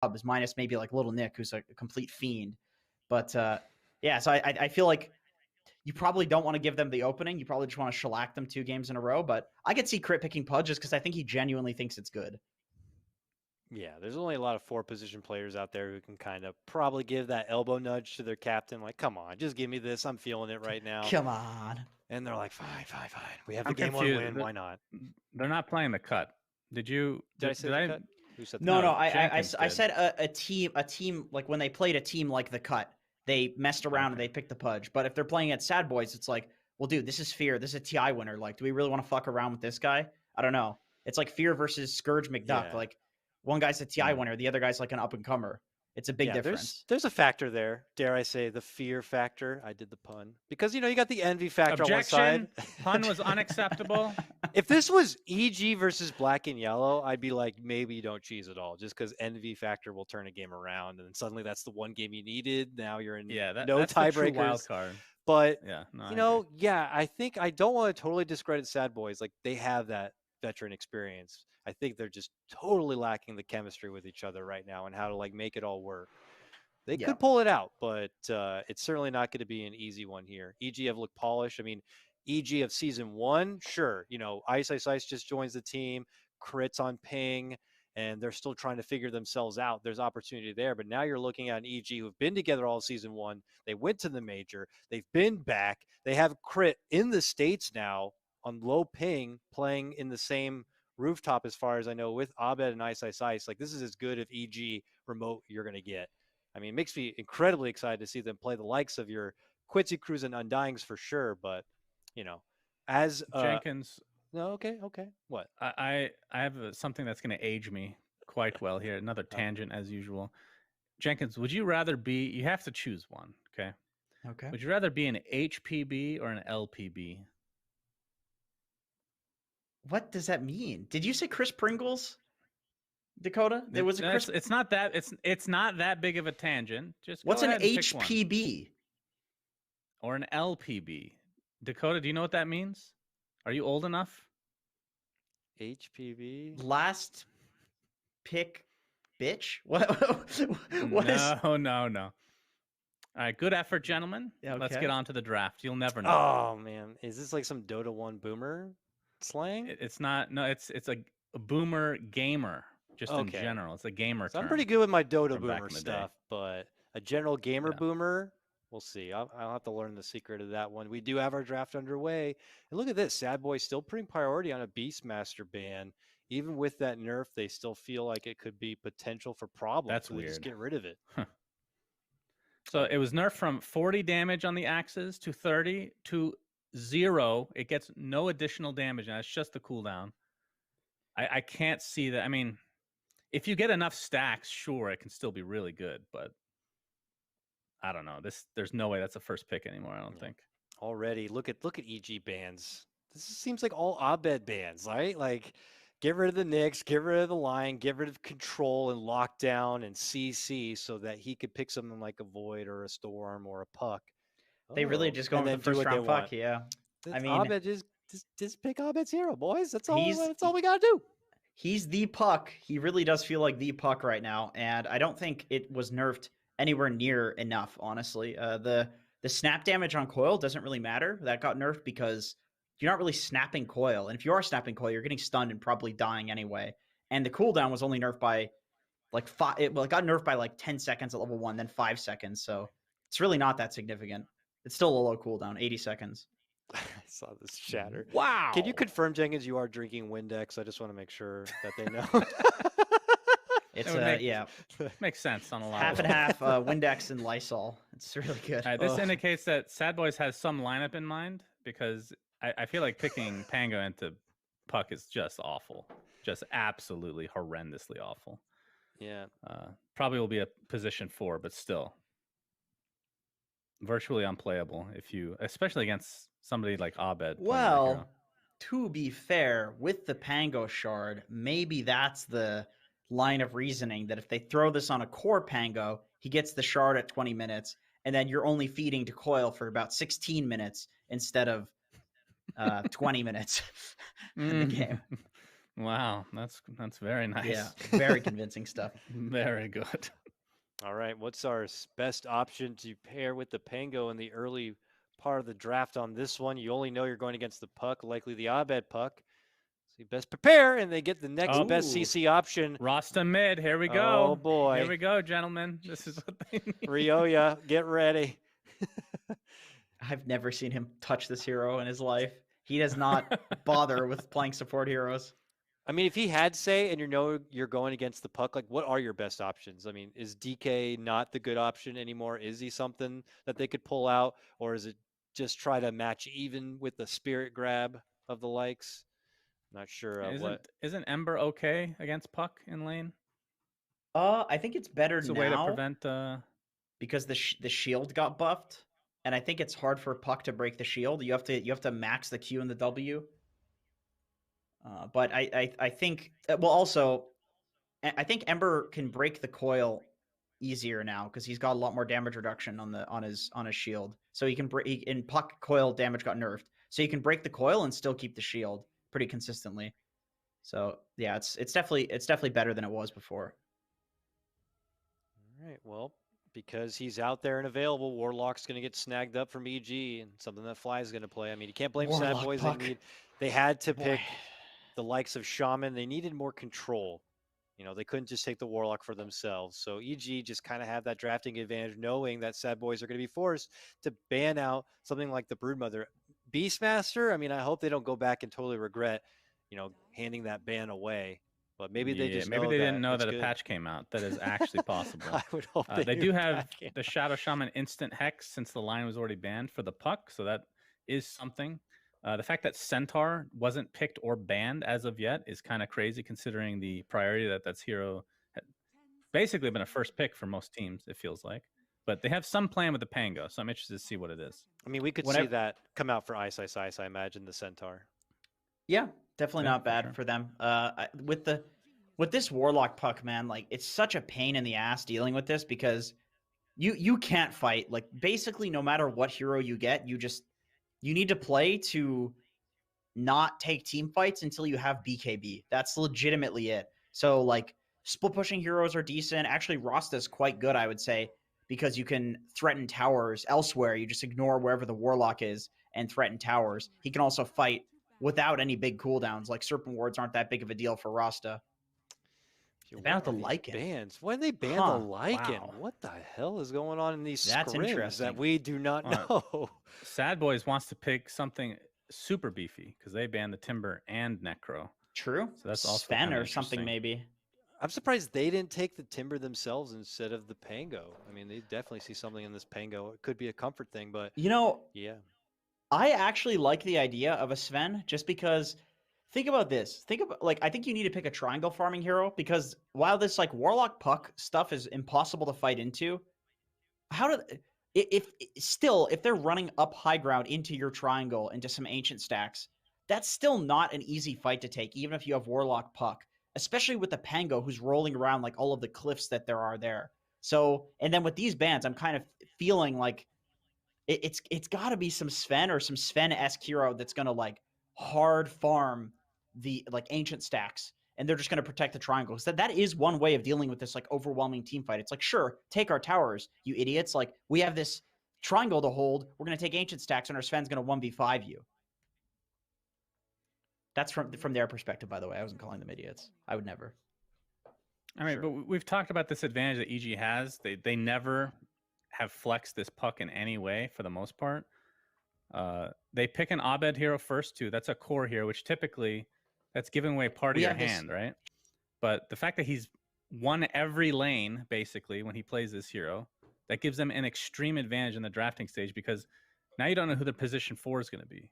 subs, minus maybe like Little Nick, who's a complete fiend. But yeah, so I feel like you probably don't want to give them the opening. You probably just want to shellac them 2 games in a row. But I could see Crit picking Pudge just because I think he genuinely thinks it's good. Yeah, there's only a lot of 4-position players out there who can kind of probably give that elbow nudge to their captain, like, come on, just give me this. I'm feeling it right now. Come on. And they're like, fine. We have the game on win. Why not? They're not playing the cut. Did I say the cut? Who said the cut? No, I said a team, like when they played a team like the cut, they messed around and they picked the Pudge. But if they're playing at Sad Boys, it's like, well, dude, this is Fear. This is a TI winner. Like, do we really want to fuck around with this guy? I don't know. It's like Fear versus Scourge McDuck. Yeah. Like, one guy's a TI winner, the other guy's like an up-and-comer. It's a big difference. There's a factor there. Dare I say the fear factor? I did the pun. Because, you got the envy factor Objection. On one side. Pun was unacceptable. If this was EG versus Black and Yellow, I'd be like, maybe you don't cheese at all, just because envy factor will turn a game around, and suddenly that's the one game you needed. Now you're in no tiebreakers. Wild card. But, I think I don't want to totally discredit Sad Boys. Like, they have that veteran experience. I think they're just totally lacking the chemistry with each other right now and how to like make it all work. They could pull it out, but it's certainly not going to be an easy one here. EG have looked polished. I mean, EG of season 1, sure. Ice just joins the team, crits on ping, and they're still trying to figure themselves out. There's opportunity there, but now you're looking at an EG who've been together all season 1. They went to the major. They've been back. They have crit in the States now on low ping, playing in the same rooftop as far as I know with Abed and Ice. Like, this is as good of EG remote you're going to get. I mean, it makes me incredibly excited to see them play the likes of your Quincy Cruz and Undyings for sure. But, as Jenkins. No, okay. What? I have something that's going to age me quite well here. Another tangent as usual. Jenkins, would you rather be, you have to choose one. Okay. Would you rather be an HPB or an LPB? What does that mean? Did you say Chris Pringles, Dakota? There was a Chris. It's not that. It's not that big of a tangent. Just what's an HPB or an LPB? Dakota, do you know what that means? Are you old enough? HPB. Last pick, bitch. What? No. All right, good effort, gentlemen. Okay. Let's get on to the draft. You'll never know. Oh man, is this like some Dota 1 boomer slang? It's not. No, it's a boomer gamer. Just in general, it's a gamer term. I'm pretty good with my Dota boomer stuff, but a general gamer boomer, we'll see. I'll have to learn the secret of that one. We do have our draft underway, and look at this. Sad Boy still putting priority on a Beastmaster ban. Even with that nerf, they still feel like it could be potential for problems. That's weird. Just get rid of it. So it was nerfed from 40 damage on the axes to 30 to 0. It gets no additional damage, and that's just the cooldown. I can't see that. I mean, if you get enough stacks, sure, it can still be really good, but I don't know. There's no way that's a first pick anymore, I don't think. Already, look at EG bans. This seems like all Abed bans, right? Like, get rid of the Nyx, get rid of the Lion, get rid of Control and Lockdown and CC so that he could pick something like a Void or a Storm or a Puck. They really just go with the first round Puck, yeah. I mean, Abed just pick Abed's hero, boys. That's all we got to do. He's the Puck. He really does feel like the Puck right now, and I don't think it was nerfed anywhere near enough, honestly. The snap damage on Coil doesn't really matter. That got nerfed because you're not really snapping Coil, and if you are snapping Coil, you're getting stunned and probably dying anyway. And the cooldown was only nerfed by like 5. It got nerfed by like 10 seconds at level 1, then 5 seconds. So it's really not that significant. It's still a low cooldown, 80 seconds. I saw this shatter. Wow. Can you confirm, Jenkins, you are drinking Windex? I just want to make sure that they know. It's makes sense on a lot. Half and half Windex and Lysol. It's really good. This indicates that Sad Boys has some lineup in mind, because I feel like picking Pango into Puck is just awful, just absolutely horrendously awful. Yeah. Probably will be a position 4, but still virtually unplayable especially against somebody like Abed. Well, to be fair, with the Pango shard, maybe that's the line of reasoning that if they throw this on a core Pango, he gets the shard at 20 minutes, and then you're only feeding to Coil for about 16 minutes instead of 20 minutes in the game. Wow, that's very nice. Yeah, very convincing stuff. Very good. All right, what's our best option to pair with the Pango in the early part of the draft on this one? You only know you're going against the puck, likely the Abed puck. So you best prepare, and they get the next best CC option. Rasta mid, here we go. Oh, boy. Here we go, gentlemen. This is what they need. Ryoya, get ready. I've never seen him touch this hero in his life. He does not bother with playing support heroes. I mean, if he had say, and you know you're going against the puck, like what are your best options? I mean, is DK not the good option anymore? Is he something that they could pull out, or is it just try to match even with the spirit grab of the likes? I'm not sure. Isn't Ember okay against puck in lane? I think it's better It's a now way to prevent because the shield got buffed, and I think it's hard for puck to break the shield. You have to max the Q and the W. But I think also I think Ember can break the coil easier now because he's got a lot more damage reduction on his shield. So he can break in puck coil damage got nerfed. So you can break the coil and still keep the shield pretty consistently. So yeah, it's definitely better than it was before. All right. Well, because he's out there and available, Warlock's going to get snagged up from EG, and something that Fly is going to play. I mean, you can't blame Warlock sadboys. They had to pick the likes of Shaman. They needed more control. You know, they couldn't just take the Warlock for themselves. So EG just kind of have that drafting advantage, knowing that sadboys are going to be forced to ban out something like the Broodmother. Beastmaster, I mean, I hope they don't go back and totally regret, handing that ban away. But maybe they just maybe know they didn't know that good. a patch came out that is actually possible. I would hope they do have the Shadow Shaman instant hex since the line was already banned for the puck, so that is something. The fact that Centaur wasn't picked or banned as of yet is kind of crazy, considering the priority that's hero had basically been a first pick for most teams, it feels like. But they have some plan with the Pango, so I'm interested to see what it is. I mean, we could see that come out for Ice, I imagine, the Centaur. Yeah, definitely not bad for them. With this Warlock puck, man, like it's such a pain in the ass dealing with this because you can't fight. Like basically, no matter what hero you get, you need to play to not take team fights until you have BKB. That's legitimately it. So like split pushing heroes are decent. Actually, Rasta's quite good, I would say, because you can threaten towers elsewhere. You just ignore wherever the Warlock is and threaten towers. He can also fight without any big cooldowns. Like Serpent Wards aren't that big of a deal for Rasta. They banned the Lycan. Bans. When they ban the Lycan, wow. What the hell is going on in these scrims that we do not know? Sadboys wants to pick something super beefy because they banned the Timber and Necro. True. So that's also Sven or something maybe. I'm surprised they didn't take the Timber themselves instead of the Pango. I mean, they definitely see something in this Pango. It could be a comfort thing, but yeah. I actually like the idea of a Sven just because think about this. I think you need to pick a triangle farming hero because while this like Warlock puck stuff is impossible to fight into, if they're running up high ground into your triangle into some ancient stacks, that's still not an easy fight to take, even if you have Warlock puck, especially with the Pango who's rolling around like all of the cliffs that there are there. So, and then with these bans, I'm kind of feeling like it's got to be some Sven or some Sven-esque hero that's going to like hard farm the like ancient stacks, and they're just going to protect the triangles. That is one way of dealing with this like overwhelming team fight. It's like, sure, take our towers, you idiots. Like we have this triangle to hold. We're going to take ancient stacks, and our Sven's going to 1v5 you. That's from their perspective, by the way. I wasn't calling them idiots. I would never. All right, but we've talked about this advantage that EG has. They never have flexed this puck in any way for the most part. They pick an Abed hero first too. That's a core hero, which typically that's giving away part of your hand, right? But the fact that he's won every lane basically when he plays this hero, that gives them an extreme advantage in the drafting stage because now you don't know who the position 4 is going to be,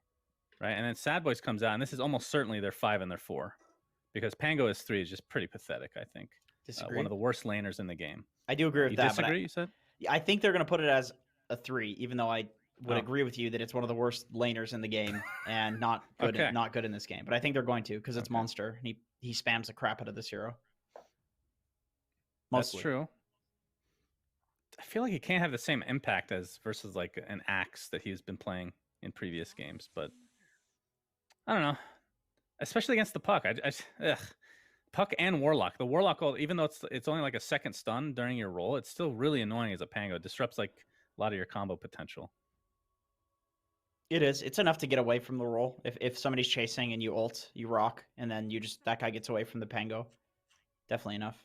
right? And then Sadboys comes out, and this is almost certainly their 5 and their 4 because Pango is 3 is just pretty pathetic. I think one of the worst laners in the game. I do agree with that. Disagree? You said? I think they're going to put it as a 3, even though I would agree with you that it's one of the worst laners in the game and not good, not good in this game. But I think they're going to because it's Monster. And he spams the crap out of this hero. Mostly. That's true. I feel like he can't have the same impact as versus like an Axe that he's been playing in previous games. But I don't know. especially against the Puck. Ugh. Puck and Warlock. The Warlock, even though it's only like a second stun during your roll, it's still really annoying as a Pango. It disrupts like a lot of your combo potential. It is. It's enough to get away from the roll. If somebody's chasing and you ult, you rock, and then that guy gets away from the Pango. Definitely enough.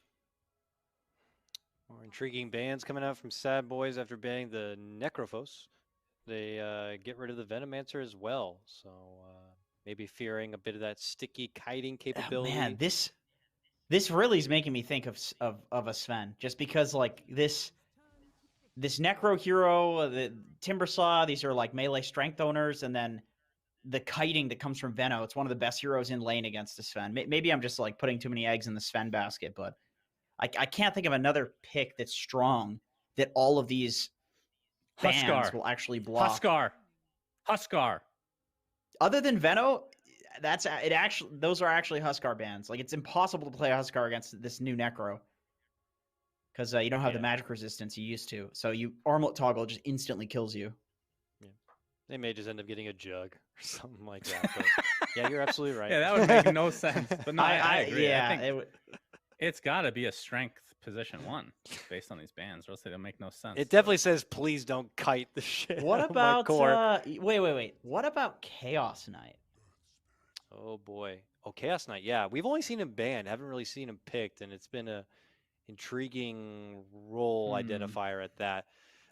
More intriguing bans coming out from Sad Boys after banning the Necrophos. They get rid of the Venomancer as well. So maybe fearing a bit of that sticky kiting capability. Oh, man, this really is making me think of a Sven, just because like this Necro hero, the Timbersaw, these are like melee strength owners, and then the kiting that comes from Veno. It's one of the best heroes in lane against the Sven. Maybe I'm just like putting too many eggs in the Sven basket, but I can't think of another pick that's strong that all of these bans will actually block. Huskar. Other than Veno, those are actually Huskar bans. Like, it's impossible to play Huskar against this new Necro because you don't have the magic resistance you used to. So armlet toggle just instantly kills you. Yeah. They may just end up getting a jug or something like that. But yeah, you're absolutely right. Yeah, that would make no sense. But no, I agree. Yeah, I think it's got to be a strength position 1 based on these bans, or else they don't make no sense. It definitely says, please don't kite the shit. What about wait? What about Chaos Knight? Oh boy. Oh, Chaos Knight. Yeah, we've only seen him banned. Haven't really seen him picked, and it's been a intriguing role identifier at that.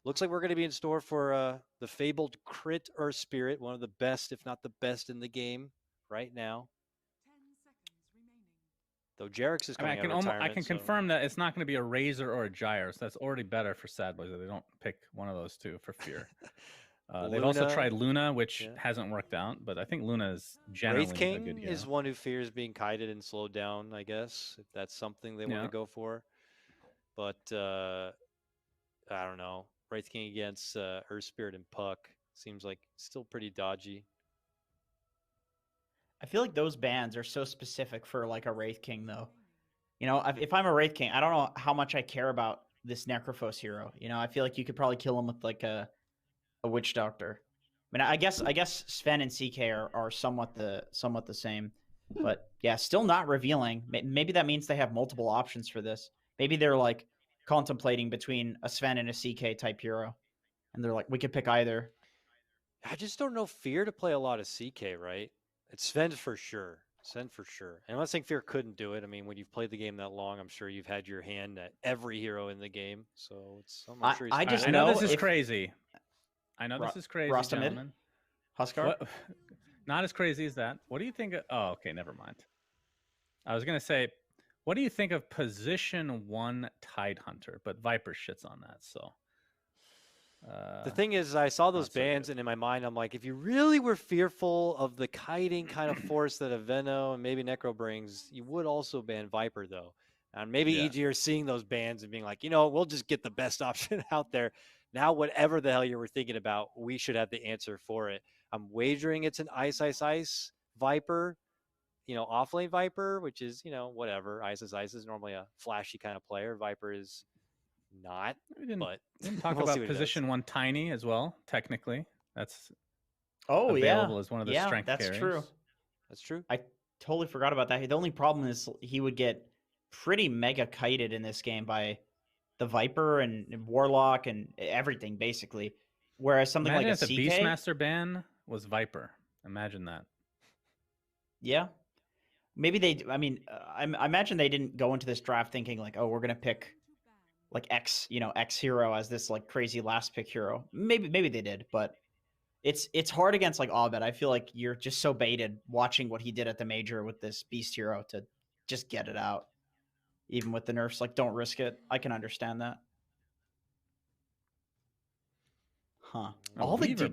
Looks like we're going to be in store for the fabled Crit Earth Spirit, one of the best, if not the best, in the game right now. Though Jarek's is coming out of retirement. I can confirm that it's not going to be a Razor or a Gyre, so that's already better for Sad Boys that they don't pick one of those two for fear. They've also tried Luna, which hasn't worked out, but I think Luna is generally Wraith King a good hero. is one who fears being kited and slowed down, I guess, if that's something they want to go for. But I don't know. Wraith King against Earth Spirit and Puck seems like still pretty dodgy. I feel like those bans are so specific for like a Wraith King, though. You know, if I'm a Wraith King, I don't know how much I care about this Necrophos hero. You know, I feel like you could probably kill him with like a Witch Doctor. I mean, I guess Sven and CK are somewhat the same, but yeah, still not revealing. Maybe that means they have multiple options for this. Maybe they're like contemplating between a Sven and a CK type hero, and they're like, we could pick either. I just don't know Fear to play a lot of CK, right? It's Sven for sure. Sven for sure. And I'm not saying Fear couldn't do it. I mean, when you've played the game that long, I'm sure you've had your hand at every hero in the game. So I'm sure I know this is crazy. I know this is crazy, gentlemen. Huskar? Not as crazy as that. What do you think oh, okay, never mind. I was going to say, what do you think of position 1 Tidehunter? But Viper shits on that, so... the thing is, I saw those bans, and in my mind, I'm like, if you really were fearful of the kiting kind of force that a Veno and maybe Necro brings, you would also ban Viper, though. And maybe EG are seeing those bans and being like, we'll just get the best option out there. Now, whatever the hell you were thinking about, we should have the answer for it. I'm wagering it's an Ice Viper, offlane Viper, which is, whatever. Ice is normally a flashy kind of player. Viper is not. We didn't talk about position 1 Tiny as well. Technically, that's available as one of the strength carries. That's true. I totally forgot about that. The only problem is he would get pretty mega kited in this game by the Viper and Warlock and everything, basically. Whereas something like a CK... the Beastmaster ban was Viper. Imagine that. Yeah. Maybe they... I mean, I imagine they didn't go into this draft thinking like, oh, we're going to pick like X hero as this like crazy last pick hero. Maybe they did, but it's hard against like Abed. I feel like you're just so baited watching what he did at the major with this beast hero to just get it out. Even with the nerfs, like don't risk it. I can understand that. Huh.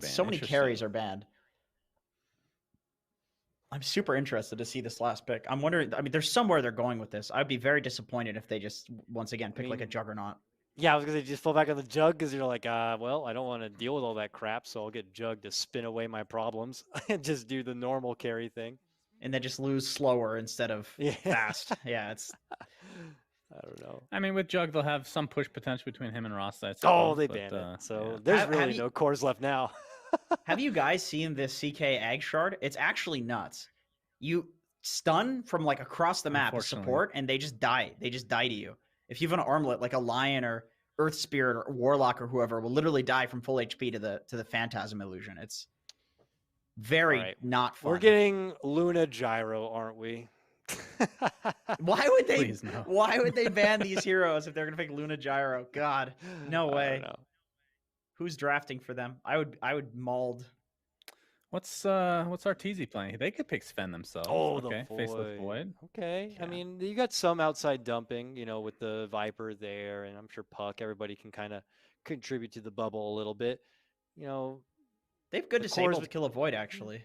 So many carries are banned. I'm super interested to see this last pick. I'm wondering, I mean, there's somewhere they're going with this. I'd be very disappointed if they just, once again, pick like a Juggernaut. Yeah, I was going to just fall back on the Jug because you're like, well, I don't want to deal with all that crap, so I'll get Jug to spin away my problems and just do the normal carry thing. And then just lose slower instead of fast. Yeah, it's... I don't know. I mean, with Jug, they'll have some push potential between him and Ross. They banned it. So there's really no cores left now. Have you guys seen this CK Egg Shard? It's actually nuts. stun from like across the map as Unfortunately. support, and they just die. They just die to you. If you have an armlet like a Lion or Earth Spirit or Warlock or whoever, will literally die from full HP to the Phantasm illusion. It's very not fun. We're getting Luna Gyro, aren't we? Why would they? Please, no. Why would they ban these heroes if they're gonna pick Luna Gyro? God, no way. Who's drafting for them? I would mauled. What's Arteezy playing? They could pick Sven themselves. Oh, okay. the Faceless Void. Okay. Yeah. I mean, you got some outside dumping, with the Viper there, and I'm sure Puck, everybody can kind of contribute to the bubble a little bit. They have good disable to kill a Void, actually.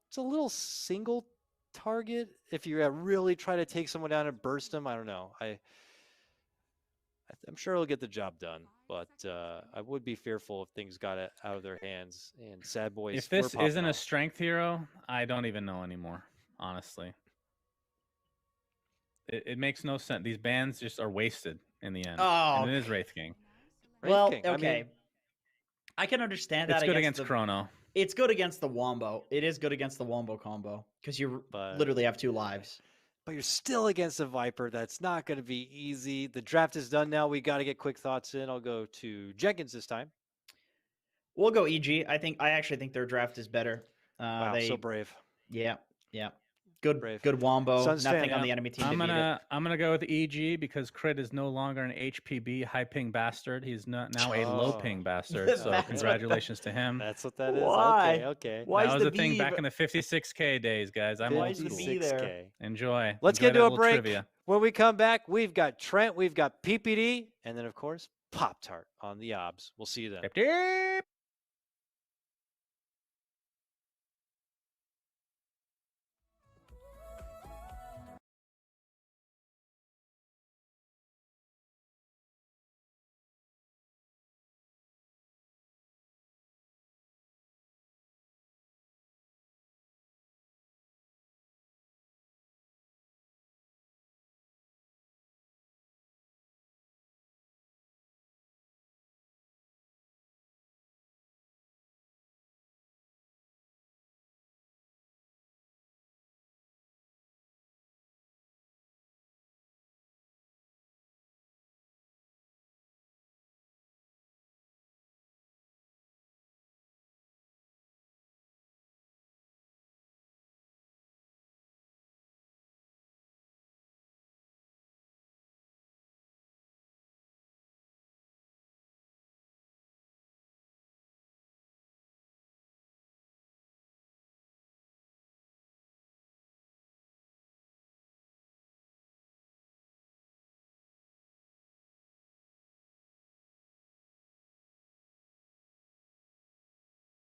It's a little single target. If you really try to take someone down and burst them, I don't know. I'm sure it'll get the job done, but I would be fearful if things got out of their hands. And Sad Boys. If this isn't a strength hero, I don't even know anymore. Honestly, it makes no sense. These bans just are wasted in the end. Oh, and it is Wraith King. Well, okay. I can understand that. It's good against Chrono. It's good against the Wombo. It is good against the Wombo combo because you literally have 2 lives. But you're still against a Viper. That's not going to be easy. The draft is done now. We got to get quick thoughts in. I'll go to Jenkins this time. We'll go EG. I actually think their draft is better. Wow, so brave. Yeah. Good Wombo. Nothing on the enemy team. I'm gonna go with EG because Crit is no longer an HPB high ping bastard. He's now a low ping bastard. So congratulations to him. That's what that is. Why? Okay. Why that was a thing back in the 56K days, guys. I'm old school. 56K. Enjoy. Let's get to a break. Trivia. When we come back, we've got Trent, we've got PPD, and then of course Pop-Tart on the obs. We'll see you then. Yep.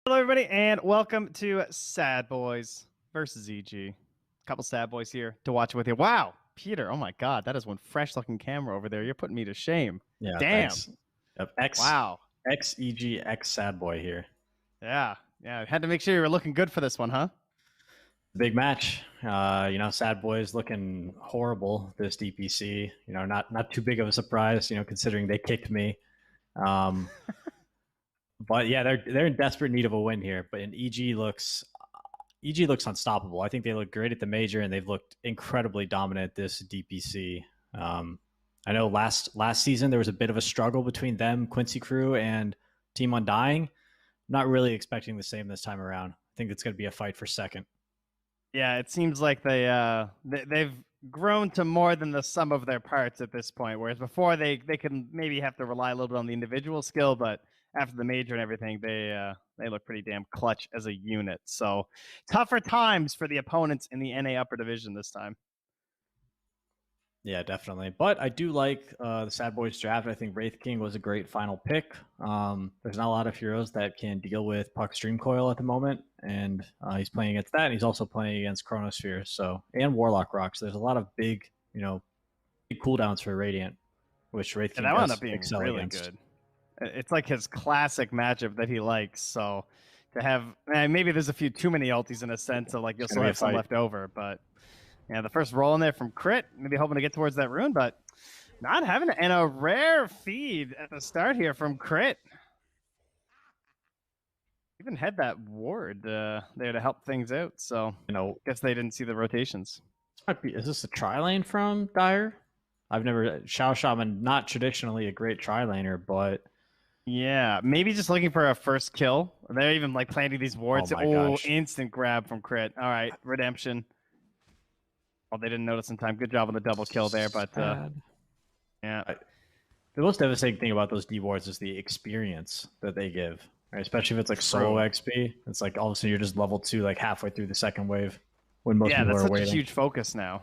Hello, everybody, and welcome to Sad Boys versus EG. A couple Sad Boys here to watch with you. Wow, Peter, oh my God, that is one fresh-looking camera over there. You're putting me to shame. Yeah, damn. Yep. Wow. XEG X Sad Boy here. Yeah. Had to make sure you were looking good for this one, huh? Big match. Sad Boys looking horrible this DPC. Not too big of a surprise. Considering they kicked me. But yeah, they're in desperate need of a win here. But EG looks unstoppable. I think they look great at the major, and they've looked incredibly dominant this DPC. I know last season there was a bit of a struggle between them, Quincy Crew, and Team Undying. Not really expecting the same this time around. I think it's going to be a fight for second. Yeah, it seems like they've grown to more than the sum of their parts at this point. Whereas before they can maybe have to rely a little bit on the individual skill, but after the major and everything, they look pretty damn clutch as a unit. So tougher times for the opponents in the NA upper division this time. Yeah, definitely. But I do like the Sad Boys draft. I think Wraith King was a great final pick. There's not a lot of heroes that can deal with Puck's Dream Coil at the moment, and he's playing against that, and he's also playing against Chronosphere, and Warlock Rock. So there's a lot of big cooldowns for Radiant, which Wraith King does excel really against. Good. It's like his classic matchup that he likes. So to have maybe there's a few too many ultis in a sense of like you'll still have some left over, but. Yeah, the first roll in there from Crit, maybe hoping to get towards that rune, but not having it. And a rare feed at the start here from Crit. Even had that ward there to help things out. So guess they didn't see the rotations. Is this a tri lane from Dire? I've never Shao Shaman, not traditionally a great tri laner, but yeah, maybe just looking for a first kill. They're even like planting these wards. Oh my gosh. Instant grab from Crit. All right, redemption. Well, they didn't notice in time. Good job on the double kill there, but yeah. The most devastating thing about those D wards is the experience that they give, right? Especially if it's like solo XP. It's like all of a sudden you're just level 2 like halfway through the second wave when most people that's are such waiting. a huge focus now.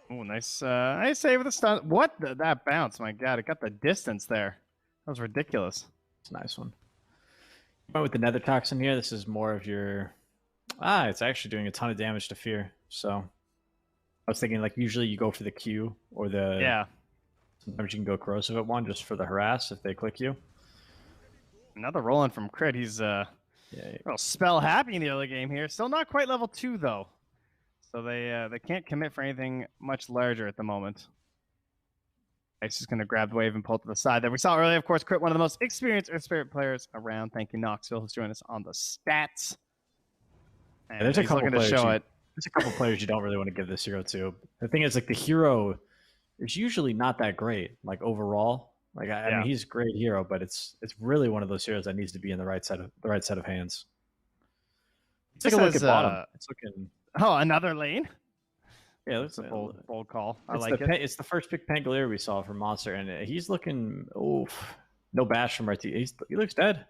Oh, nice save with the stun. What? That bounce, my god, it got the distance there. That was ridiculous. It's a nice one. With the Nether Toxin here, this is more of your... it's actually doing a ton of damage to Fear. So I was thinking like usually you go for the Q or the... Yeah. Sometimes you can go Corrosive at 1 just for the harass if they click you. Another roll-in from Crit. He's a little spell happy in the early game here. Still not quite level 2 though. So they can't commit for anything much larger at the moment. Ice is going to grab the wave and pull to the side there. We saw earlier, of course, Crit, one of the most experienced Earth Spirit players around. Thank you, Knoxville, who's joined us on the stats. And there's a couple players There's a couple players you don't really want to give this hero to. The thing is, like, the hero is usually not that great, like, overall. Like, I mean, he's a great hero, but it's really one of those heroes that needs to be in the right set of hands. Take a look at bottom. It's looking... Oh, another lane? Yeah, that's a bold call. I like like it. It's the first pick Pangolier we saw from Monster, and he's looking... no bash from RT. He looks dead.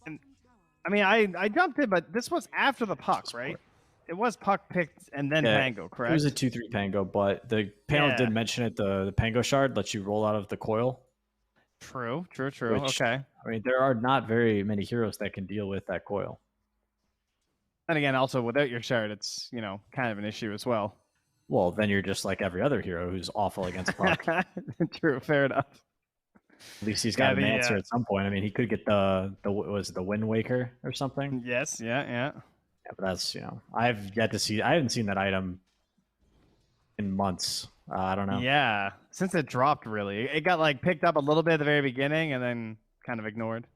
And, I mean, I jumped in, but this was after the puck, right? It was puck picked and then Pango, correct? It was a 2-3 Pango, but the panel did mention it. The Pango shard lets you roll out of the coil. True. Which, okay. I mean, there are not very many heroes that can deal with that coil. And again, also without your shard, it's, kind of an issue as well. Well, then you're just like every other hero who's awful against puck. True, fair enough. At least he's got an answer at some point. I mean, he could get the Wind Waker or something. Yes, yeah. But that's, I've yet to see. I haven't seen that item in months. I don't know. Yeah, since it dropped, really, it got like picked up a little bit at the very beginning and then kind of ignored.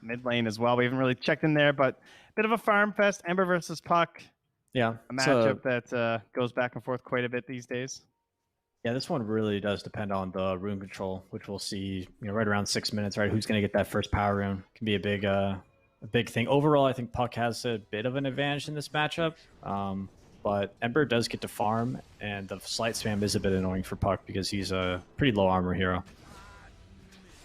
Mid lane as well. We haven't really checked in there, but bit of a farm fest. Ember versus Puck. Yeah, a matchup that goes back and forth quite a bit these days. Yeah, this one really does depend on the rune control, which we'll see. Right around 6 minutes. Right, who's going to get that first power rune? Can be a big thing. Overall, I think Puck has a bit of an advantage in this matchup. But Ember does get to farm, and the slight spam is a bit annoying for Puck because he's a pretty low armor hero.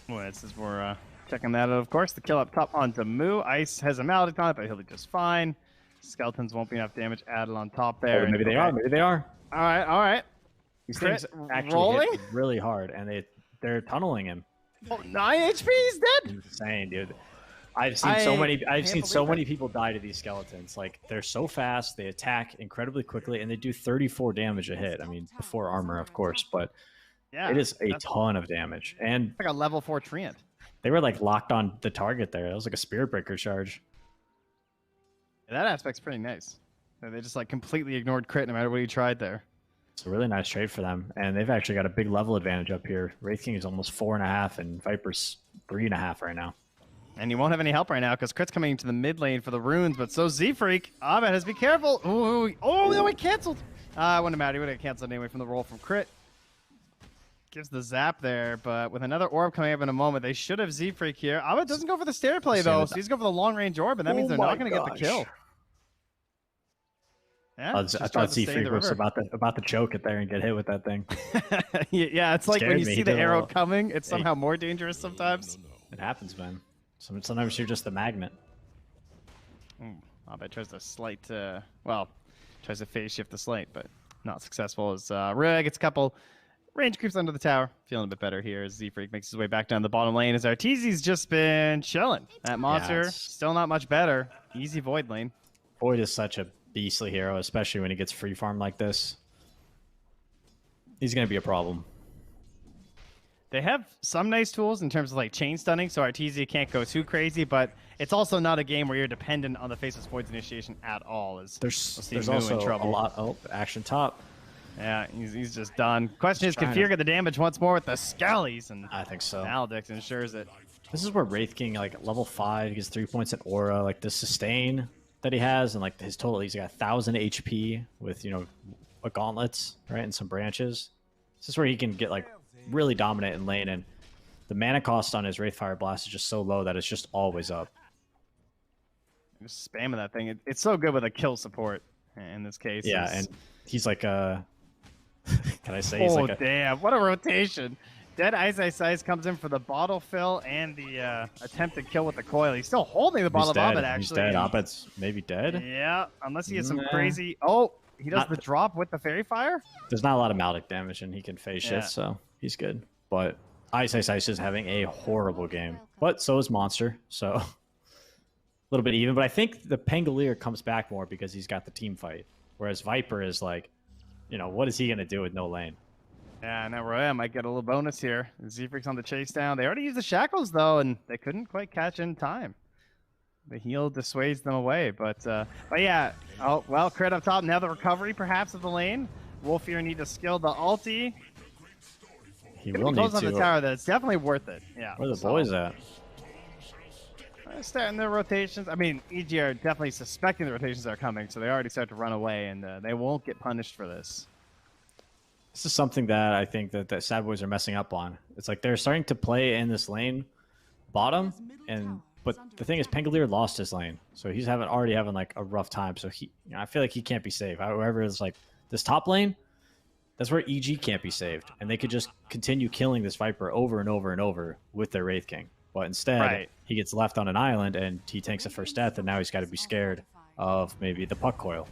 Well, this is we're checking that out, of course. The kill up top onto Moo. Ice has a maledict on it, but he'll be just fine. Skeletons won't be enough damage added on top there. Maybe they are. Maybe they are. All right. These things actually hit really hard, and they're tunneling him. Oh, 9 HP, he's dead. Insane, dude. I've seen so many people die to these skeletons. Like, they're so fast, they attack incredibly quickly, and they do 34 damage a hit. I mean, before armor, of course, but it is a ton of damage. And like a level 4 Treant. They were like locked on the target there. It was like a Spirit Breaker charge. Yeah, that aspect's pretty nice. They just like completely ignored crit no matter what he tried there. It's a really nice trade for them, and they've actually got a big level advantage up here. Wraith King is almost 4.5, and Viper's 3.5 right now. And you won't have any help right now because Crit's coming into the mid lane for the runes, but so Z-Freak. Abed has to be careful. Ooh, no, he canceled. It wouldn't matter. He would have canceled anyway from the roll from Crit. Gives the zap there, but with another orb coming up in a moment, they should have Z-Freak here. Abed doesn't go for the stair play, though, so he's going for the long-range orb, and that means they're not going to get the kill. Yeah, I thought Z-Freak was about to choke it there and get hit with that thing. Yeah, it's like when you see the arrow coming, it's somehow more dangerous sometimes. It happens, man. Sometimes you're just the magnet. Abed tries to slight, tries to phase shift the slight, but not successful as Ryuuzaki gets a couple range creeps under the tower. Feeling a bit better here as Z-Freak makes his way back down the bottom lane as Arteezy's just been chilling. That monster, still not much better. Easy Void lane. Void is such a beastly hero, especially when he gets free farm like this. He's going to be a problem. They have some nice tools in terms of like chain stunning, so Arteezy can't go too crazy, but it's also not a game where you're dependent on the Faceless Void's initiation at all. There's also a lot. Oh, action top. Yeah, he's just done. Question is, can trying Fear to- get the damage once more with the Skellies? And I think so. Maledict ensures it. This is where Wraith King, like level 5, he gets 3 points in aura, like the sustain that he has, and like his total, he's got 1,000 HP with, you know, a gauntlets, right, and some branches. This is where he can get like really dominant in lane, and the mana cost on his Wraithfire Blast is just so low that it's just always up. Just spamming that thing. It's so good with a kill support in this case. Yeah, and he's like a... Can I say he's Oh, like a... damn. What a rotation. Dead Ice comes in for the bottle fill and the attempted kill with the coil. He's still holding the bottle of Abed, actually. He's dead. Abed's maybe dead? Yeah, unless he has some Nah. crazy... Oh, he does Not the drop with the Fairy Fire? There's not a lot of Maledict damage, and he can phase Yeah. shift, so he's good. But Ice is having a horrible game. But so is Monster, so... a little bit even, but I think the Pangolier comes back more because he's got the team fight. Whereas Viper is like, you know, what is he going to do with no lane? Yeah, now Roya might get a little bonus here. Z-Freak's on the chase down. They already used the shackles, though, and they couldn't quite catch in time. The heal dissuades them away, but yeah. Oh, well, crit up top. Now the recovery, perhaps, of the lane. Wolfier need to skill the ulti. He Gonna will be need close on the to. tower, though. It's definitely worth it. Yeah. Where are the so- boys at? Starting their rotations. I mean, EG are definitely suspecting the rotations are coming, so they already start to run away, and they won't get punished for this. This is something that I think that sadboys are messing up on. It's like they're starting to play in this lane bottom, but the thing is, Pangolier lost his lane, so he's already having like a rough time. So I feel like he can't be saved. However, it's like this top lane, that's where EG can't be saved, and they could just continue killing this Viper over and over and over with their Wraith King. But instead, he gets left on an island, and he takes a first death, and now he's got to be scared of maybe the puck coil.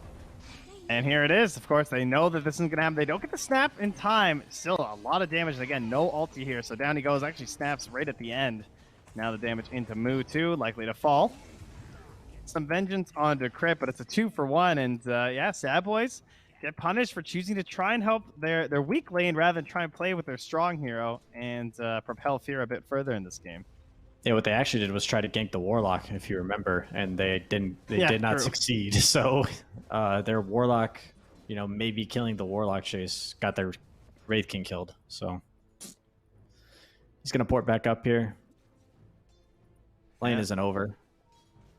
And here it is. Of course, they know that this isn't going to happen. They don't get the snap in time. Still a lot of damage. Again, no ulti here. So down he goes. Actually snaps right at the end. Now the damage into Moo, too. Likely to fall. Some vengeance onto Crit, but it's a 2-for-1. And yeah, sadboys get punished for choosing to try and help their weak lane rather than try and play with their strong hero and propel Fear a bit further in this game. Yeah, what they actually did was try to gank the Warlock, if you remember, and they didn't. They did not succeed. So their Warlock, you know, maybe killing the Warlock chase got their Wraith King killed. So he's gonna port back up here. Lane isn't over.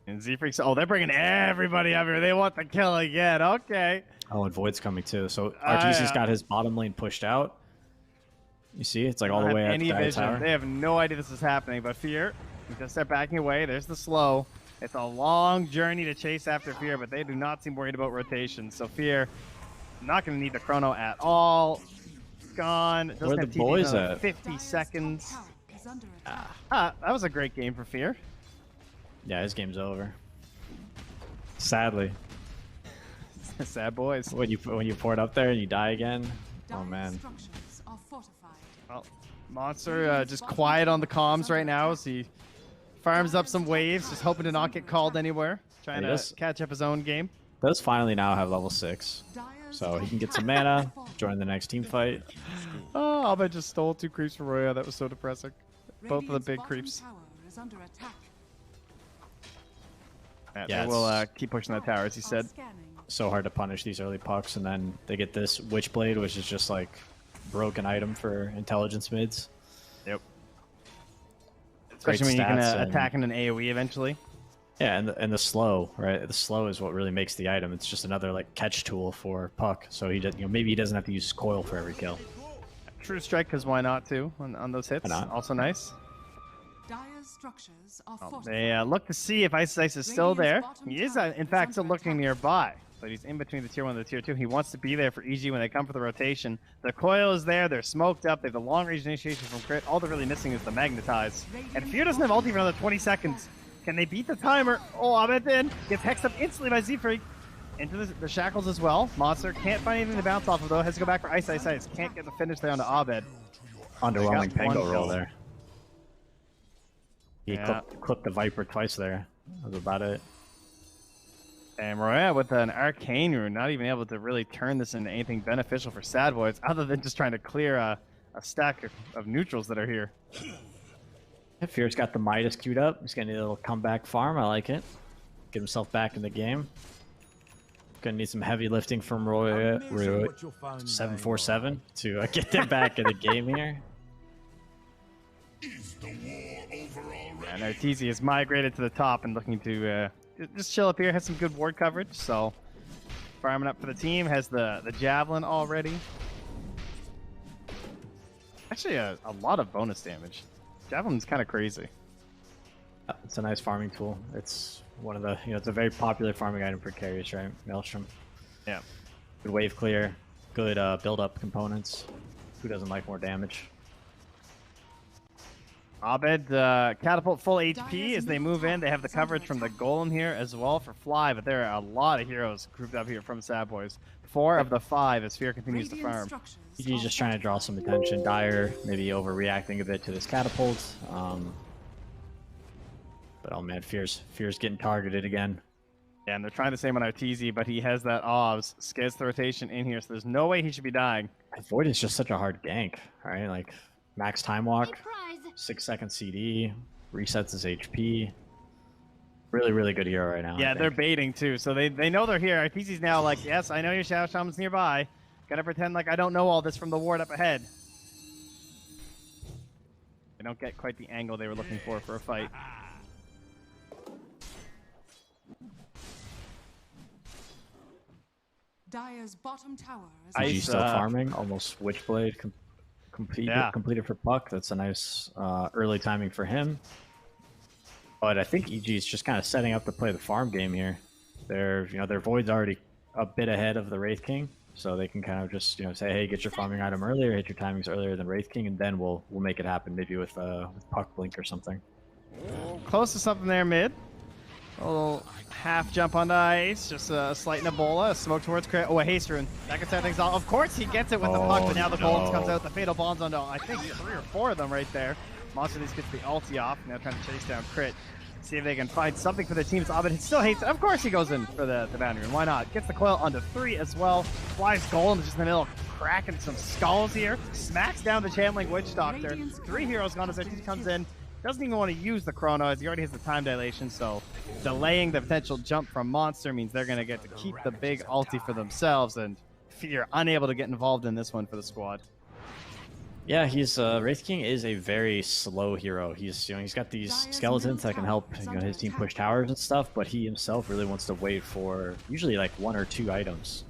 And Z-Freaks, oh, they're bringing everybody up here. They want the kill again. Okay. Oh, and Void's coming too. So RTC's got his bottom lane pushed out. You see, it's like all the way at the tower. They have no idea this is happening, but Fear, just start backing away. There's the slow. It's a long journey to chase after Fear, but they do not seem worried about rotation. So Fear, not going to need the chrono at all. Gone. Doesn't Where are have the boys TP, at? 50 seconds. That was a great game for Fear. Yeah, his game's over. Sadly. Sad boys. When you pour it up there and you die again. Oh man. Well, Monster just quiet on the comms right now as he farms up some waves, just hoping to not get called anywhere. Trying to catch up his own game. Does finally now have level 6. So he can get some mana, join the next team fight. Oh, Abed just stole 2 creeps from Roya. That was so depressing. Both of the big creeps. Yeah, we'll keep pushing that tower, as he said. So hard to punish these early pucks, and then they get this Witchblade, which is just like broken item for intelligence mids. Yep. Especially when you can attack in an AoE eventually. Yeah, and the slow, right? The slow is what really makes the item. It's just another like catch tool for puck. So he, maybe he doesn't have to use his coil for every kill. True strike, because why not too on those hits? Also nice. They look to see if Ice is still there. He is, in fact, still looking nearby, but he's in between the tier 1 and the tier 2. He wants to be there for EG when they come for the rotation. The coil is there. They're smoked up. They have the long range initiation from Crit. All they're really missing is the magnetize. And Fear doesn't have ulti for another 20 seconds. Can they beat the timer? Oh, Abed then gets hexed up instantly by Z-Freak. Into the shackles as well. Monster can't find anything to bounce off of, though. Has to go back for Ice. Can't get the finish there onto Abed. Underwhelming Pango roll there. He Yeah. clipped the Viper twice there. That was about it. And Roya with an Arcane Rune, not even able to really turn this into anything beneficial for sadboys, other than just trying to clear a stack of neutrals that are here. Fear's got the Midas queued up. He's gonna need a little comeback farm. I like it. Get himself back in the game. Gonna need some heavy lifting from Roy 747 to get them back in the game here. And Arteezy has migrated to the top and looking to just chill up here. Has some good ward coverage, so farming up for the team. Has the javelin already. Actually, a lot of bonus damage. Javelin's kind of crazy. It's a nice farming tool. It's one of the, it's a very popular farming item for carriers, right? Maelstrom. Yeah. Good wave clear, good build-up components. Who doesn't like more damage? Abed, catapult full HP as they move in. They have the coverage from the golem here as well for Fly, but there are a lot of heroes grouped up here from sadboys. 4 of the 5 as Fear continues to farm. He's just trying to draw some attention. Dire maybe overreacting a bit to this catapult. But oh man, Fear's getting targeted again. Yeah, and they're trying the same on Arteezy, but he has that OBS. Skids the rotation in here, so there's no way he should be dying. Void is just such a hard gank, right? Like, max time walk, 6-second CD, resets his HP. Really, really good hero right now. Yeah, they're baiting too, so they know they're here. Arteezy's now like, yes, I know your Shadow Shaman's nearby. Gotta pretend like I don't know all this from the ward up ahead. They don't get quite the angle they were looking for a fight. Dire's bottom tower is IG still farming, almost Witchblade completed for Puck. That's a nice early timing for him. But I think EG is just kind of setting up to play the farm game here. Their Void's already a bit ahead of the Wraith King, so they can kind of just say, hey, get your farming item earlier, hit your timings earlier than Wraith King, and then we'll make it happen, maybe with Puck Blink or something. Close to something there mid. A little half jump on the ice, just a slight Ebola, a smoke towards crit. Oh, a haste rune. That can set things off. Of course he gets it with the puck, but now the golem comes out. The fatal bombs onto, I think, 3 or 4 of them right there. Monster Leaves gets the ulti off. Now trying to chase down crit. See if they can find something for the team's Abed. He still hates it. Of course he goes in for the boundary rune. Why not? Gets the coil onto 3 as well. Flies golem is just in the middle, cracking some skulls here. Smacks down the channeling witch doctor. 3 heroes gone as he comes in. Doesn't even want to use the chrono as he already has the time dilation, so delaying the potential jump from Monster means they're going to get to keep the big ulti for themselves, and Fear unable to get involved in this one for the squad. Yeah, he's Wraith King is a very slow hero. He's he's got these skeletons that can help his team push towers and stuff, but he himself really wants to wait for usually like 1 or 2 items.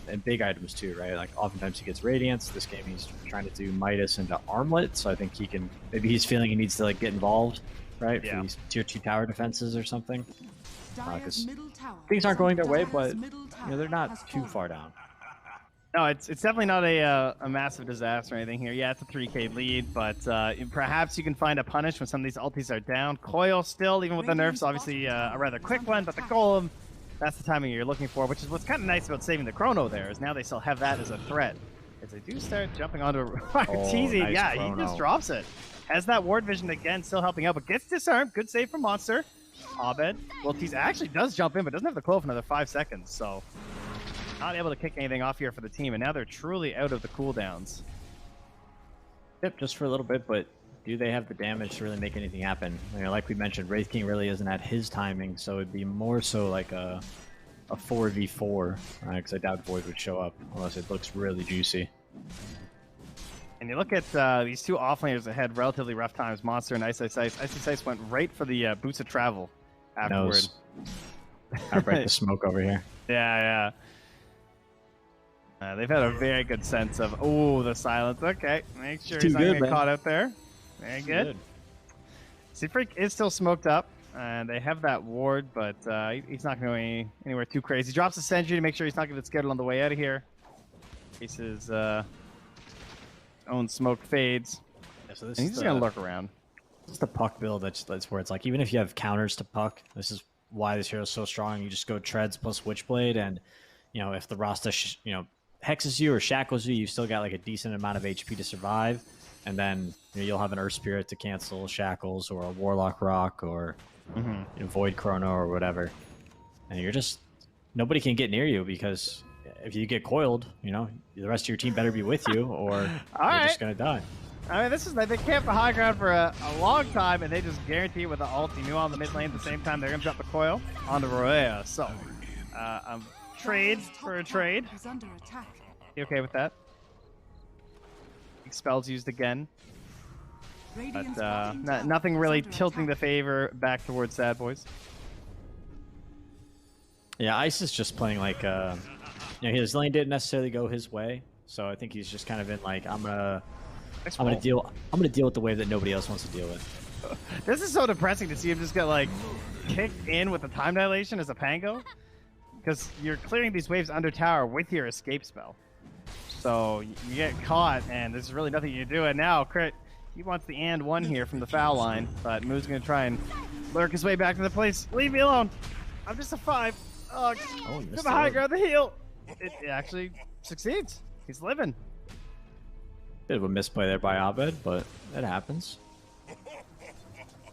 And big items too, right? Like oftentimes he gets Radiance. This game he's trying to do Midas into Armlet, so I think he can. Maybe he's feeling he needs to like get involved, right? For these tier 2 tower defenses or something. Because things aren't going their way, but they're not too far down. No, it's definitely not a massive disaster or anything here. Yeah, it's a 3k lead, but perhaps you can find a punish when some of these ultis are down. Coil still, even with the nerfs, obviously a rather quick one, but the golem. That's the timing you're looking for, which is what's kind of nice about saving the chrono there, is now they still have that as a threat. As they do start jumping onto Arteezy, nice yeah, chrono. he just drops it. Has that ward vision again, still helping out, but gets disarmed. Good save from Monster. Abed. Well, Tease actually does jump in, but doesn't have the coil for another 5 seconds, so not able to kick anything off here for the team, and now they're truly out of the cooldowns. Yep, just for a little bit, but do they have the damage to really make anything happen? Like we mentioned, Wraith King really isn't at his timing, so it'd be more so like a 4v4, because I doubt Void would show up unless it looks really juicy. And you look at these 2 offlaners that had relatively rough times, Monster and Icy Sice. Icy Sice went right for the boots of travel afterward. I break the smoke over here. Yeah. They've had a very good sense of, the silence. Okay, make sure he's not going to get caught out there. Very good. Seafreak is still smoked up, and they have that ward, but he's not going anywhere too crazy. He drops a sentry to make sure he's not going to get scheduled on the way out of here. His own smoke fades. Yeah, so this and he's just going to lurk around. This is the Puck build that's where it's like, even if you have counters to Puck, this is why this hero is so strong. You just go Treads plus Witchblade, and if the Rasta hexes you or shackles you, you've still got like a decent amount of HP to survive. And then you'll have an Earth Spirit to cancel shackles, or a Warlock Rock, or Void Chrono, or whatever. And you're just, nobody can get near you, because if you get coiled, the rest of your team better be with you, or you're just gonna die. I mean, they camped the high ground for a long time, and they just guarantee it with the ult. You knew on the mid lane at the same time they're gonna drop the coil onto Roya. So I'm trade for a trade. Is under attack. You okay with that? Spells used again. Radiant's But bottom tower nothing is really under tilting the attack. favor back towards Sad Boys. Yeah, Ice is just playing like his lane didn't necessarily go his way, so I think he's just kind of in like I'm gonna deal with the wave that nobody else wants to deal with. This is so depressing to see him just get like kicked in with the time dilation as a Pango, because you're clearing these waves under tower with your escape spell. So you get caught, and there's really nothing you can do. And now Crit, he wants the and one here from the foul line, but Moo's gonna try and lurk his way back to the place. Leave me alone. I'm just a 5. Oh, he missed to the high it. ground, the heal. It actually succeeds. He's living. Bit of a misplay there by Abed, but it happens.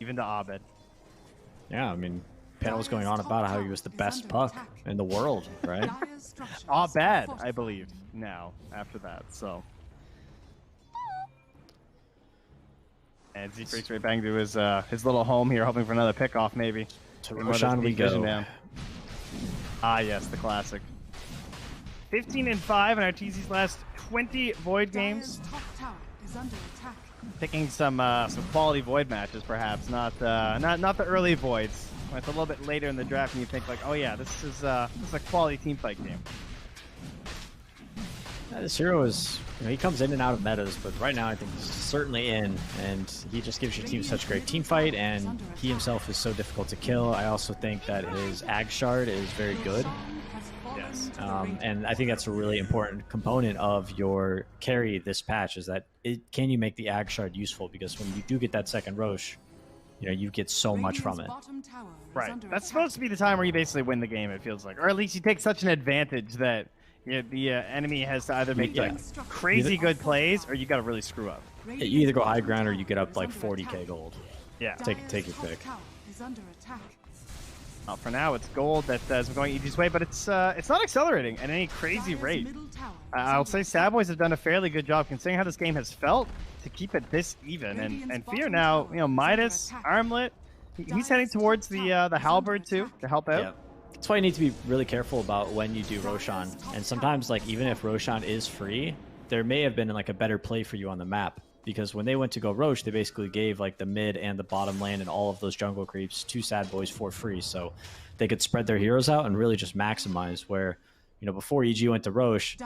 Even to Abed. Yeah, I mean, panel was going on about how he was the best puck in the world, right? Dire's structures Abed, are I fortified. believe, now, after that, so. And Z-Freak's right back to his little home here, hoping for another pickoff, maybe. To With Mother's Roshan we Peak Vision go. down. Ah, yes, the classic. 15-5 in Arteezy's last 20 Void games. Dire's top tower is under attack. Picking some quality Void matches, perhaps, not the early Voids. When it's a little bit later in the draft, and you think like, oh yeah, this is a quality team fight game. This hero is, he comes in and out of metas, but right now I think he's certainly in, and he just gives your team such great team fight, and he himself is so difficult to kill. I also think that his Ag Shard is very good, Yes. and I think that's a really important component of your carry this patch, is that can you make the Ag Shard useful, because when you do get that second Roche, you get so much from it. Right. That's supposed to be the time where you basically win the game, it feels like. Or at least you take such an advantage that the enemy has to either make like crazy good plays, or you got to really screw up. You either go high ground or you get up like 40k gold. Yeah. Take your pick. For now, it's gold that has been going EG's way, but it's not accelerating at any crazy rate. I'll say Sadboys have done a fairly good job, considering how this game has felt, to keep it this even. And Fear now, Midas, Armlet, he's heading towards the Halberd too to help out. Yeah. That's why you need to be really careful about when you do Roshan. And sometimes, like, even if Roshan is free, there may have been like a better play for you on the map. Because when they went to go Roche, they basically gave like the mid and the bottom lane and all of those jungle creeps to Sad Boys for free. So they could spread their heroes out and really just maximize where, before EG went to Roche,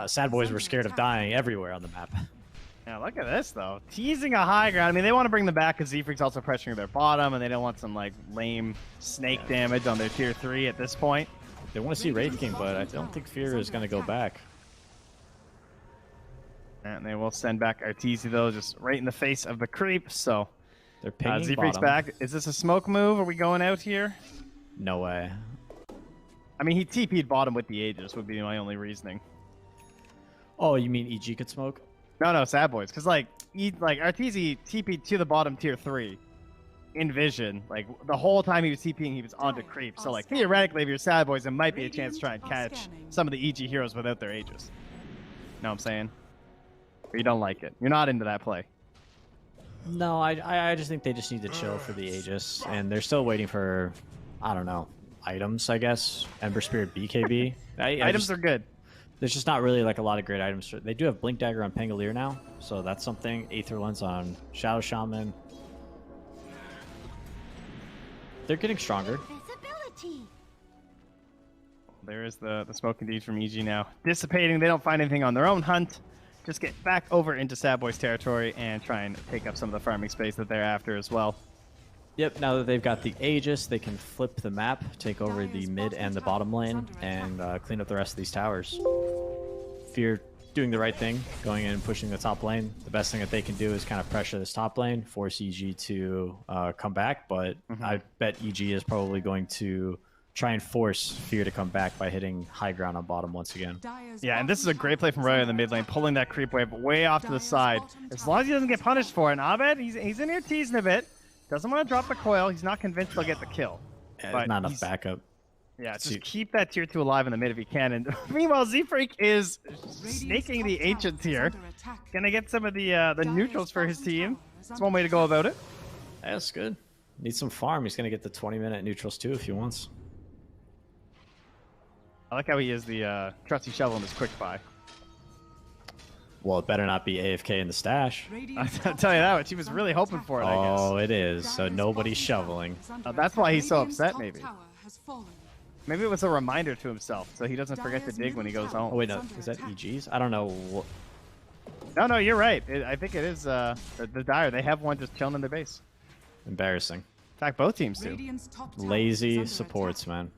Sad Boys were scared of dying everywhere on the map. Yeah, look at this though. Teasing a high ground. I mean, they want to bring them back because Z-Freak's also pressuring their bottom, and they don't want some like lame snake damage on their tier 3 at this point. They want to see Wraith King, but I don't think Fear is going to go back. And they will send back Arteezy though, just right in the face of the creep. So They're pinging Z-Freak's bottom. back. Is this a smoke move? Are we going out here? No way. I mean, he TP'd bottom with the Aegis would be my only reasoning. Oh, you mean EG could smoke? No, Sad Boys, because like Arteezy TP'd to the bottom tier 3 in vision. Like the whole time he was TPing, he was onto creep. So like theoretically, if you're Sad Boys, it might be a chance to try and catch some of the EG heroes without their Aegis. Know what I'm saying? Or you don't like it. You're not into that play. No, I just think they just need to chill for the Aegis, and they're still waiting for, I don't know, items, I guess. Ember Spirit BKB. Items are good. There's just not really like a lot of great items. They do have Blink Dagger on Pangolier now, so that's something. Aether Lens on Shadow Shaman. They're getting stronger. There is the smoke indeed from EG now. Dissipating. They don't find anything on their own hunt. Just get back over into Sad Boys territory and try and take up some of the farming space that they're after as well. Yep, now that they've got the Aegis, they can flip the map, take over the mid and the bottom lane, and clean up the rest of these towers. Fear doing the right thing, going in and pushing the top lane. The best thing that they can do is kind of pressure this top lane, force EG to come back, but I bet EG is probably going to try and force Fear to come back by hitting high ground on bottom once again. Yeah, and this is a great play from Roy in the mid lane, pulling that creep wave way off to the side. As long as he doesn't get punished for it, and Abed, he's in here teasing a bit. Doesn't want to drop the coil. He's not convinced he'll get the kill. Yeah, But not enough he's- backup. Yeah, just keep that tier 2 alive in the mid if you can. And meanwhile, Z-Freak is snaking the ancients here. Gonna get some of the neutrals for his team. That's one way to go about it. That's good. Needs some farm. He's going to get the 20-minute neutrals too if he wants. I like how he is the trusty shovel in his quick buy. Well, it better not be AFK in the stash. I'll tell you that one. She was really hoping for it, I guess. Oh, it is. So nobody's shoveling. That's why he's so upset, maybe. Maybe it was a reminder to himself, so he doesn't forget to dig when he goes home. Oh, wait, no. Is that EG's? I don't know. No, you're right. I think it is the Dire. They have one just chilling in their base. Embarrassing. In fact, both teams do. Lazy supports, man.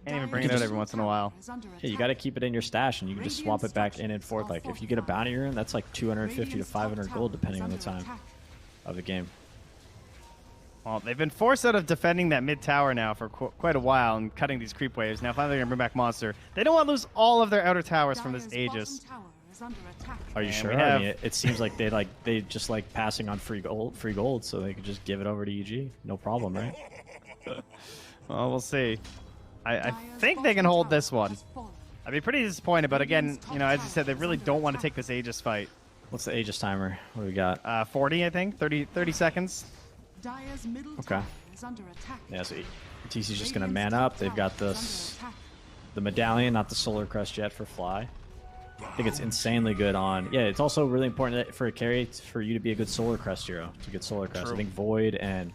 Can't even bring it out every once in a while. Yeah, you got to keep it in your stash, and you can just swap it back in and forth. Like, if you get a bounty rune, that's like 250 to 500 gold, depending on the time of the game. Well, they've been forced out of defending that mid tower now for quite a while and cutting these creep waves. Now, finally, they're going to bring back Monster. They don't want to lose all of their outer towers from this Aegis. Are you sure? I mean, it seems like they just like passing on free gold, so they could just give it over to EG. No problem, right? Well, we'll see. I think they can hold this one. I'd be pretty disappointed, but again, you know, as you said, they really don't want to take this Aegis fight. What's the Aegis timer? What do we got? 40, I think. 30 seconds. Okay. Yeah, so TC's just going to man up. They've got the medallion, not the Solar Crest yet for Fly. I think it's insanely good on... Yeah, it's also really important for a carry for you to be a good Solar Crest hero, to get Solar Crest. True. I think Void and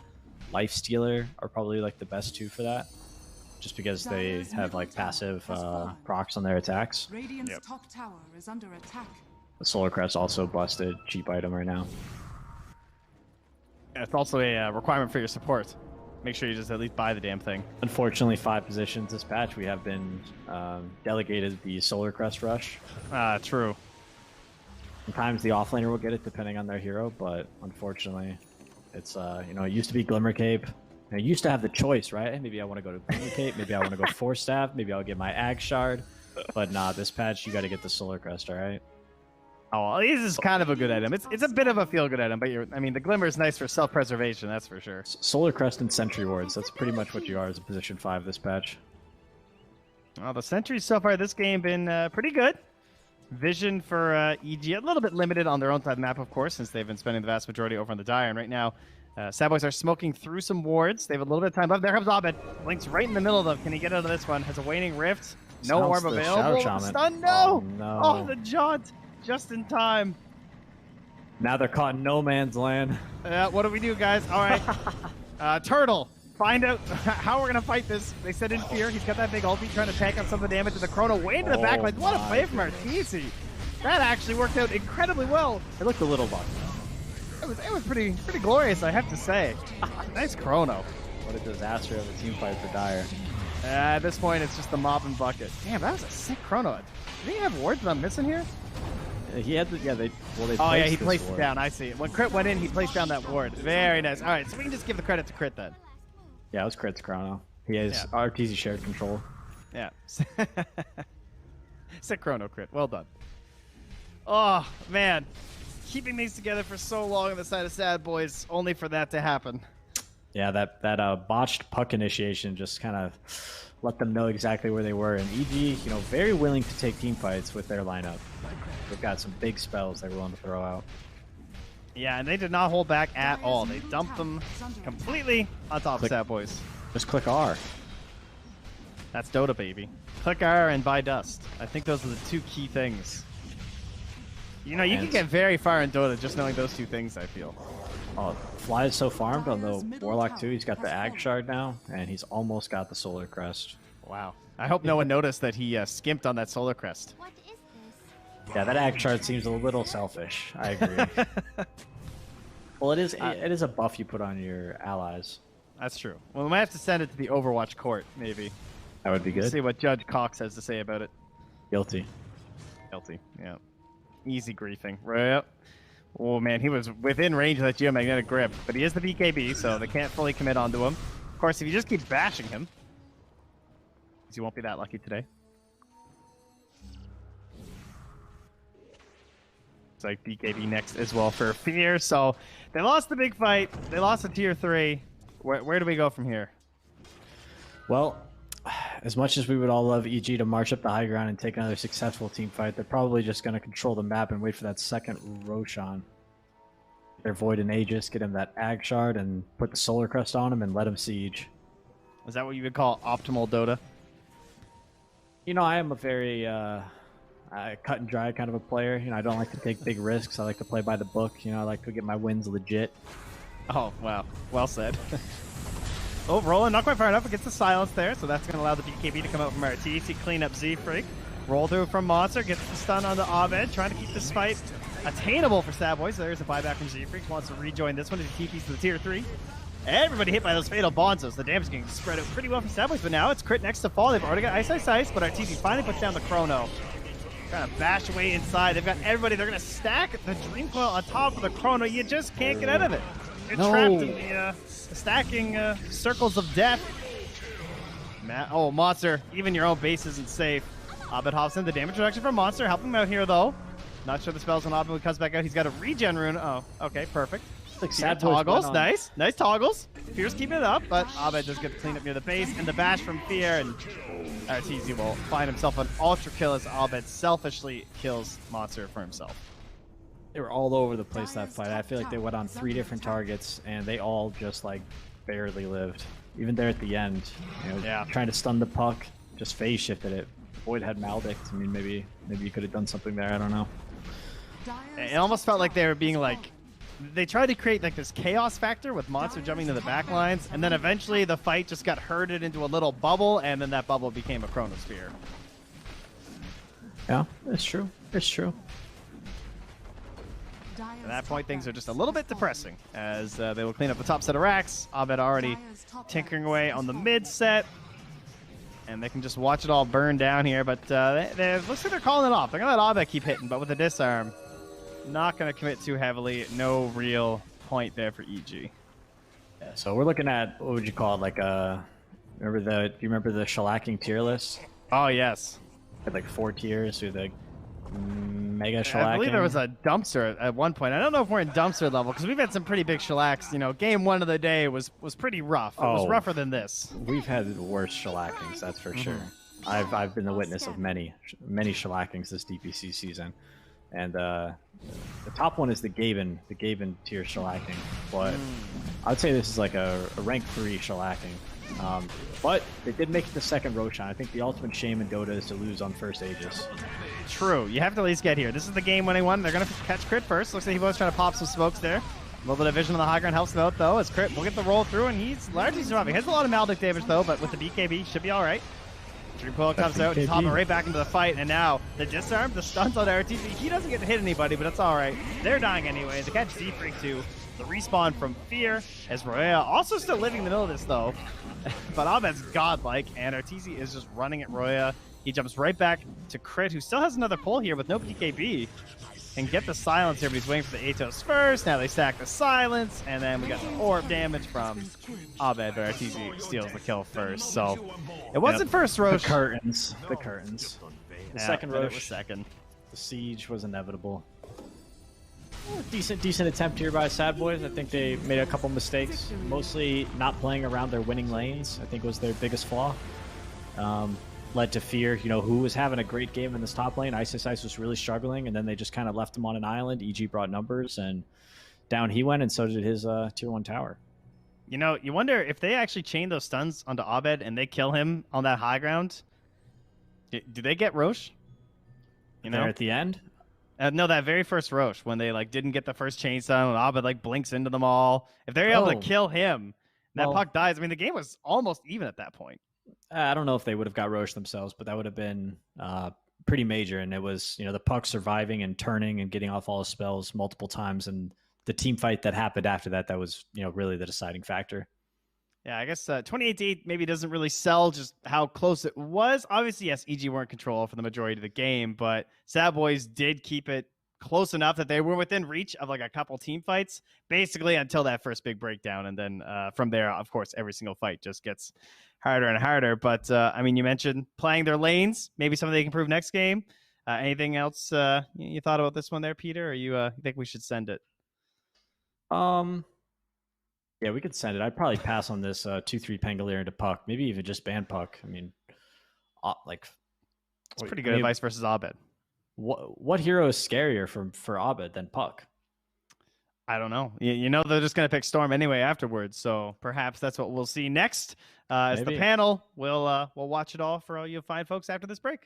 Life Stealer are probably like the best two for that. Just because they have like passive procs on their attacks. Yep. Top tower is under attack. The Solar Crest also busted, cheap item right now. Yeah, it's also a requirement for your support. Make sure you just at least buy the damn thing. Unfortunately, 5 positions this patch, we have been delegated the Solar Crest rush. True. Sometimes the offlaner will get it depending on their hero, but unfortunately, it's you know, it used to be Glimmer Cape. I used to have the choice, right? Maybe I want to go to Glimmer Cape, maybe I want to go Force Staff, maybe I'll get my Ag Shard. But nah, this patch, you got to get the Solar Crest, all right? Oh, well, this is kind of a good item. It's a bit of a feel-good item, but I mean, the Glimmer is nice for self-preservation, that's for sure. Solar Crest and Sentry Wards, that's pretty much what you are as a position 5 this patch. Well, the Sentries so far this game been pretty good. Vision for EG, a little bit limited on their own side of the map, of course, since they've been spending the vast majority over on the Dire. And right now, sadboys are smoking through some wards. They have a little bit of time left. There comes Abed. Blink's right in the middle of them. Can he get out of this one? Has a waning rift. No orb available. Stun, no! Oh, the jaunt. Just in time. Now they're caught in no man's land. What do we do, guys? All right. Turtle. Find out how we're going to fight this. They said in fear. He's got that big ulti trying to tank up some of the damage to the Chrono way into the back. Like, what a play from Arteezy. That actually worked out incredibly well. It looked a little lucky. It was pretty glorious, I have to say. Nice Chrono. What a disaster of a team fight for Dire. At this point, it's just the mop and bucket. Damn, that was a sick Chrono. Did he have wards that I'm missing here? He had the, they oh yeah, he placed it down. I see it. When crit went in, he placed down that ward. Very nice. All right, so we can just give the credit to crit then. Yeah, it was crit's Chrono. He has RTZ shared control. Yeah. Sick Chrono crit. Well done. Oh man, keeping these together for so long on the side of sadboys, only for that to happen. Yeah, that botched puck initiation just kind of let them know exactly where they were. And EG, you know, very willing to take team fights with their lineup. They've got some big spells they're willing to throw out. Yeah, and they did not hold back at all. They dumped them completely on top of sadboys. Just click R. That's Dota, baby. Click R and buy dust. I think those are the two key things. You know, you can get very far in Dota just knowing those two things, I feel. Oh, Fly is so farmed on the Warlock too. He's got the Ag Shard now, and he's almost got the Solar Crest. Wow. I hope no one noticed that he skimped on that Solar Crest. What is this? Yeah, that Ag Shard seems a little selfish. I agree. Well, it is a buff you put on your allies. That's true. Well, we might have to send it to the Overwatch court, maybe. That would be good. See what Judge Cox has to say about it. Guilty. Guilty, yeah. Easy griefing. Right. Oh, man, he was within range of that geomagnetic grip, but he is the BKB, so they can't fully commit onto him. Of course, if you just keep bashing him, because you won't be that lucky today. It's like BKB next as well for Fear, so they lost the big fight. They lost the tier 3. Where do we go from here? Well, as much as we would all love EG to march up the high ground and take another successful team fight, they're probably just going to control the map and wait for that second Roshan. They're Void and Aegis, get him that Ag Shard and put the Solar Crest on him and let him siege. Is that what you would call optimal Dota? You know, I am a very cut and dry kind of a player. You know, I don't like to take big risks. I like to play by the book. You know, I like to get my wins legit. Oh, wow. Well said. Oh, rolling not quite far enough. It gets the silence there, so that's going to allow the BKB to come out from RTC, clean up Z-Freak. Roll through from Monster, gets the stun onto Abed, trying to keep this fight attainable for sadboys. There's a buyback from Z-Freak. Wants to rejoin this one as he TPs to the tier 3. Everybody hit by those fatal bonzos. The damage is getting spread out pretty well from sadboys, but now it's crit next to fall. They've already got Ice, but RTC finally puts down the Chrono. Trying to bash away inside. They've got everybody. They're going to stack the Dream Coil on top of the Chrono. You just can't get out of it. You're trapped in the stacking circles of death. Monster. Even your own base isn't safe. Abed hops in. The damage reduction from Monster. Helping him out here, though. Not sure the spell's on Abed when he comes back out. He's got a regen rune. Oh, okay, perfect. Like Sad toggles. Nice toggles. Fear's keeping it up, but Abed does get the clean up near the base. And the bash from Fear, and RTZ will find himself an ultra kill as Abed selfishly kills Monster for himself. They were all over the place that fight. I feel like they went on 3 different targets, and they all just like barely lived. Even there at the end, you know, trying to stun the puck, just phase shifted it. Void had Maldict. I mean, maybe you could have done something there. I don't know. It almost felt like they were being like, they tried to create like this chaos factor with Monster jumping to the back lines, and then eventually the fight just got herded into a little bubble, and then that bubble became a Chronosphere. Yeah, it's true. It's true. At that point, things are just a little bit depressing as they will clean up the top set of racks. Abed already tinkering away on the mid set, and they can just watch it all burn down here. But it looks like they're calling it off. They're going to let Abed keep hitting, but with a disarm, not going to commit too heavily. No real point there for EG. Yeah, so we're looking at, what would you call it, like do you remember the shellacking tier list? Oh, yes. Had like 4 tiers through the mega shellacking. I believe there was a dumpster at one point. I don't know if we're in dumpster level because we've had some pretty big shellacks. You know, game 1 of the day was pretty rough. It was rougher than this. We've had worse shellackings, that's for sure. I've been the witness of many shellackings this DPC season, and the top one is the Gaben tier shellacking. But I'd say this is like a rank 3 shellacking. But they did make it the second Roshan. I think the ultimate shame in Dota is to lose on first Aegis. True. You have to at least get here. This is the game winning one. They're going to catch Crit first. Looks like he was trying to pop some smokes there. A little bit of vision on the high ground helps him out, though, as Crit will get the roll through, and he's largely surviving. He has a lot of Maldic damage, though, but with the BKB, should be all right. Dream Coil comes out. He's hopping right back into the fight, and now the disarm, the stuns on RTC. He doesn't get to hit anybody, but it's all right. They're dying anyway. They catch Z-Freak, too. The respawn from Fear, as Roya also still living in the middle of this, though. But Abed's godlike, and RTC is just running at Roya. He jumps right back to Crit, who still has another pull here with no BKB. And get the silence here, but he's waiting for the Atos first. Now they stack the silence, and then we got the orb damage from Abed, but RTC steals the kill first. So it wasn't first Roche. The curtains. The second Roche. Was second. The siege was inevitable. Decent attempt here by sadboys. I think they made a couple mistakes, mostly not playing around their winning lanes. I think was their biggest flaw. Led to Fear, you know, who was having a great game in this top lane. Ice was really struggling, and then they just kind of left him on an island. EG brought numbers, and down he went, and so did his tier 1 tower. You know, you wonder if they actually chain those stuns onto Abed and they kill him on that high ground. Do they get Roche? You know, there at the end. No, that very first Roche, when they like didn't get the first chain stun, and Abed like blinks into them all. If they're able to kill him, that puck dies. I mean, the game was almost even at that point. I don't know if they would have got Roche themselves, but that would have been pretty major. And it was, you know, the puck surviving and turning and getting off all his spells multiple times, and the team fight that happened after that, that was, you know, really the deciding factor. Yeah, I guess 28-8 maybe doesn't really sell just how close it was. Obviously, yes, EG were in control for the majority of the game, but sadboys did keep it close enough that they were within reach of like a couple team fights, basically until that first big breakdown. And then from there, of course, every single fight just gets harder and harder. But I mean, you mentioned playing their lanes. Maybe something they can improve next game. Anything else you thought about this one there, Peter? Or you think we should send it? Yeah, we could send it. I'd probably pass on this 2-3 Pangolier into Puck. Maybe even just ban Puck. I mean, it's pretty good advice versus Abed. What hero is scarier for Abed than Puck? I don't know. You know they're just going to pick Storm anyway afterwards, so perhaps that's what we'll see next. As the Maybe. panel, we'll watch it all for all you fine folks after this break.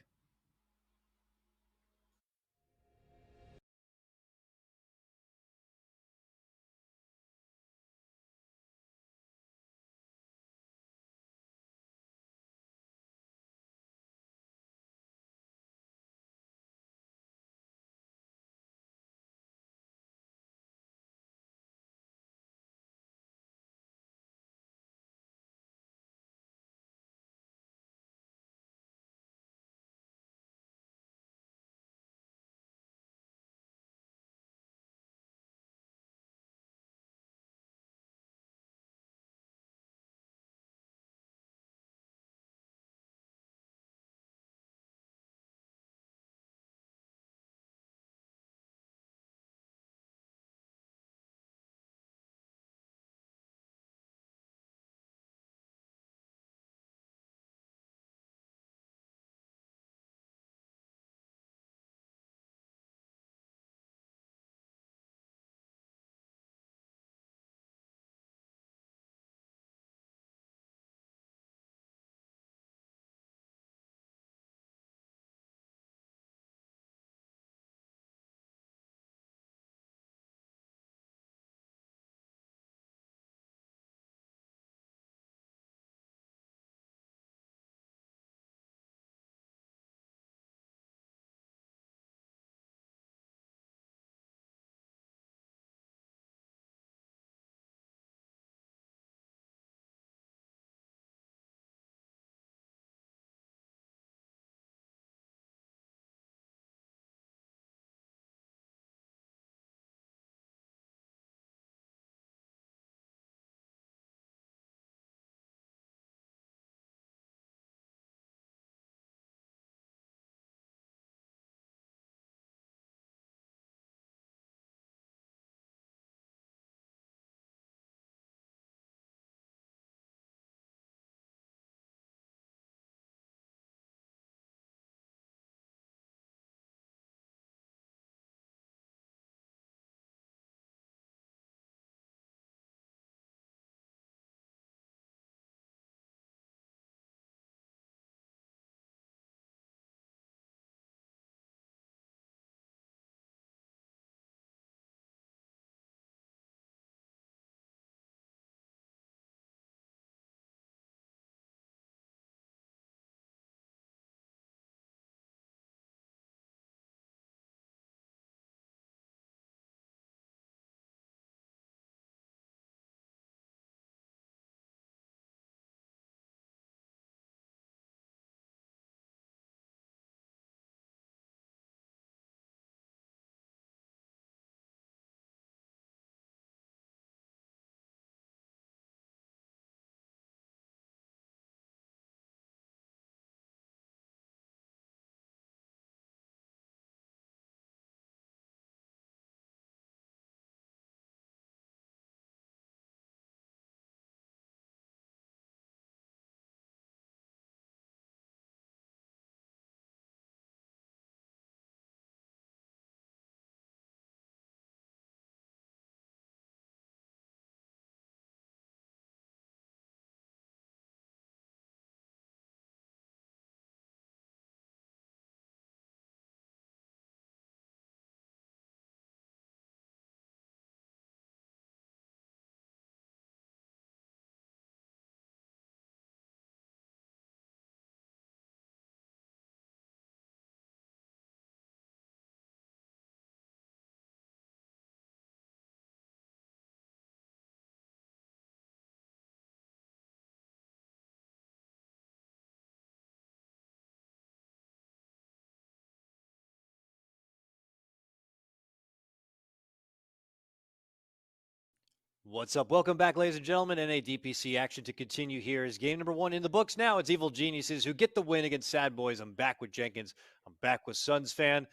What's up? Welcome back, ladies and gentlemen. NA DPC action to continue here is game number 1 in the books now. It's Evil Geniuses who get the win against Sad Boys. I'm back with Jenkins. I'm back with Suns fan.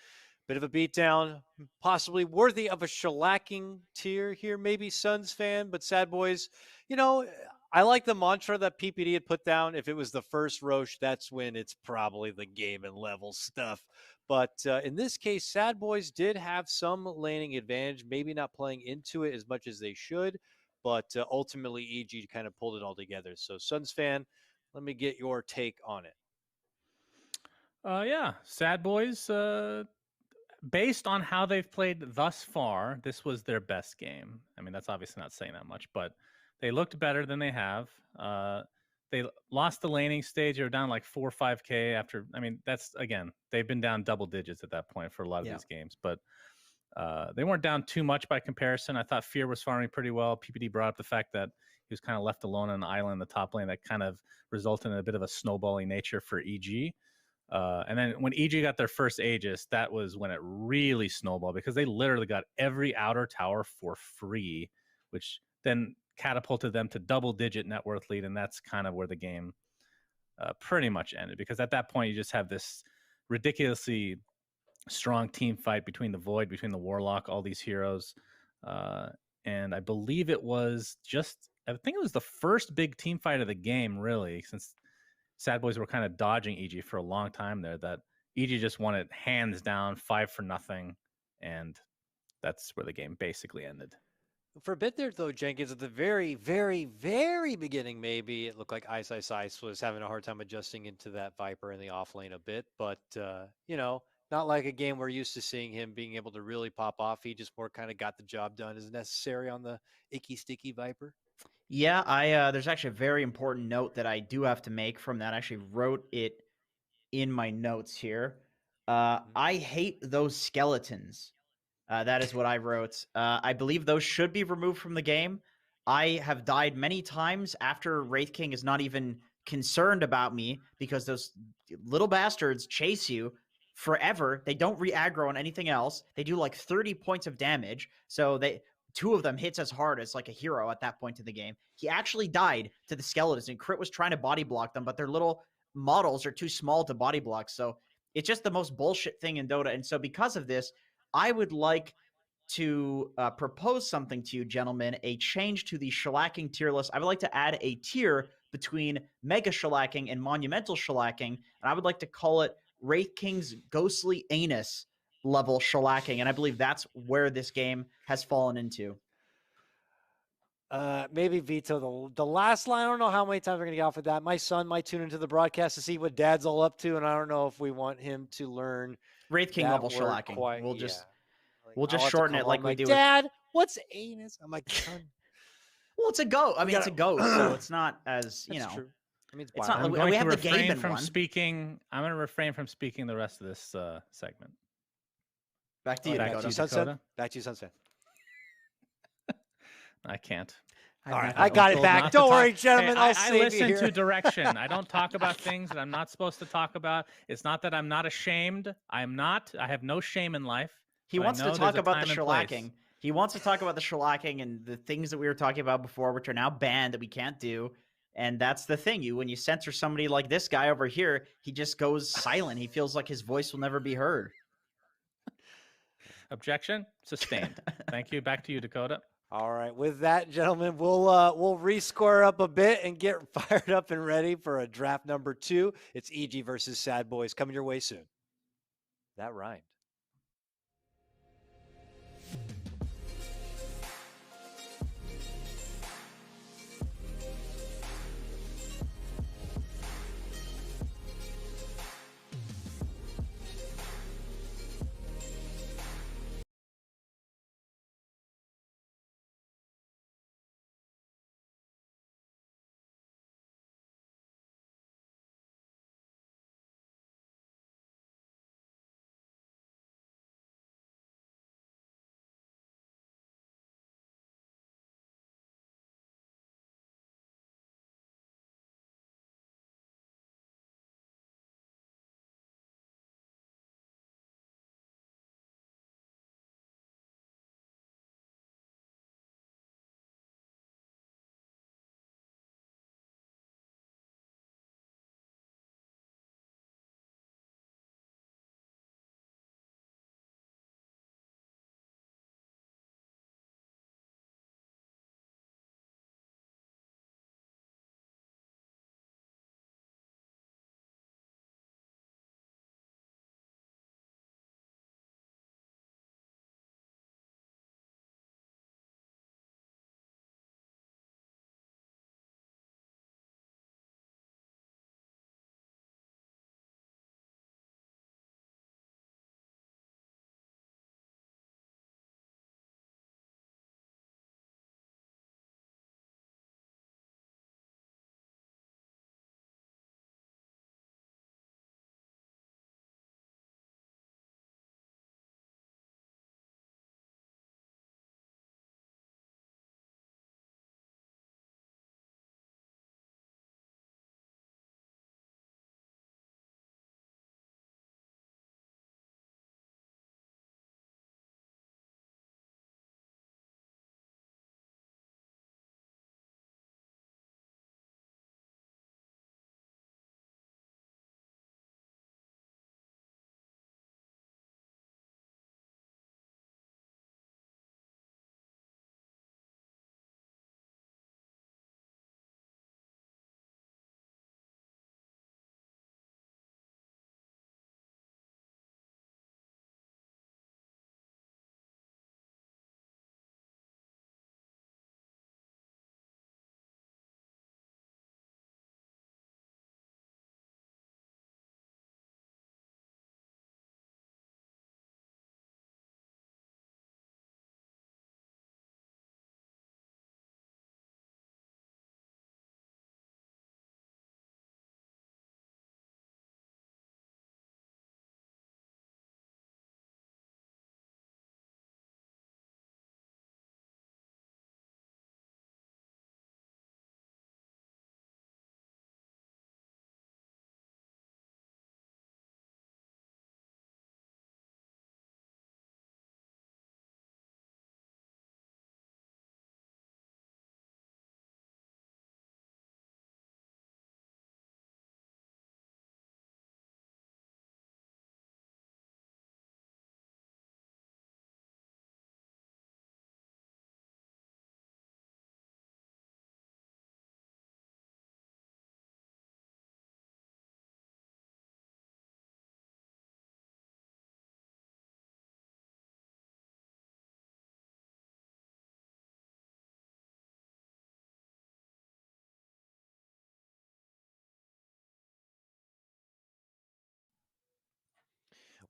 Bit of a beatdown, possibly worthy of a shellacking tier here, maybe Suns fan, but Sad Boys, you know, I like the mantra that PPD had put down. If it was the first Roche, that's when it's probably the game and level stuff. But in this case, Sad Boys did have some laning advantage, maybe not playing into it as much as they should, but ultimately EG kind of pulled it all together. So Suns fan, let me get your take on it. Yeah, Sad Boys, based on how they've played thus far, this was their best game. I mean, that's obviously not saying that much, but they looked better than they have. They lost the laning stage. They were down like 4 or 5K after. I mean, that's, again, they've been down double digits at that point for a lot of these games, but they weren't down too much by comparison. I thought Fear was farming pretty well. PPD brought up the fact that he was kind of left alone on an island in the top lane that kind of resulted in a bit of a snowballing nature for EG. And then when EG got their first Aegis, that was when it really snowballed because they literally got every outer tower for free, which then catapulted them to double-digit net worth lead, and that's kind of where the game pretty much ended because at that point you just have this ridiculously strong team fight between the Void, between the Warlock, all these heroes. And I believe I think it was the first big team fight of the game, really, since Sad Boys were kind of dodging EG for a long time there, that EG just won it hands down, 5-0, and that's where the game basically ended. For a bit there, though, Jenkins, at the very, very, very beginning, maybe it looked like Ice was having a hard time adjusting into that Viper in the off lane a bit, but, not like a game we're used to seeing him being able to really pop off. He just more kind of got the job done as necessary on the icky, sticky Viper. Yeah, there's actually a very important note that I do have to make from that. I actually wrote it in my notes here. I hate those skeletons. That is what I wrote. I believe those should be removed from the game. I have died many times after Wraith King is not even concerned about me because those little bastards chase you forever. They don't re-aggro on anything else. They do like 30 points of damage. So two of them hits as hard as like a hero at that point in the game. He actually died to the skeletons, and Crit was trying to body block them, but their little models are too small to body block. So it's just the most bullshit thing in Dota. And so because of this, I would like to propose something to you, gentlemen, a change to the shellacking tier list. I would like to add a tier between mega shellacking and monumental shellacking, and I would like to call it Wraith King's ghostly anus level shellacking, and I believe that's where this game has fallen into. Maybe veto the last line. I don't know how many times we're going to get off of that. My son might tune into the broadcast to see what Dad's all up to, and I don't know if we want him to learn Wraith King level shellacking. We'll just shorten it like we do. Dad, what's anus? I'm like, son. Well, it's a ghost. I mean, it's a ghost, so it's not as True. I mean, it's not I'm like going we to have the refrain game from one. speaking. I'm going to refrain from speaking the rest of this segment. Back to you, Back to you, Sunset. Back to you, Sunset. I can't. All right, I got it back. Don't worry, gentlemen. Hey, I'll save I listen you here. to direction. I don't talk about things that I'm not supposed to talk about. It's not that I'm not ashamed. I'm not. I have no shame in life. He wants to talk about the shellacking. He wants to talk about the shellacking and the things that we were talking about before, which are now banned that we can't do. And that's the thing. When you censor somebody like this guy over here, he just goes silent. He feels like his voice will never be heard. Objection sustained. Thank you. Back to you, Dakota. All right. With that, gentlemen, we'll rescore up a bit and get fired up and ready for a draft number 2. It's EG versus Sad Boys coming your way soon. That rhymed.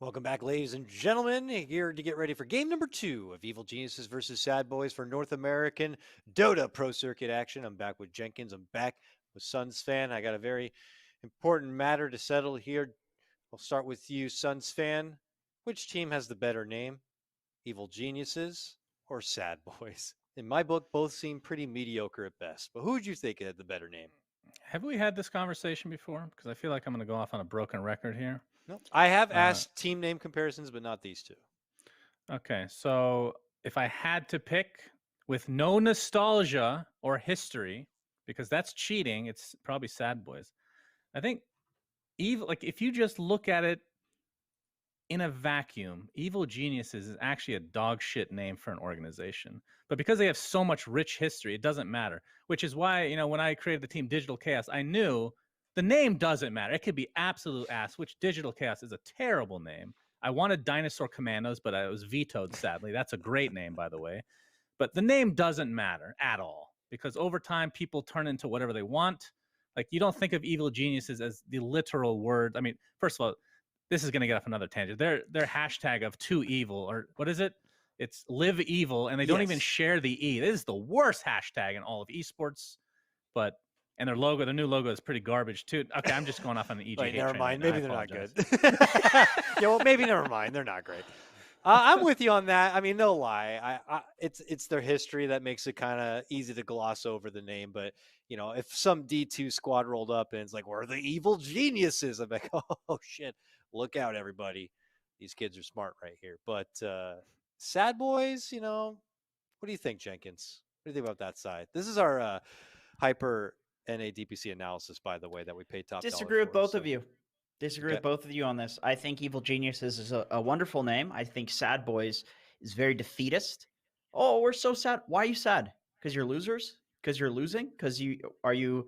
Welcome back, ladies and gentlemen. Here to get ready for game number 2 of Evil Geniuses versus Sad Boys for North American Dota Pro Circuit action. I'm back with Jenkins. I'm back with Suns fan. I got a very important matter to settle here. I'll start with you, Suns fan. Which team has the better name? Evil Geniuses or Sad Boys? In my book, both seem pretty mediocre at best. But who would you think had the better name? Have we had this conversation before? Because I feel like I'm going to go off on a broken record here. No, I have asked team name comparisons, but not these two. Okay, so if I had to pick with no nostalgia or history, because that's cheating, it's probably Sad Boys. I think evil, like if you just look at it in a vacuum, Evil Geniuses is actually a dog shit name for an organization. But because they have so much rich history, it doesn't matter. Which is why, you know, when I created the team Digital Chaos, I knew the name doesn't matter. It could be absolute ass, which Digital Chaos is a terrible name. I wanted Dinosaur Commandos, but I was vetoed, sadly. That's a great name, by the way. But the name doesn't matter at all because over time, people turn into whatever they want. Like, you don't think of Evil Geniuses as the literal word. I mean, first of all, this is going to get off another tangent. Their hashtag of too evil, or what is it? It's live evil, and they don't even share the E. This is the worst hashtag in all of esports. But and their logo, their new logo is pretty garbage too. Okay, I'm just going off on the EG. Wait, never mind. Right, maybe they're not good. Yeah, well, maybe never mind. They're not great. I'm with you on that. I mean, no lie. It's their history that makes it kind of easy to gloss over the name. But you know, if some D2 squad rolled up and it's like, we're the Evil Geniuses, I'm like, oh shit, look out, everybody. These kids are smart right here. But Sad Boys, you know, what do you think, Jenkins? What do you think about that side? This is our hyper NA DPC analysis, by the way, that we paid top dollar Disagree with for, both so. of you. Disagree with both of you on this. I think Evil Geniuses is a wonderful name. I think Sad Boys is very defeatist. Oh, we're so sad. Why are you sad? Because you're losers? Because you're losing? Because are you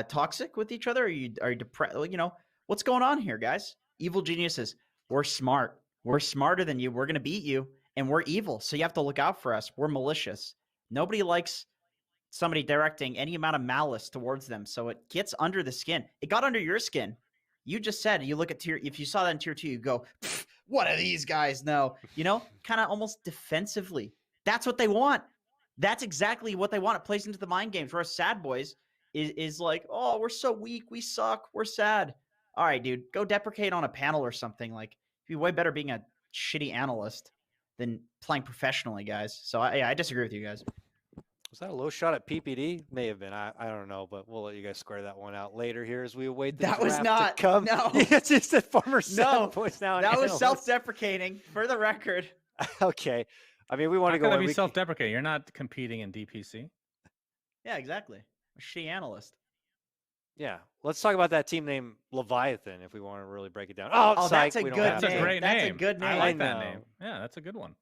toxic with each other? Are you depressed? You know, what's going on here, guys? Evil Geniuses, we're smart. We're smarter than you. We're going to beat you, and we're evil. So you have to look out for us. We're malicious. Nobody likes somebody directing any amount of malice towards them. So it gets under the skin. It got under your skin. You just said, you look at tier, if you saw that in tier 2, you go, what do these guys know? You know, kind of almost defensively. That's what they want. That's exactly what they want. It plays into the mind games. Whereas Sad Boys is like, oh, we're so weak. We suck. We're sad. All right, dude, go deprecate on a panel or something. Like, it'd be way better being a shitty analyst than playing professionally, guys. So I disagree with you guys. Was that a low shot at PPD? May have been. I don't know, but we'll let you guys square that one out later here as we await the That was draft not. to come. No. It's just a former No. Voice now. That was self-deprecating, for the record. Okay. I mean, we want to How go. could that be self-deprecating? You're not competing in DPC. Yeah, exactly. A shitty analyst. Yeah. Let's talk about that team name Leviathan if we want to really break it down. Oh, psych, that's a we don't good have That's to. a great That's name. a good name. I like I that know. name. Yeah, that's a good one.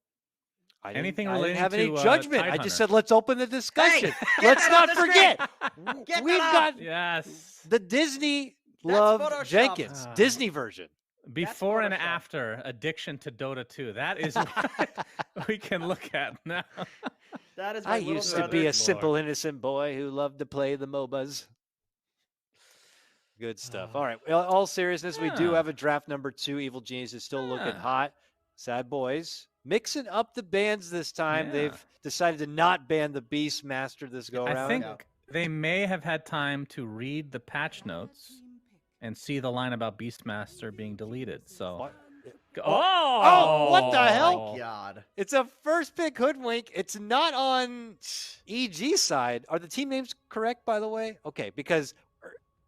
I Anything didn't relating have any to, judgment. I Tidehunter. just said let's open the discussion. Hey, Let's not that's forget. Get We've that got Yes. the Disney That's love Photoshop. Jenkins Disney version. Before and Photoshop. after addiction to Dota 2. That is what we can look at now. That is my I little used to brother. be a Lord. simple, innocent boy who loved to play the MOBAs. Good stuff. All right. Well, all seriousness, we do Yeah. have a draft number 2. Evil Genius is still looking Yeah. hot. Sad Boys mixing up the bans this time. Yeah. They've decided to not ban the Beastmaster this go I around. think they may have had time to read the patch notes and see the line about Beastmaster being deleted. So, What? oh, what the hell? God. It's a first pick hoodwink. It's not on EG side. Are the team names correct, by the way? Okay, because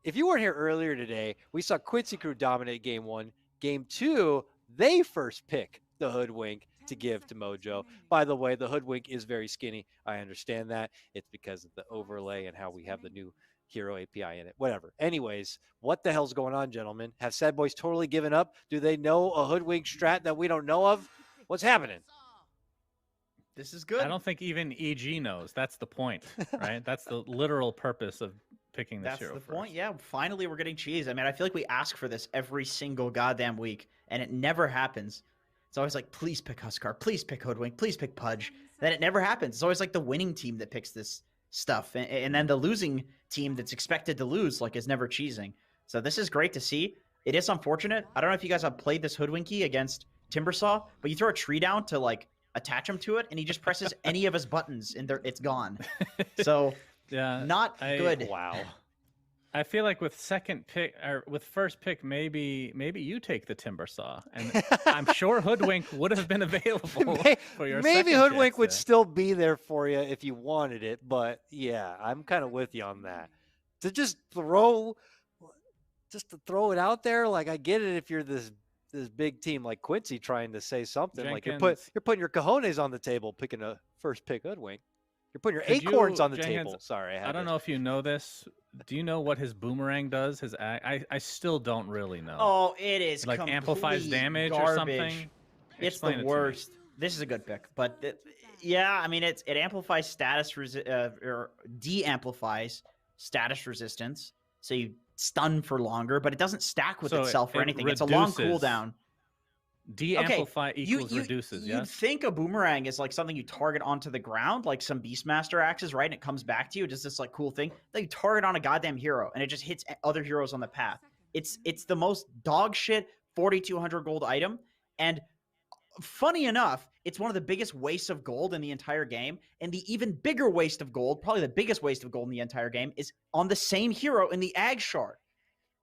if you weren't here earlier today, we saw Quincy Crew dominate game 1. Game 2, they first pick the hoodwink to give to Mojo. By the way, the hoodwink is very skinny. I understand that. It's because of the overlay and how we have the new hero API in it. Whatever. Anyways, what the hell's going on, gentlemen? Have Sad Boys totally given up? Do they know a hoodwink strat that we don't know of? What's happening? This is good. I don't think even EG knows. That's the point, right? That's the literal purpose of picking this That's hero the first. point. Yeah, finally we're getting cheese. I mean, I feel like we ask for this every single goddamn week, and it never happens. It's always like, please pick Huskar, please pick Hoodwink, please pick Pudge. Then it never happens. It's always like the winning team that picks this stuff, and then the losing team that's expected to lose like is never cheesing. So this is great to see. it is unfortunate. I don't know if you guys have played this Hoodwinky against Timbersaw, but you throw a tree down to like attach him to it, and he just presses any of his buttons, and it's gone. So Yeah, not good. Wow. I feel like with second pick or with first pick, maybe you take the Timbersaw, and I'm sure Hoodwink would have been available for your. Maybe second Hoodwink picks would there. still be there for you if you wanted it, but yeah, I'm kind of with you on that. To just throw it out there, like I get it if you're this big team like Quincy trying to say something, like you're putting your cojones on the table, picking a first pick Hoodwink. You're putting your acorns on the Jenkins, table. Sorry, I don't know if you know this. Do you know what his boomerang does? I still don't really know. Oh, it is like amplifies complete damage garbage. or something. It's Explain the it to me. worst. This is a good pick, but yeah, I mean it amplifies status or de-amplifies status resistance, so you stun for longer, but it doesn't stack with itself or anything. It's a long cooldown. De-amplify equals reduces, You'd yes? think a boomerang is like something you target onto the ground, like some Beastmaster axes, right? And it comes back to you. Just this like cool thing. Then you target on a goddamn hero, and it just hits other heroes on the path. It's the most dog shit 4,200 gold item. And funny enough, it's one of the biggest wastes of gold in the entire game. And the even bigger waste of gold, probably the biggest waste of gold in the entire game, is on the same hero in the Ag Shard.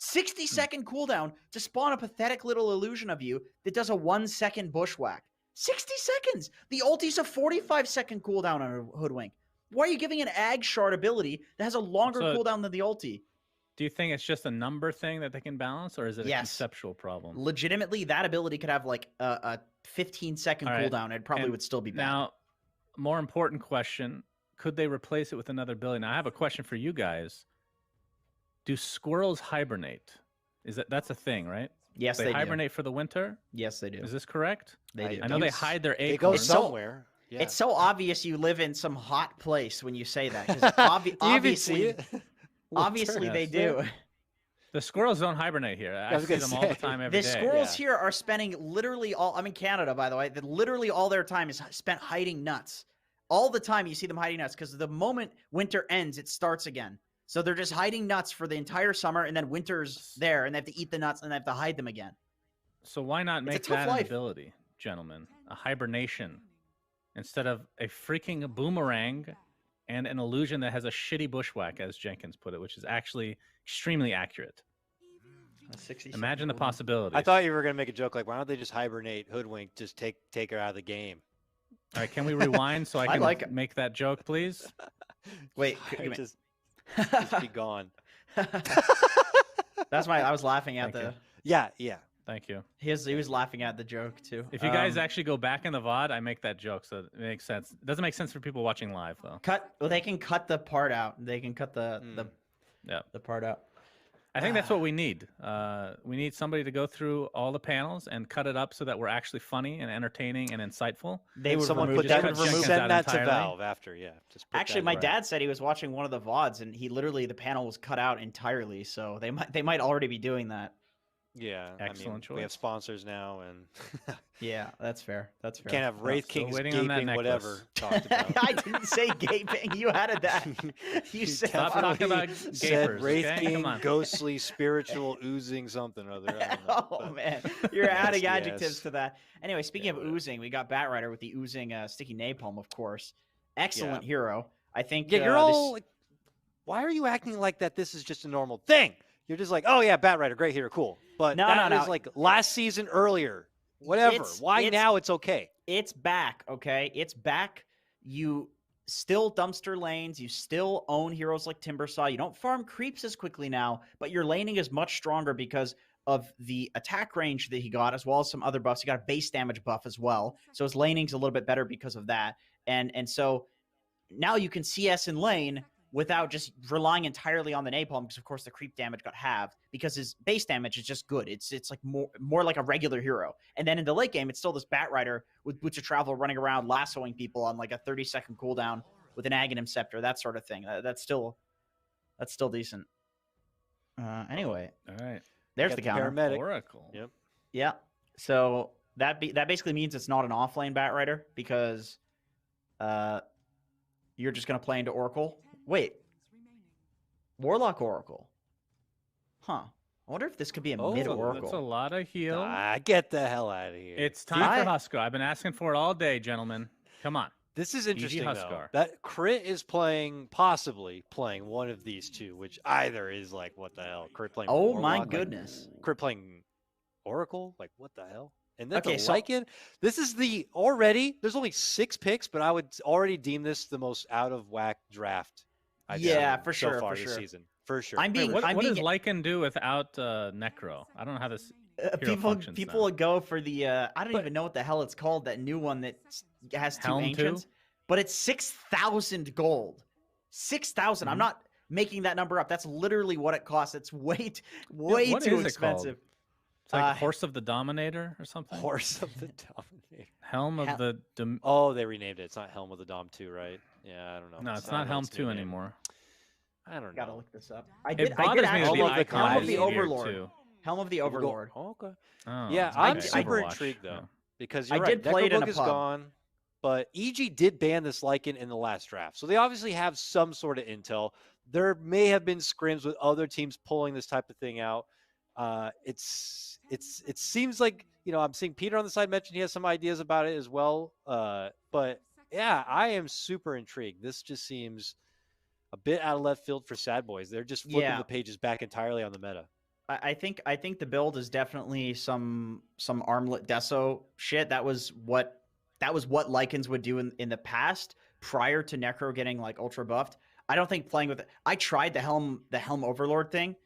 60-second cooldown to spawn a pathetic little illusion of you that does a 1-second bushwhack. 60 seconds! The ulti's a 45-second cooldown on a Hoodwink. Why are you giving an Ag Shard ability that has a longer cooldown than the ulti? Do you think it's just a number thing that they can balance, or is it a conceptual problem? Legitimately, that ability could have like a 15-second cooldown. It probably would still be bad. Now, more important question, could they replace it with another ability? Now, I have a question for you guys. Do squirrels hibernate? That's a thing, right? Yes, they hibernate for the winter? Yes, they do. Is this correct? They do. I know they hide their acorns. They go somewhere. Yeah. It's so obvious you live in some hot place when you say that. 'Cause obviously they do. The squirrels don't hibernate here. I see them all the time every day. The squirrels here are spending literally all... I'm in Canada, by the way. Literally all their time is spent hiding nuts. All the time you see them hiding nuts, because the moment winter ends, it starts again. So they're just hiding nuts for the entire summer, and then winter's there, and they have to eat the nuts, and they have to hide them again. So why not make that an ability, gentlemen? A hibernation. Instead of a freaking boomerang and an illusion that has a shitty bushwhack, as Jenkins put it, which is actually extremely accurate. Imagine the possibilities. I thought you were going to make a joke like, why don't they just hibernate Hoodwink, just take her out of the game? All right, can we rewind so I can make that joke, please? Wait, just be gone. That's I was laughing at Yeah. Thank you. He was laughing at the joke too. If you guys actually go back in the VOD, I make that joke, so it makes sense. It doesn't make sense for people watching live though. Well, they can cut the part out. They can cut the part out. I think that's what we need. We need somebody to go through all the panels and cut it up so that we're actually funny and entertaining and insightful. They would send that to Valve after, Actually, my dad said he was watching one of the VODs and the panel was cut out entirely. So they might already be doing that. Yeah, excellent choice. We have sponsors now, and yeah, that's fair. That's fair. Can't have Wraith King's gaping whatever talked about. I didn't say gaping. You added that. You said stop talking about gapers. Wraith okay? King, ghostly, spiritual, oozing something or other. Oh man, you're adding adjectives to that. Anyway, speaking of oozing, we got Batrider with the oozing sticky napalm, of course. Excellent hero. I think. Yeah, you're all like, why are you acting like that? This is just a normal thing. You're just like, oh yeah, Batrider, great hero, cool. But that is like last season earlier. Whatever. Why now it's okay? It's back, okay? It's back. You still dumpster lanes. You still own heroes like Timbersaw. You don't farm creeps as quickly now, but your laning is much stronger because of the attack range that he got, as well as some other buffs. He got a base damage buff as well. So his laning's a little bit better because of that. And so now you can CS in lane without just relying entirely on the napalm, because of course the creep damage got halved because his base damage is just good. It's like more like a regular hero. And then in the late game, it's still this Batrider with Boots of Travel running around lassoing people on like a 30-second cooldown with an Aghanim Scepter, that sort of thing. That's still decent. Anyway, all right. There's the counter. Paramedic. Oracle. Yep. Yeah. So that basically means it's not an offlane Batrider because you're just gonna play into Oracle. Wait. Warlock Oracle. Huh. I wonder if this could be a Oh, mid that's Oracle. That's a lot of heal. Get the hell out of here. It's time for Huskar. I've been asking for it all day, gentlemen. Come on. This is interesting, though. Huskar. That Crit is possibly playing one of these two, which either is like, what the hell? Crit playing Oh my Warlock, goodness. Like, Crit playing Oracle? Like, what the hell? And then Okay, the so- Lycan, this is there's only 6 picks, but I would already deem this the most out of whack draft I've Yeah, seen for so sure, far for this sure. season. For sure. I'm being. What I'm does being. Lycan do without Necro? I don't know how this. hero functions People now. would go for the. I don't But- even know what the hell it's called. That new one that has 2 Helm 2? ancients, but it's 6,000 gold. 6,000. I'm Mhm. not making that number up. That's literally what it costs. It's way what too is it expensive. It's like Uh, Horse of the Dominator or something. Horse of the Dominator. Helm of the. Oh, they renamed it. It's not Helm of the Dom 2, right? Yeah, I don't know. No, it's I don't not know Helm its new 2 name. anymore. I don't Gotta know. look this up. It I did bothers me that actually. the Helm of the icon Helm of is the weird, Overlord. too. Helm of the People go- Overlord. Oh, okay. Oh, Yeah, it's I'm like super Overwatch. intrigued, though. Oh. Because I you're did right, play it in Necrobook a is pub. gone, but EG did ban this Lycan in the last draft. So they obviously have some sort of intel. There may have been scrims with other teams pulling this type of thing out. It seems like, I'm seeing Peter on the side mention he has some ideas about it as well. But yeah, I am super intrigued. This just seems a bit out of left field for Sad Boys. They're just flipping Yeah. the pages back entirely on the meta. I think the build is definitely some armlet deso shit. That was what Lycans would do in the past prior to Necro getting like ultra buffed. I don't think playing with it. I tried the Helm Overlord thing.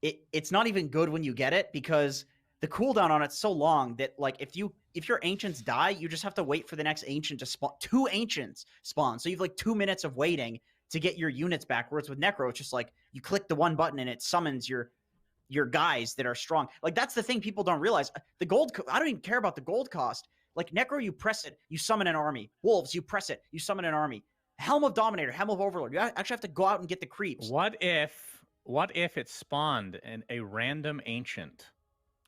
It's not even good when you get it because the cooldown on it's so long that like if your ancients die, you just have to wait for the next ancient to spawn. 2 ancients spawn. So you have like 2 minutes of waiting to get your units back. Whereas with Necro, it's just like you click the one button and it summons your guys that are strong. Like that's the thing people don't realize. The gold, I don't even care about the gold cost. Like Necro, you press it, you summon an army. Wolves, you press it, you summon an army. Helm of Dominator, Helm of Overlord. You actually have to go out and get the creeps. What if it spawned a random ancient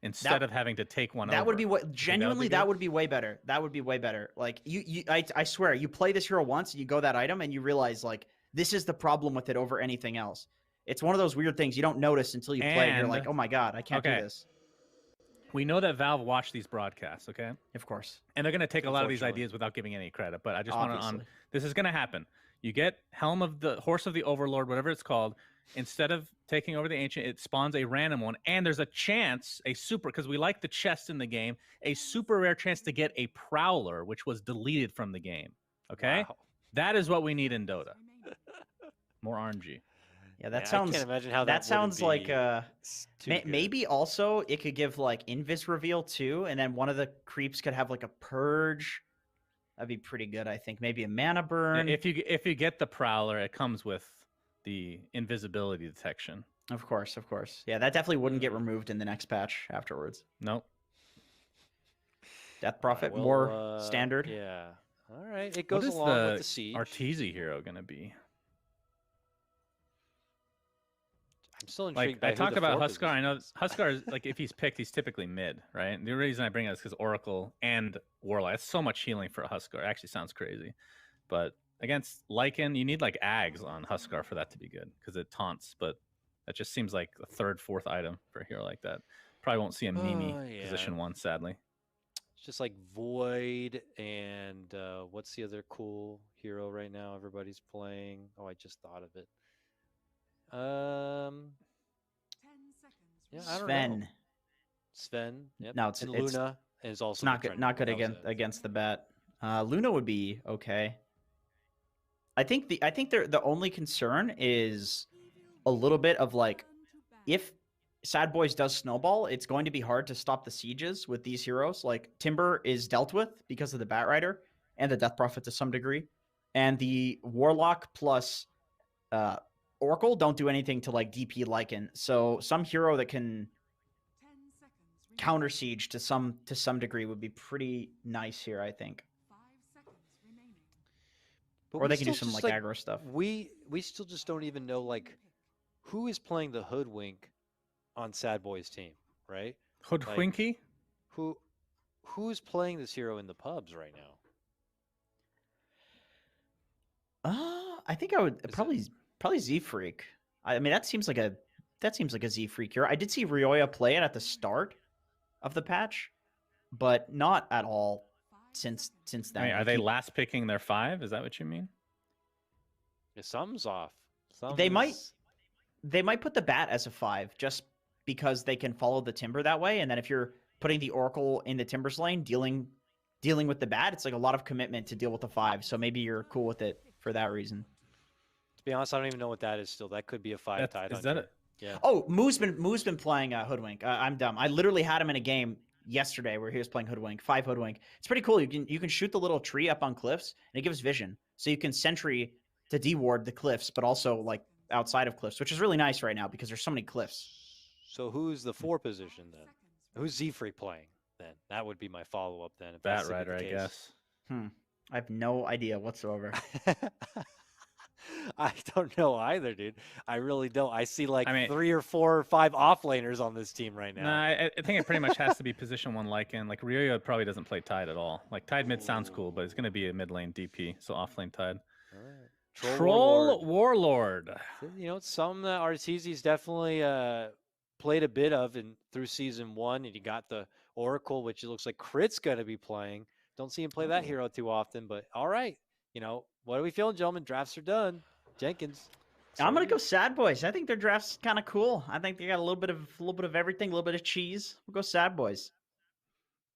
instead of having to take one That over? would be what genuinely. That good? would be way better. That would be way better. Like I swear, you play this hero once, you go that item, and you realize like this is the problem with it over anything else. It's one of those weird things you don't notice until you play. And you're like, oh my god, I can't do this. We know that Valve watched these broadcasts, okay? Of course. And they're going to take a lot of these Unfortunately. ideas without giving any credit. But I just want to Obviously. this is going to happen. You get Helm of the Horse of the Overlord, whatever it's called. Instead of taking over the ancient, it spawns a random one, and there's a chance, because we like the chest in the game, a super rare chance to get a Prowler, which was deleted from the game. Okay, Wow. that is what we need in Dota. More RNG. Yeah, that I sounds. can't imagine how That sounds like too good. maybe also it could give like Invis reveal too, and then one of the creeps could have like a purge. That'd be pretty good, I think. Maybe a mana burn. If you get the Prowler, it comes with the invisibility detection. Of course. Yeah, that definitely wouldn't get removed in the next patch afterwards. Nope. Death Prophet, Well, more standard. Yeah. All right. It What goes is along with the siege. Arteezy hero going to be? I'm still intrigued Like by I who talked the about four Huskar. I know positions is. Huskar is like if he's picked, he's typically mid, right? And the reason I bring it is because Oracle and Warlock. It's so much healing for a Huskar. It actually sounds crazy, but against Lycan, you need like Ags on Huskar for that to be good because it taunts. But that just seems like the 3rd, 4th item for a hero like that. Probably won't see a Mimi Yeah. position 1, sadly. It's just like Void and what's the other cool hero right now everybody's playing? Oh, I just thought of it. Yeah, I don't know. Sven. Yep. No, it's- and it's- Luna is also It's not the good. trend Not good that was against the bat. Luna would be okay. I think the only concern is a little bit of like if Sad Boys does snowball, it's going to be hard to stop the sieges with these heroes. Like Timber is dealt with because of the Bat Rider and the Death Prophet to some degree, and the Warlock plus Oracle don't do anything to like DP Lycan. So some hero that can counter siege to some degree would be pretty nice here, I think. But Or we they can do still some just, like aggro stuff. We still just don't even know like who is playing the Hoodwink on Sad Boy's team, right? Hoodwinky? Who's playing this hero in the pubs right now? I think I would Is probably Z Freak. I mean, that seems like a that seems like a Z Freak hero. I did see Ryoya play it at the start of the patch, but not at all since then. Wait, are they last picking their 5? Is that what you mean? Yeah, something's off. They might put the bat as a 5 just because they can follow the Timber that way, and then if you're putting the Oracle in the Timbers lane, dealing with the bat, it's like a lot of commitment to deal with the 5. So maybe you're cool with it for that reason. To be honest, I don't even know what that is still. That could be a 5 tide. Is that it? Yeah. Oh, Moo's been playing Hoodwink. I'm dumb. I literally had him in a game yesterday where he was playing Hoodwink, 5 Hoodwink. It's pretty cool. You can shoot the little tree up on cliffs, and it gives vision. So you can sentry to deward the cliffs, but also like outside of cliffs, which is really nice right now because there's so many cliffs. So who's the 4 position then? Who's Z-Freak playing then? That would be my follow-up then. If Bat Rider, I guess. I have no idea whatsoever. I don't know either, dude. I really don't. I see like 3 or 4 or 5 offlaners on this team right now. No, I think it pretty much has to be position 1 Lycan. Like Ryuuzaki probably doesn't play Tide at all. Like Tide mid sounds cool, but it's going to be a mid lane DP, so off lane Tide. All right. Troll Warlord. You know, some Arteezy's definitely played a bit of through season 1, and you got the Oracle, which it looks like Crit's going to be playing. Don't see him play that hero too often, but all right. You know, what are we feeling, gentlemen? Drafts are done. Jenkins. I'm gonna go Sad Boys. I think their draft's kind of cool. I think they got a little bit of everything, a little bit of cheese. We'll go Sad Boys.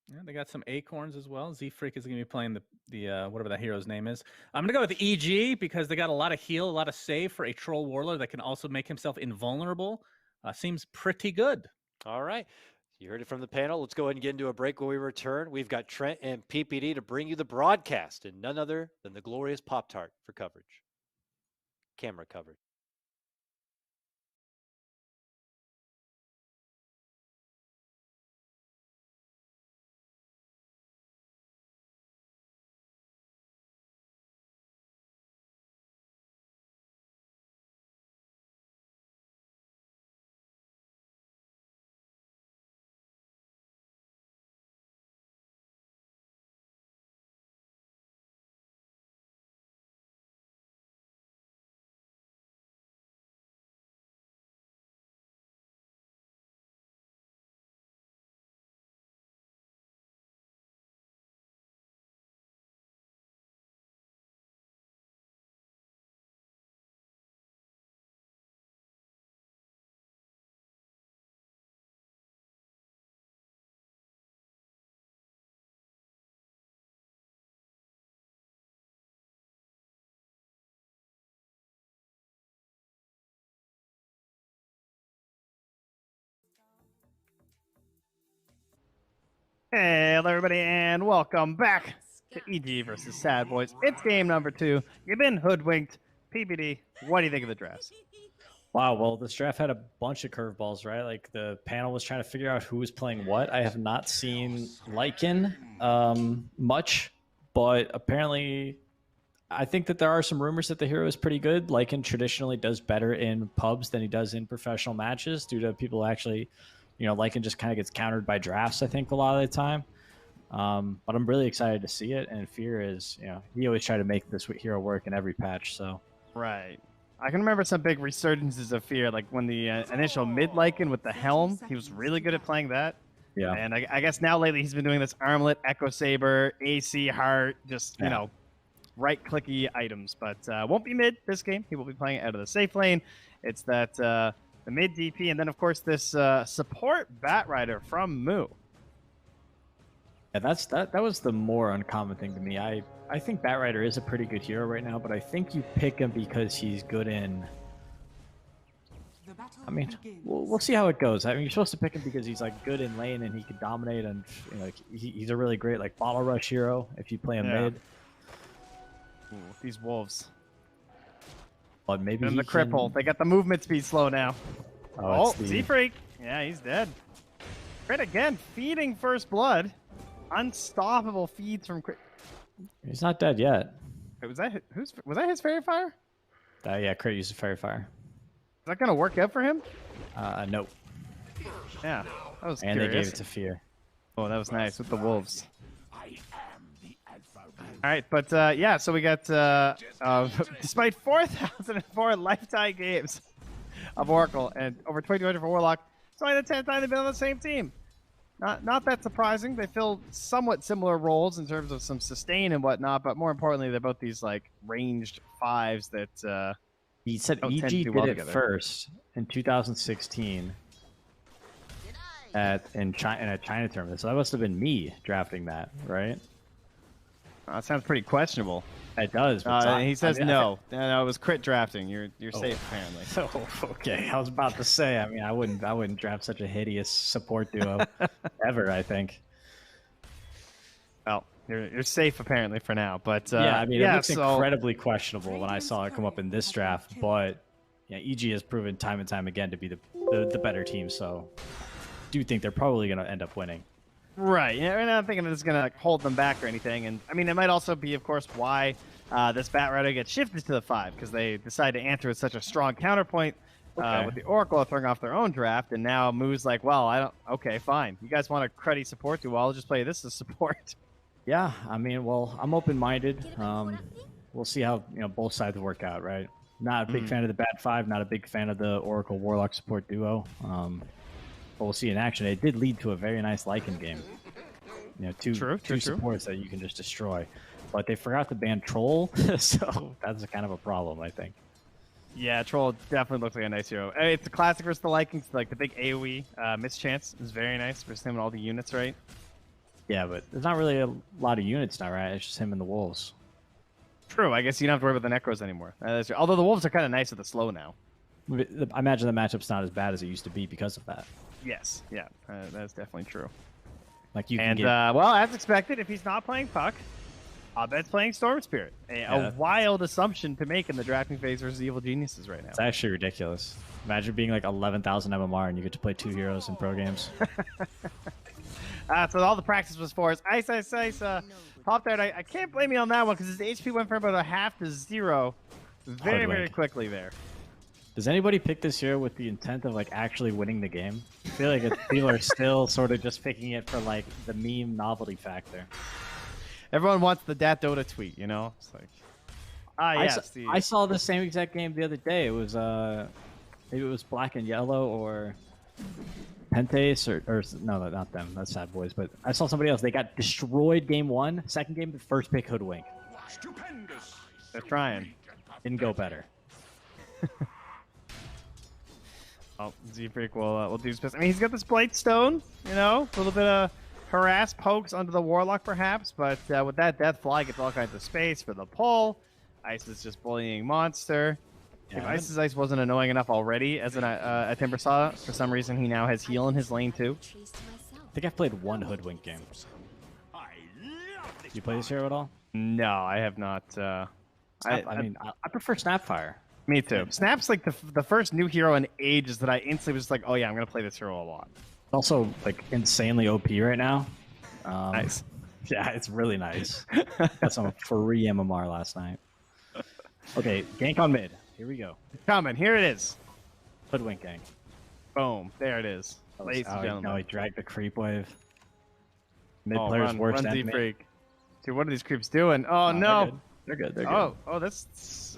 Yeah, they got some acorns as well. Z Freak is gonna be playing the whatever that hero's name is. I'm gonna go with EG because they got a lot of heal, a lot of save for a Troll Warlord that can also make himself invulnerable. Seems pretty good. All right. You heard it from the panel. Let's go ahead and get into a break. When we return, we've got Trent and PPD to bring you the broadcast, and none other than the glorious Pop-Tart for coverage. Camera coverage. Hey, hello everybody, and welcome back to EG versus Sad Boys. It's game number 2. You've been hoodwinked. PPD, what do you think of the drafts? Wow, well, this draft had a bunch of curveballs, right? Like the panel was trying to figure out who was playing what. I have not seen Lycan much, but apparently I think that there are some rumors that the hero is pretty good. Lycan traditionally does better in pubs than he does in professional matches due to people actually, you know, Lycan just kind of gets countered by drafts, I think, a lot of the time. But I'm really excited to see it. And Fear is, you know, he always tried to make this hero work in every patch. So Right. I can remember some big resurgences of Fear, like when the initial mid Lycan with the helm, he was really good at playing that. Yeah. And I guess now lately he's been doing this Armlet, Echo Saber, AC Heart, just, you know, right-clicky items. But won't be mid this game. He will be playing out of the safe lane. It's that the mid DP, and then, of course, this support Bat Rider from Moo. Yeah, that was the more uncommon thing to me. I think Bat Rider is a pretty good hero right now, but I think you pick him because he's good in... I mean, we'll see how it goes. I mean, you're supposed to pick him because he's like good in lane and he can dominate, and you know, like, he's a really great like bottle rush hero if you play him mid. Ooh, these wolves. But maybe and the cripple. They got the movement speed slow now. Oh, Z-Freak. Yeah, he's dead. Crit again, feeding first blood. Unstoppable feeds from Crit. He's not dead yet. Wait, was that his Fairy Fire? Yeah, Crit used a Fairy Fire. Is that gonna work out for him? Nope. Yeah, that was and curious. They gave it to Fear. Oh, that was nice with the wolves. All right, but yeah, so we got despite 4,004 lifetime games of Oracle and over 2,200 for Warlock. It's only the 10th time they've been on the same team. Not that surprising. They fill somewhat similar roles in terms of some sustain and whatnot, but more importantly, they're both these like ranged fives that. He said EG did well it together. first in 2016 in a China tournament. So that must have been me drafting that, right? That sounds pretty questionable. It does. But He says I mean, no. No, it was crit drafting. You're safe apparently. Oh, okay. I was about to say. I mean, I wouldn't draft such a hideous support duo ever. I think. Well, you're safe apparently for now. But Yeah, I mean, it looks so incredibly questionable when I saw it come up in this draft. But yeah, EG has proven time and time again to be the better team. So, I do think they're probably going to end up winning. right. Yeah, and I'm thinking it's gonna hold them back or anything. And I mean, it might also be, of course, why this Bat Rider gets shifted to the 5 because they decide to answer with such a strong counterpoint. Okay. With the Oracle throwing off their own draft, and now Moo's like, well, I don't. Okay, fine. You guys want a cruddy support duo? I'll just play this as support. Yeah, I mean, well, I'm open-minded. We'll see how both sides work out, right? Not a big fan of the Bat 5, not a big fan of the Oracle Warlock support duo. But we'll see in action. It did lead to a very nice Lycan game. Two supports that you can just destroy. But they forgot to ban Troll, so that's kind of a problem, I think. Yeah, Troll definitely looks like a nice hero. It's the classic versus the Lycans, like the big AoE mischance is very nice versus him and all the units, right? Yeah, but there's not really a lot of units now, right? It's just him and the Wolves. True. I guess you don't have to worry about the Necros anymore. Although the Wolves are kind of nice with the slow now. I imagine the matchup's not as bad as it used to be because of that. Yes. Yeah. That's definitely true. Like you can And get... well, as expected, if he's not playing Puck, Abed's playing Storm Spirit. A wild assumption to make in the drafting phase versus Evil Geniuses right now. It's actually ridiculous. Imagine being like 11,000 MMR and you get to play 2 heroes in pro games. So all the practice was for us. Ice. Popped out. I can't blame you on that one because his HP went from about a half to 0 very quickly there. Does anybody pick this hero with the intent of like actually winning the game? I feel like people are still sort of just picking it for like the meme novelty factor. Everyone wants the Dat Dota tweet, you know? It's like, I saw the same exact game the other day. It was maybe it was Black and Yellow or Pentes or no, not them. That's Sad Boys. But I saw somebody else. They got destroyed game 1. Second game, the first pick Hoodwink. They're trying. Didn't go better. Oh, Z-Freak will do his best. I mean, he's got this Blight Stone, you know, a little bit of harass pokes onto the Warlock perhaps, but with that Death Fly gets all kinds of space for the pull. Ice is just bullying Monster. Yeah, If Ice's Ice wasn't annoying enough already as a Timber Saw, for some reason he now has heal in his lane too. I think I've played 1 Hoodwink game. Did you play this hero at all? No, I have not. I prefer Snapfire. Me too. Snap's like the first new hero in ages that I instantly was like, oh yeah, I'm going to play this hero a lot. Also, like, insanely OP right now. Nice. Yeah, it's really nice. Got some free MMR last night. Okay, gank on mid. Here we go. Coming. Here it is. Hoodwink gank. Boom. There it is. Ladies and gentlemen. No, he dragged the creep wave. Mid Oh, player's run, worst run enemy. Z-Freak. Dude, what are these creeps doing? Oh, no. They're good. They're good. Oh, that's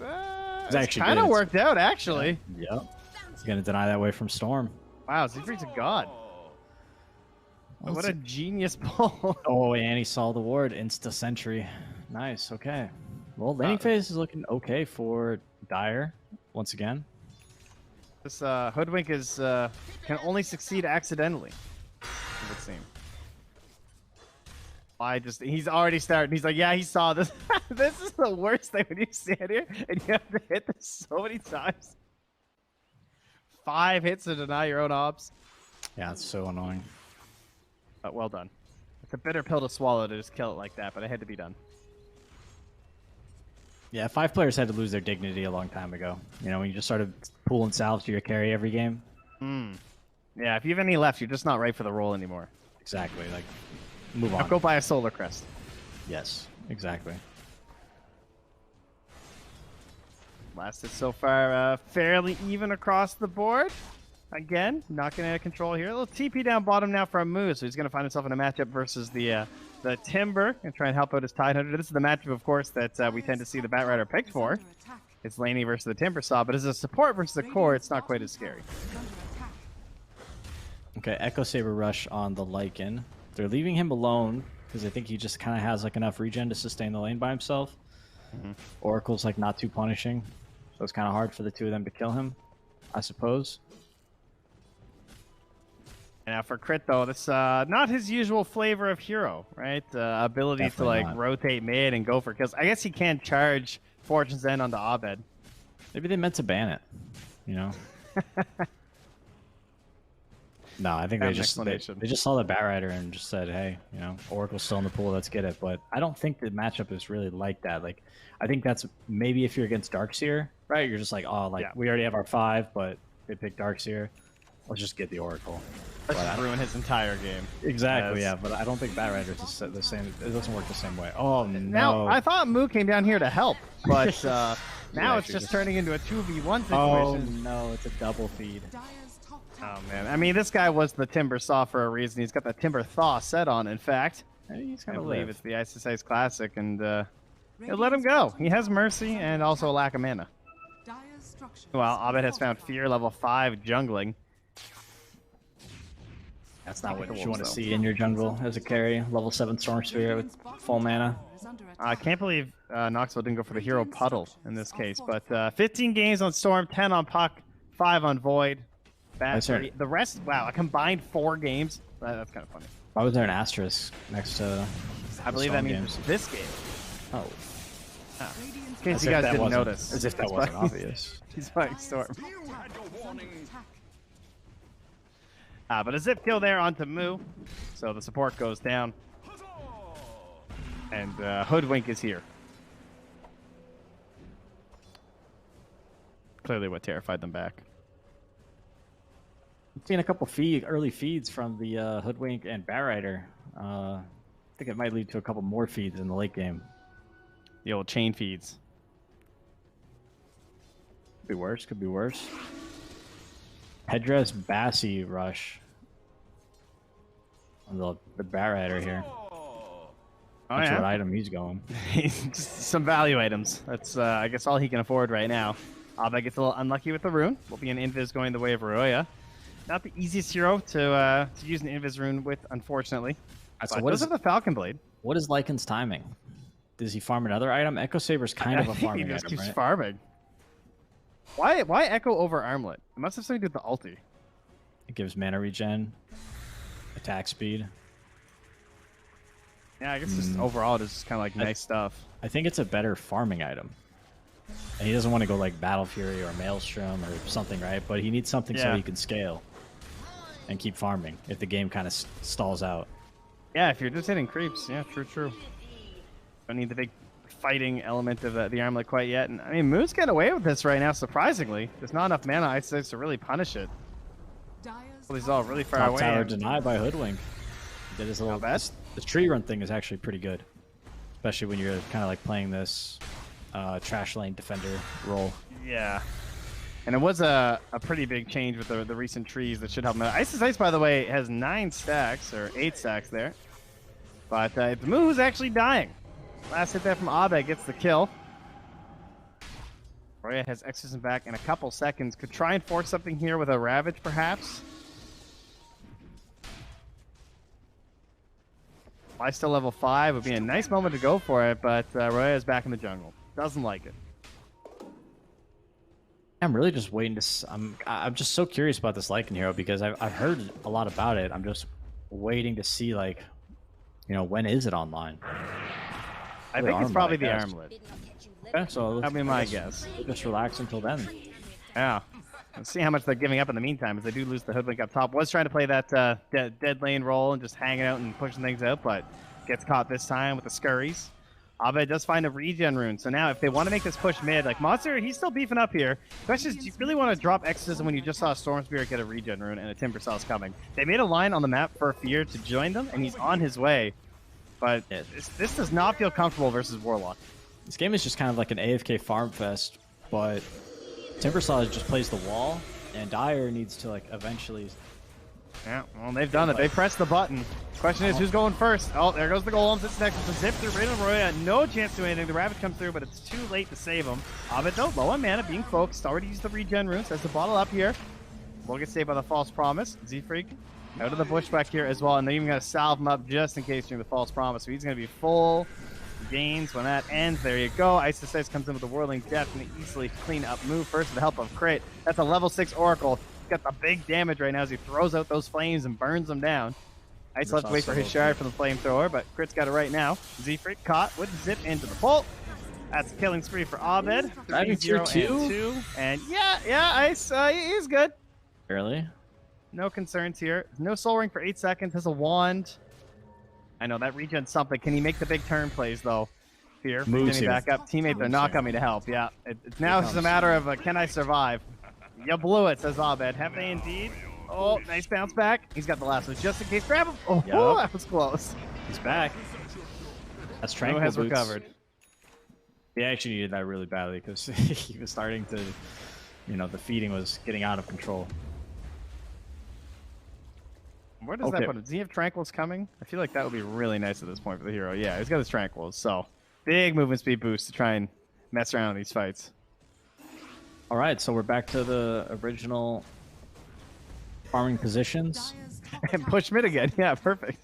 it's actually kind of good. worked out, actually. Yep. He's gonna deny that way from Storm. Wow, Z-Freak's a god. What a genius pull. Oh, and he saw the ward. Insta sentry. Nice. Okay. Well, laning phase is looking okay for Dire once again. This Hoodwink is can only succeed accidentally, it would seem. He's already starting. He's like, yeah, he saw this. This is the worst thing when you stand here and you have to hit this so many times. 5 hits to deny your own obs. Yeah, it's so annoying. But well done. It's a bitter pill to swallow to just kill it like that, but it had to be done. Yeah, 5 players had to lose their dignity a long time ago. You know, when you just started pulling salves to your carry every game. Yeah, if you have any left, you're just not right for the role anymore. Exactly. Like, move on. Go buy a Solar Crest. Yes, exactly. Lasted so far fairly even across the board. Again, not getting out of control here. A little TP down bottom now from Moo, so he's going to find himself in a matchup versus the Timber and try and help out his Tidehunter. This is the matchup, of course, that we tend to see the Bat Rider picked for. it's laning versus the Timbersaw, but as a support versus the core, it's not quite as scary. Okay, Echo Saber rush on the Lycan. They're leaving him alone because I think he just kind of has like enough regen to sustain the lane by himself. Oracle's like not too punishing, so it's kind of hard for the two of them to kill him, I suppose. Now for Crit though, that's not his usual flavor of hero, right? Ability Definitely to like rotate mid and go for kills. I guess he can't charge Fortune's End onto Abed. Maybe they meant to ban it, you know? No, I think they just saw the Batrider and just said, hey, you know, Oracle's still in the pool, let's get it. But I don't think the matchup is really like that. Like, I think that's maybe if you're against Darkseer, right? You're just like, oh, like we already have our 5, but they picked Darkseer. Let's just get the Oracle. Let's just ruin his entire game. Exactly, yeah. But I don't think Batrider is the same. It doesn't work the same way. Oh, no. Now, I thought Moo came down here to help, but now it's just turning into a 2v1 situation. Oh, no, it's a double feed. Oh, man. I mean, this guy was the Timbersaw for a reason. He's got the Timber Thaw set on, in fact. He's I believe it's the Ice Ice Classic, and he'll let him go. He has Mercy and also a lack of mana. Well, Abed has found Fear, level 5, jungling. That's not what you want to see in your jungle as a carry. Level 7 Storm Spirit with full mana. I can't believe Knoxville didn't go for the hero Puddle in this case, but 15 games on Storm, 10 on Puck, 5 on Void. The rest, wow, a combined 4 games. That's kind of funny. Why was there an asterisk next to? I believe that means this game. Oh. In case you guys didn't notice. As if that wasn't obvious. He's playing Storm. But a zip kill there onto Moo. So the support goes down. And Hoodwink is here. Clearly what terrified them back. I've seen a couple early feeds from the Hoodwink and Batrider. I think it might lead to a couple more feeds in the late game. The old chain feeds. Could be worse, could be worse. Headdress Bassi rush on the Batrider here. That's what item he's going. Just some value items. That's, I guess, all he can afford right now. Abed gets a little unlucky with the rune. Will be an invis going the way of Roya. Not the easiest hero to use an invis rune with, unfortunately. So what is the Falcon Blade? What is Lycan's timing? Does he farm another item? Echo Saber's kind of a farming item, item, he just keeps right? farming. Why Echo over Armlet? It must have something to do with the ulti. It gives mana regen, attack speed. Yeah, I guess just overall it's just kind of like nice stuff. I think it's a better farming item. And he doesn't want to go like Battle Fury or Maelstrom or something, right? But he needs something so he can scale and keep farming if the game kind of stalls out. Yeah, if you're just hitting creeps. Yeah, true. Don't need the big fighting element of the Armlet quite yet. And I mean, Moon's getting away with this right now, surprisingly. There's not enough mana Ice Ice to really punish it. Well, he's all really far away. Tower denied by Hoodwink. Did his little best. The tree run thing is actually pretty good, especially when you're kind of like playing this trash lane defender role. Yeah. And it was a pretty big change with the recent trees that should help him out. Ice Ice, by the way, has 9 stacks, or 8 stacks there. But the Moo who's actually dying. Last hit there from Abed gets the kill. Roya has Exorcism back in a couple seconds. Could try and force something here with a Ravage, perhaps. Why still level 5? Would be a nice moment to go for it, but Roya is back in the jungle. Doesn't like it. I'm really just waiting to. I'm just so curious about this Lycan hero because I've heard a lot about it. I'm just waiting to see, like, you know, when is it online? I think it's probably the Armlet. Yeah, so that'll be my guess. Just relax until then. Yeah. Let's see how much they're giving up in the meantime, as they do lose the Hoodwink up top. Was trying to play that dead lane role and just hanging out and pushing things out, but gets caught this time with the scurries. Abed does find a regen rune, so now if they want to make this push mid, like Monster, he's still beefing up here. The question is, do you really want to drop Exorcism when you just saw Storm Spirit get a regen rune and a Timbersaw's coming? They made a line on the map for Fear to join them, and he's on his way. But this does not feel comfortable versus Warlock. This game is just kind of like an AFK farm fest, but Timbersaw just plays the wall, and Dire needs to like eventually Yeah, well, they've done it. They pressed the button. Question is, who's going first? Oh, there goes the golems. It's next with the zip through. Raiden Roya, no chance to do anything. The Ravage comes through, but it's too late to save him. Abed, though, low on mana, being focused. Already used the regen runes. Has the bottle up here. Will get saved by the false promise. Z-Freak out of the bushwhack here as well, and they're even going to salve him up just in case during the false promise. So he's going to be full gains when that ends. There you go. Isis Ice comes in with the Whirling Death and an easily clean up move first with the help of Crit. That's a level 6 Oracle. He's got the big damage right now as he throws out those flames and burns them down. Ice will have to wait for his shard from the flamethrower, but Crit's got it right now. Z-Freak caught with zip into the bolt. That's a killing spree for Abed. 3-0 and yeah, Ice, he's good. Barely. No concerns here. No soul ring for 8 seconds. Has a wand. I know that regen's something. Can he make the big turn plays though? Fear. Moves him back up. Teammates are not coming to help. Yeah. It's now just a matter of can I survive? You blew it, says Abed. Have they indeed? Oh, nice bounce back. He's got the last one just in case. Grab him. Oh, Yep. that was close. He's back. That's tranquil has boots. recovered. He actually needed that really badly because he was starting to, the feeding was getting out of control. Where does that put him? Does he have Tranquils coming? I feel like that would be really nice at this point for the hero. Yeah, he's got his Tranquils, so big movement speed boost to try and mess around in these fights. All right, so we're back to the original farming positions. And push mid again. Yeah, perfect.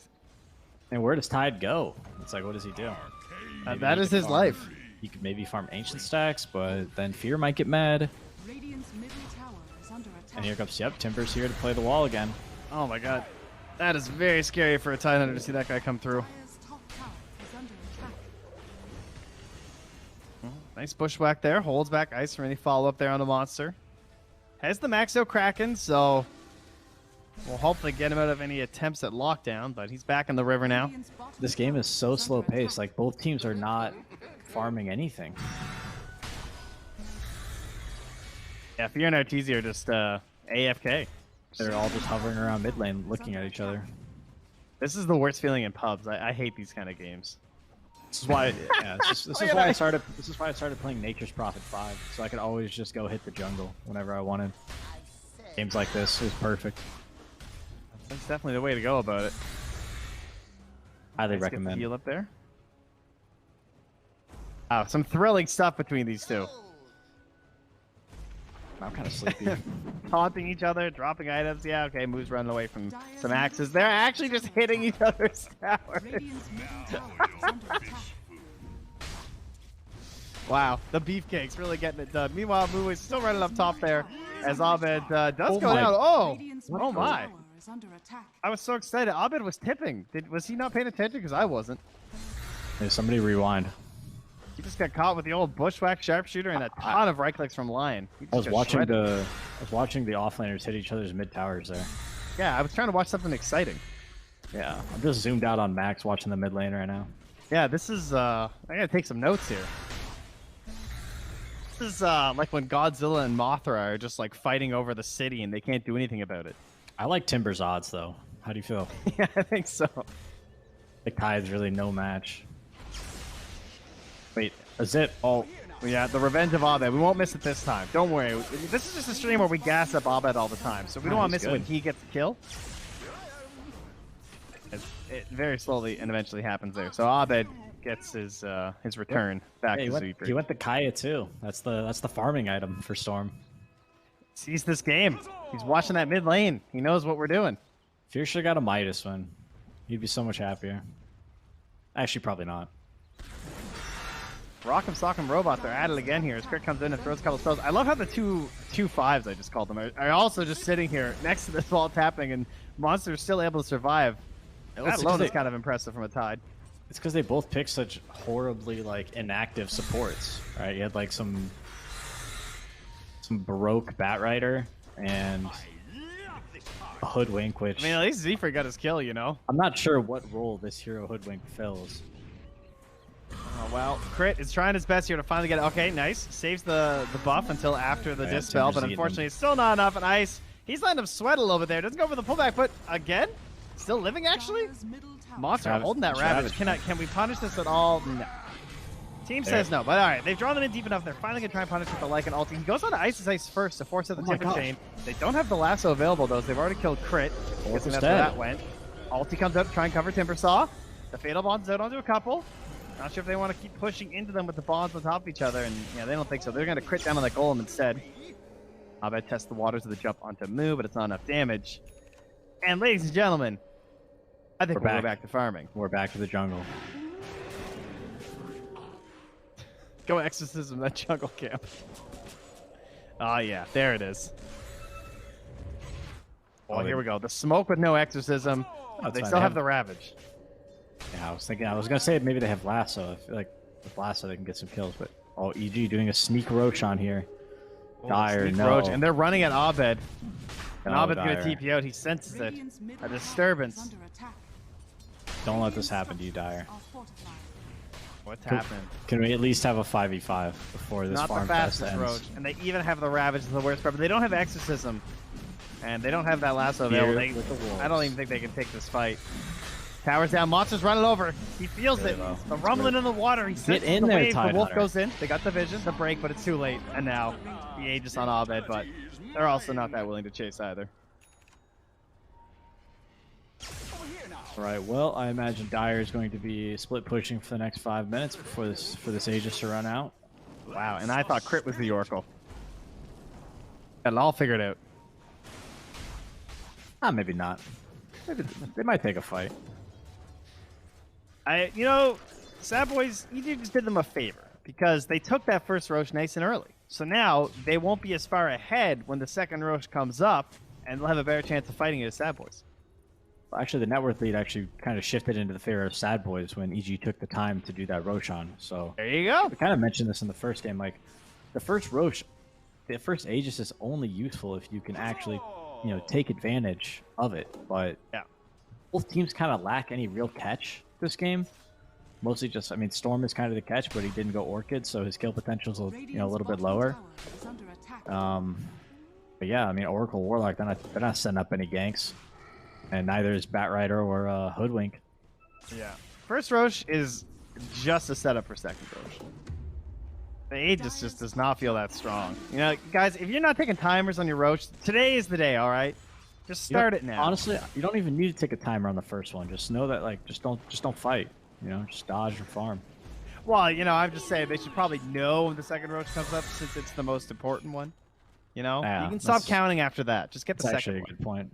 And where does Tide go? It's like, what does he do? That is his life. He could maybe farm ancient stacks, but then Fear might get mad. Radiant's middle tower is under attack. And here comes, Timber's here to play the wall again. Oh my god. That is very scary for a Tide Hunter to see that guy come through. Dire's top tower is under attack. Nice bushwhack there. Holds back Ice for any follow-up there on the monster. Has the Maxo Kraken, so we'll hopefully get him out of any attempts at lockdown, but he's back in the river now. Radiant's bottom This game is so tower slow under paced. attack. Like, both teams are not farming anything. Yeah, Fear and Arteezy are just AFK. They're all just hovering around mid lane looking at each other. This is the worst feeling in pubs. I hate these kind of games. This is why this is why I started playing Nature's Prophet 5, so I could always just go hit the jungle whenever I wanted. Games like this is perfect. That's definitely the way to go about it. Highly Let's get the recommend. heal up there. Wow, some thrilling stuff between these two. I'm kind of sleepy. Taunting each other, dropping items. Yeah, okay, Moo's running away from some axes. They're actually just hitting each other's towers. Radiant's middle tower is under attack. Wow, the beefcake's really getting it done. Meanwhile, Moo is still running up top there as Abed does go down. Oh, Radiant's oh middle my. tower is under attack. I was so excited. Abed was tipping. Was he not paying attention? Because I wasn't. Hey, somebody rewind. He just got caught with the old bushwhack sharpshooter and a ton of right clicks from Lion. He I was just got watching the offlaners hit each other's mid towers there. Yeah, I was trying to watch something exciting. Yeah, I'm just zoomed out on Max watching the mid lane right now. Yeah, this is I gotta take some notes here. This is like when Godzilla and Mothra are just like fighting over the city and they can't do anything about it. I like Timber's odds though. How do you feel? Yeah, I think so. The Tide's really no match. Wait, a zip. Oh, yeah, the revenge of Abed. We won't miss it this time. Don't worry. This is just a stream where we gas up Abed all the time, so we don't want to miss it when he gets the kill. It very slowly and eventually happens there. So Abed gets his return back to Zephyr. He went to Kaya too. That's the farming item for Storm. Sees this game. He's watching that mid lane. He knows what we're doing. Fear should have got a Midas win. He'd be so much happier. Actually, probably not. Rock'em Sock'em Robot, they're at it again here as Crit comes in and throws a couple spells. I love how the two fives, I just called them, are also just sitting here next to this while it's happening, and Monster's still able to survive. That alone is kind of impressive from a Tide. It's because they both picked such horribly inactive supports, right? You had some Baroque Batrider and a Hoodwink, which I mean, at least Zephyr got his kill, you know? I'm not sure what role this hero Hoodwink fills. Oh, well, Crit is trying his best here to finally get it. Okay, nice. Saves the buff until after the Dispel, but unfortunately it's still not enough. And Ice, he's letting him sweat a little bit there. Doesn't go for the pullback, but again, still living actually? Dire's middle tower Monster Travis- holding that Travis. Ravage. Can we punish this at all? No. Team says no, but all right, they've drawn them in deep enough. They're finally gonna try and punish with the Lycan ulti. He goes on to Ice first to force out the Timber Chain. They don't have the lasso available though, so they've already killed Crit. Guessing that's where that went. Ulti comes out to try and cover Timbersaw. The Fatal Bond's out onto a couple. Not sure if they want to keep pushing into them with the bonds on top of each other, and yeah, they don't think so. They're gonna crit down on the Golem instead. Abed tests the waters of the jump onto Moo, but it's not enough damage. And ladies and gentlemen, I think we'll go back to farming. We're back to the jungle. Go exorcism that jungle camp. Oh yeah, there it is. Oh, here we go. The smoke with no exorcism. Oh, they still have the Ravage. Yeah, I was gonna say maybe they have lasso. I feel like with lasso they can get some kills, but EG doing a sneak roach on here. Dire, no. Roach, and they're running at Abed. And Abed's gonna TP out. He senses it. A disturbance. Don't let this happen to you, Dire. What's happening? Can we at least have a 5v5 before this farm fest ends? Roach. And they even have the Ravage as the worst part, but they don't have Exorcism. And they don't have that lasso available. I don't even think they can take this fight. Towers down, Monster's running over. He feels it. The rumbling in the water. He sits in the wave. The Wolf goes in. They got the vision, the break, but it's too late. And now the Aegis on Abed, but they're also not that willing to chase either. Right. Well, I imagine Dire is going to be split pushing for the next 5 minutes before this Aegis to run out. Wow, and I thought Crit was the Oracle. Got it all figured out. Maybe not. Maybe they might take a fight. You know, sadboys, you just did them a favor because they took that first Roche nice and early. So now they won't be as far ahead when the second Roche comes up, and they'll have a better chance of fighting it as sadboys. Well, actually, the net worth lead actually kind of shifted into the favor of sadboys when EG took the time to do that Roshan. So there you go. We kind of mentioned this in the first game. Like the first Roche, the first Aegis is only useful if you can actually, take advantage of it. But yeah, both teams kind of lack any real catch this game. Mostly just, Storm is kind of the catch, but he didn't go Orchid, so his kill potential is a little bit lower. But yeah, Oracle Warlock, they're not setting up any ganks. And neither is Batrider or Hoodwink. Yeah. First Roche is just a setup for second Roche. The Aegis just does not feel that strong. Guys, if you're not taking timers on your Roche, today is the day, all right? Just start it now. Honestly, you don't even need to take a timer on the first one. Just know that, just don't fight. Just dodge or farm. Well, I'm just saying they should probably know when the second Roche comes up since it's the most important one. Yeah, you can stop counting after that. Just get the second one. That's actually a good point.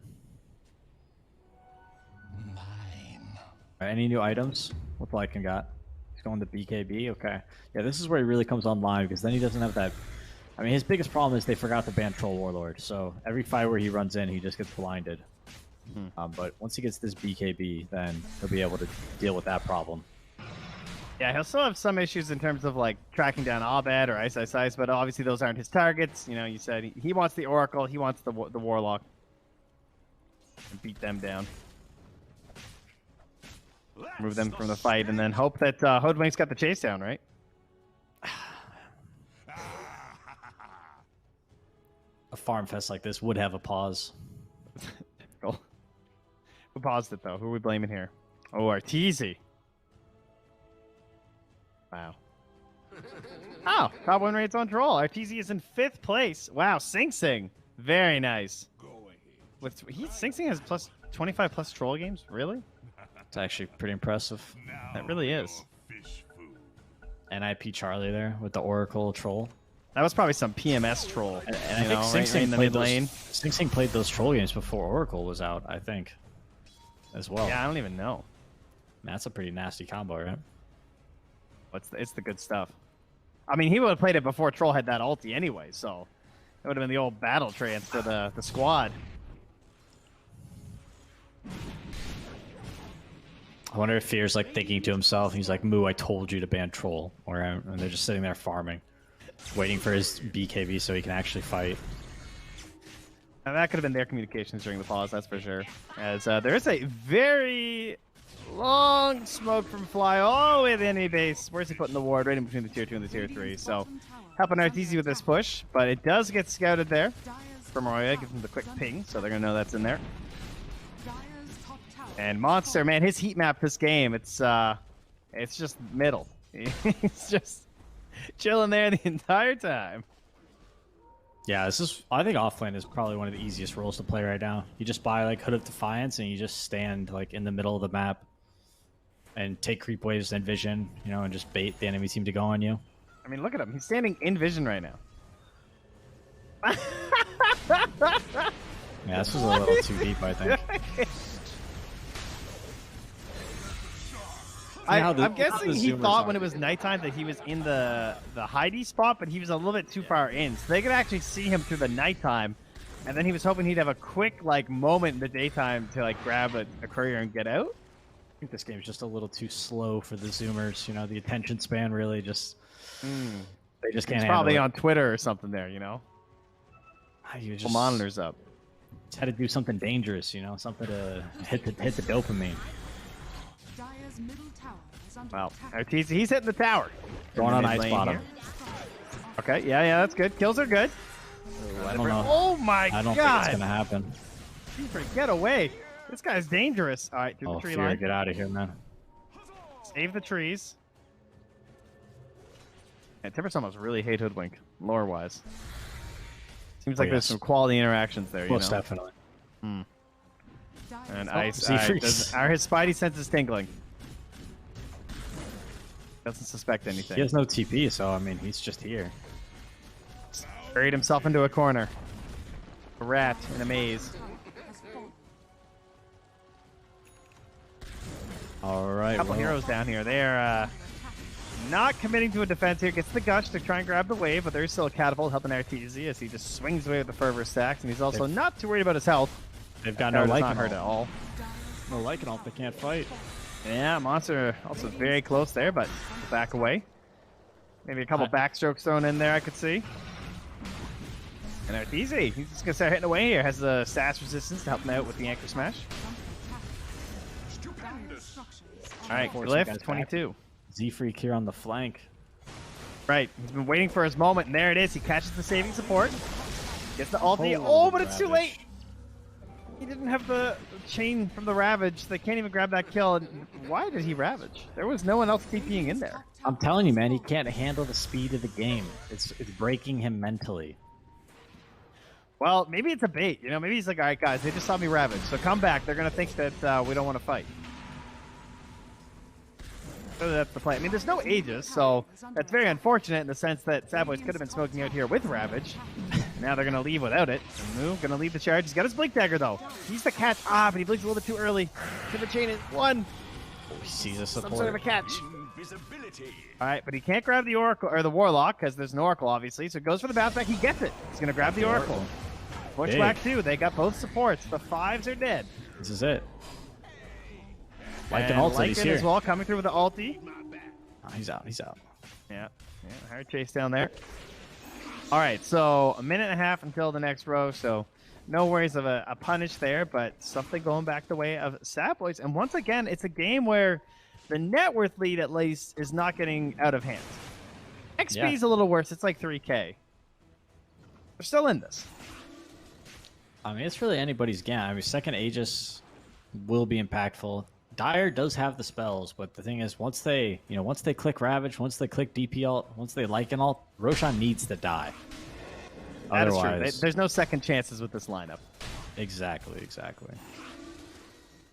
Any new items? What Lycan got? He's going to BKB? Okay. Yeah, this is where he really comes online because then he doesn't have that... his biggest problem is they forgot to ban Troll Warlord, so every fight where he runs in, he just gets blinded. But once he gets this BKB, then he'll be able to deal with that problem. Yeah, he'll still have some issues in terms of, tracking down Abed or Ice, but obviously those aren't his targets. You said he wants the Oracle, he wants the Warlock. And beat them down. Move them from the fight, and then hope that Hoodwink's got the chase down, right? A farm fest like this would have a pause. Who paused it, though? Who are we blaming here? Oh, Arteezy. Wow. Oh, top win rate's on Troll. Arteezy is in 5th place. Wow, Sing Sing. Very nice. Sing Sing has plus 25 plus Troll games? Really? It's actually pretty impressive. That really is. NIP Charlie there with the Oracle Troll. That was probably some PMS Troll. And I think Sing Sing in the mid lane. Sing Sing played those Troll games before Oracle was out, I think, as well. Yeah, I don't even know. That's a pretty nasty combo, right? It's the good stuff. He would have played it before Troll had that ulti anyway, so it would have been the old battle trance for the squad. I wonder if Fear's thinking to himself, he's like, Moo, I told you to ban Troll. And they're just sitting there farming, waiting for his BKB so he can actually fight. Now, that could have been their communications during the pause, that's for sure. As there is a very long smoke from Fly all the way to the enemy base. Where's he putting the ward? Right in between the tier 2 and the tier 3. So, helping Arteezy with this push, but it does get scouted there from Roya. Gives him the quick ping, so they're going to know that's in there. And Monster, man, his heat map this game, it's just middle. He's just chilling there the entire time. Yeah, this is. I think offlane is probably one of the easiest roles to play right now. You just buy like Hood of Defiance and you just stand like in the middle of the map and take creep waves and vision, you know, and just bait the enemy team to go on you. I mean, look at him. He's standing in vision right now. Yeah, this was a little too deep, I think. I'm guessing he thought when it was nighttime that he was in the Heidi spot, but he was a little bit too far in. So they could actually see him through the nighttime. And then he was hoping he'd have a quick like moment in the daytime to like grab a courier and get out. I think this game's just a little too slow for the Zoomers. You know, the attention span really just... They just can't It's handle probably it. on Twitter or something there, you know? You Just monitors up. Just had to do something dangerous, you know? Something to hit the dopamine. Dire's middle tower is under Well, attack. Arteezy, he's hitting the tower. Going In on the ice mid lane bottom. here. Okay, yeah, that's good. Kills are good. I don't know. Oh my I don't think god! it's gonna happen. Get away! This guy's dangerous. All right, through Oh, the tree Fear, line. get out of here, man. Save the trees. Yeah, Timberstone must really hate Hoodwink, lore-wise. Seems like there's yes. some quality interactions there, you Most know? definitely. Dire's And bottom Ice, Zephyr. are his spidey senses tingling? Doesn't suspect anything. He has no TP, so I mean, he's just here. Buried himself into a corner. A rat in a maze. has fallen. All right. Couple well, heroes down here. They're not committing to a defense here. Gets the gush to try and grab the wave, but there's still a catapult helping Arteezy as he just swings away with the fervor stacks, and he's also not too worried about his health. They've got Tower no does like not hurt at all. No liking off. They can't fight. Yeah, Monster also very close there, but back away. Maybe a couple backstrokes thrown in there, I could see. And Arteezy, he's just gonna start hitting away here. Has the sass resistance to help him out with the anchor smash. Dire's structures All right, Force some guys Glyph, back. 22. Z-Freak here on the flank. Right, he's been waiting for his moment, and there it is. He catches the saving support. Gets the ulti. Oh, Oh, but it's too Ravage. late. He didn't have the chain from the Ravage. They can't even grab that kill. And why did he Ravage? There was no one else TPing in there. I'm telling you, man, he can't handle the speed of the game. It's breaking him mentally. Well, maybe it's a bait. You know, maybe he's like, all right, guys, they just saw me Ravage, so come back. They're going to think that we don't want to fight. So that's the play. I mean, there's no Aegis, so that's very unfortunate in the sense that Sadboys could have been smoking out here with Ravage. Now they're going to leave without it. Moo going to lead the charge. He's got his Blink Dagger, though. He's the catch. Ah, but he blinks a little bit too early. Should have chained it. One. He sees a Some support. sort of a catch. All right, but he can't grab the Oracle or the Warlock because there's an Oracle, obviously. So he goes for the bounce back. He gets it. He's going to grab the Oracle. Bushwhack, too. They got both supports. The fives are dead. This is it. Lycan And ulti, he's Lycan here. as well, coming through with the ulti. Oh, he's out. He's out. Yeah, hard chase down there. All right, so a minute and a half until the next row, so no worries of a punish there, but something going back the way of Sadboys. And once again, it's a game where the net worth lead, at least, is not getting out of hand. XP is a little worse. It's like 3K. They're still in this. I mean, it's really anybody's game. I mean, second Aegis will be impactful. Dire does have the spells, but the thing is, once they click Ravage, once they click DP ult, once they Lycan ult, Roshan needs to die. That is true. Otherwise, There's no second chances with this lineup. exactly.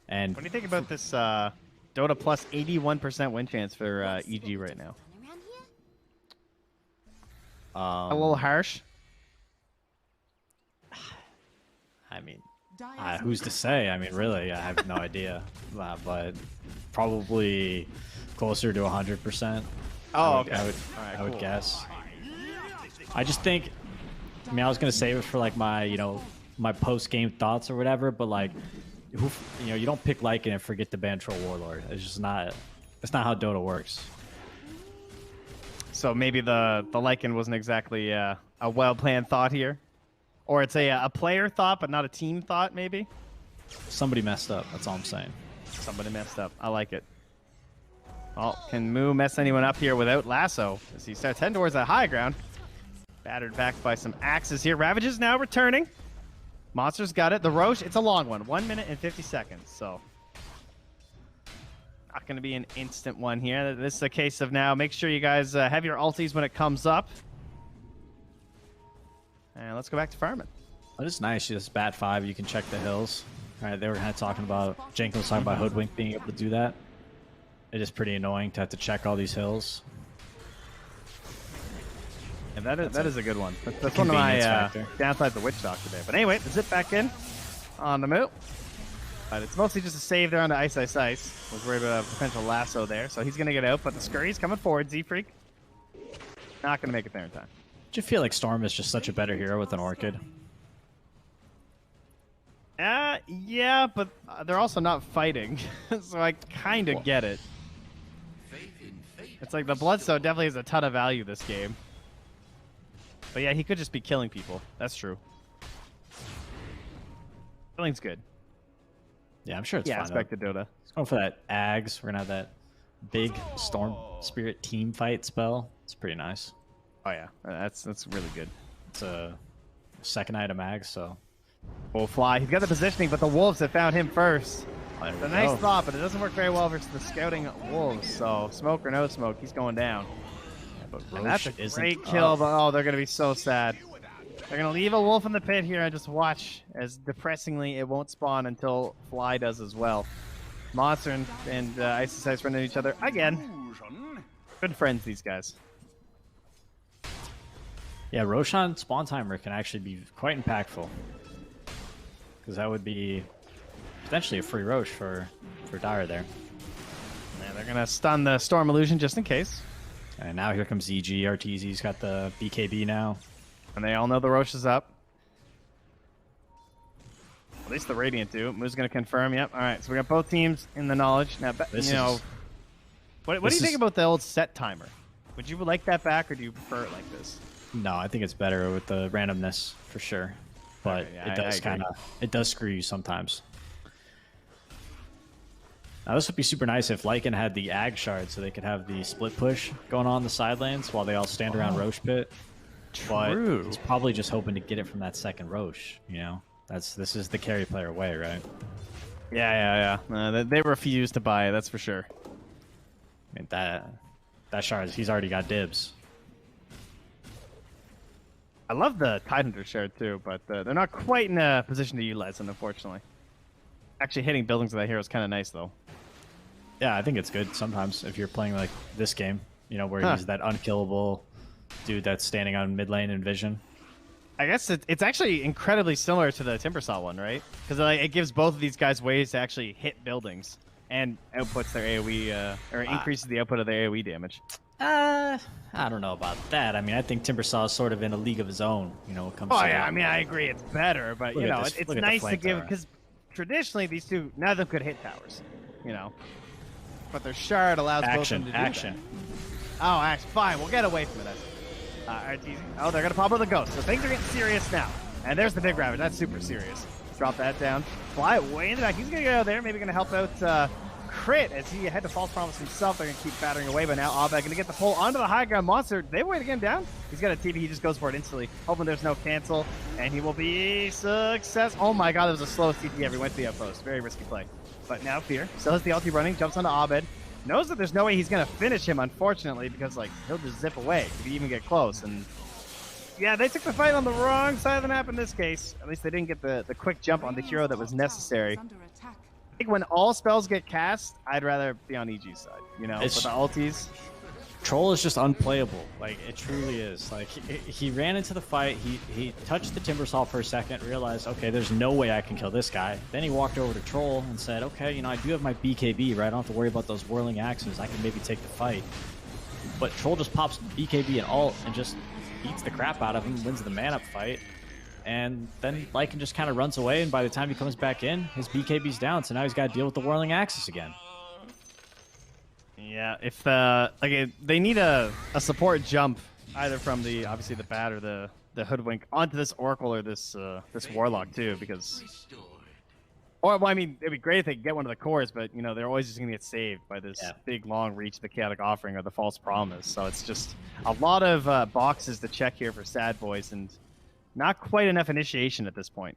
And What do you think about this Dota plus 81% win chance for EG right now? A little harsh. I mean, Dire's who's to say? I mean, really, I have no idea. But probably closer to 100%. Oh, okay. I would cool. guess. I just think. I mean, I was gonna save it for like my, my post-game thoughts or whatever. But like, you don't pick Lycan and forget to ban Troll Warlord. It's just not. It's not how Dota works. So maybe the Lycan wasn't exactly a well-planned thought here. Or it's a player thought, but not a team thought, maybe? Somebody messed up. That's all I'm saying. Somebody messed up. I like it. Well, can Moo mess anyone up here without Lasso? As he starts heading towards that high ground. Battered back by some axes here. Ravage is now returning. Monster's got it. The Roche, it's a long one. 1 minute and 50 seconds, so... Not going to be an instant one here. This is a case of now make sure you guys have your ultis when it comes up. And let's go back to farming. Well, it's nice. Just bat 5. You can check the hills. All right, they were kind of talking about, Jenko was talking about Hoodwink being able to do that. It is pretty annoying to have to check all these hills. And that is a good one. That's one of my downsides of Witch Doctor there. But anyway, the zip back in on the move. But it's mostly just a save there on the Ice. Was worried about a potential lasso there. So he's going to get out. But the Scurry's coming forward. Z-Freak not going to make it there in time. Do you feel like Storm is just such a better hero with an Orchid? Yeah, but they're also not fighting. So I kind of get it. It's like the Bloodstone definitely has a ton of value this game. But yeah, he could just be killing people. That's true. Killing's good. Yeah, I'm sure it's fine. Yeah, back to Dota. Let's go for that Ags. We're going to have that big Storm Spirit team fight spell. It's pretty nice. Oh yeah, that's really good. It's a second item Ags, so... Will fly. He's got the positioning, but the Wolves have found him first. It's a nice thought, but it doesn't work very well versus the scouting Wolves. So smoke or no smoke, he's going down. And that's a great kill, but oh, they're going to be so sad. They're going to leave a Wolf in the pit here and just watch as depressingly it won't spawn until Fly does as well. Monster and Ice run into each other again. Good friends, these guys. Yeah, Roshan spawn timer can actually be quite impactful. Because that would be potentially a free Roche for Dire there. And they're going to stun the Storm Illusion just in case. And now here comes EG. RTZ's got the BKB now. And they all know the Roche is up. At least the Radiant do. Moo's going to confirm. Yep. All right. So we got both teams in the knowledge. Now, what do you think about the old set timer? Would you like that back, or do you prefer it like this? No, I think it's better with the randomness for sure. But it does screw you sometimes. Now this would be super nice if Lycan had the Ag shard, so they could have the split push going on the side lanes while they all stand around Roche pit. True. But he's probably just hoping to get it from that second Roche. You know, this is the carry player way, right? Yeah. They refuse to buy it. That's for sure. I mean, that shard, he's already got dibs. I love the Tidehunter shard too, but they're not quite in a position to utilize it, unfortunately. Actually, hitting buildings with that hero is kind of nice, though. Yeah, I think it's good sometimes if you're playing like this game, you know, where he's that unkillable dude that's standing on mid lane in vision. I guess it's actually incredibly similar to the Timbersaw one, right? Because it gives both of these guys ways to actually hit buildings and outputs their AoE, or increases the output of their AoE damage. I don't know about that. I mean, I think Timbersaw is sort of in a league of his own, you know, when it comes to yeah, I mean, I agree it's better, but, you know, it's nice to give, because traditionally these two, none of them could hit towers, you know. But their shard allows both of them to do that. Oh, action. Fine, we'll get away from it. Oh, they're going to pop with a ghost, so things are getting serious now. And there's the big Ravage. That's super serious. Drop that down. Fly way in the back. He's going to go there, maybe going to help out Crit as he had to false promise himself. They're going to keep battering away, but now Abed going to get the pull onto the high ground monster. They wait again down. He's got a TP. He just goes for it instantly, hoping there's no cancel, and he will be success. Oh my god, it was a slow CT ever. He went to the outpost. Very risky play. But now Fear still has the ulti running, jumps onto Abed. Knows that there's no way he's going to finish him, unfortunately, because like he'll just zip away if he even get close. And yeah, they took the fight on the wrong side of the map in this case. At least they didn't get the quick jump on the hero that was necessary. I think when all spells get cast, I'd rather be on EG's side, you know, with the ultis. Troll is just unplayable. Like, it truly is. Like, he ran into the fight, he touched the Timbersaw for a second, realized, okay, there's no way I can kill this guy. Then he walked over to Troll and said, okay, you know, I do have my BKB, right? I don't have to worry about those whirling axes. I can maybe take the fight. But Troll just pops BKB and ult and just beats the crap out of him, wins the man-up fight. And then Lycan just kind of runs away, and by the time he comes back in, his BKB's down, so now he's got to deal with the whirling axis again. Yeah, if they need a support jump either from the obviously the bat or the hoodwink onto this Oracle or this Warlock too, because well, I mean, it'd be great if they could get one of the cores, but you know they're always just gonna get saved by this big long reach, the chaotic offering or the false promise. So it's just a lot of boxes to check here for Sad Boys, and not quite enough initiation at this point.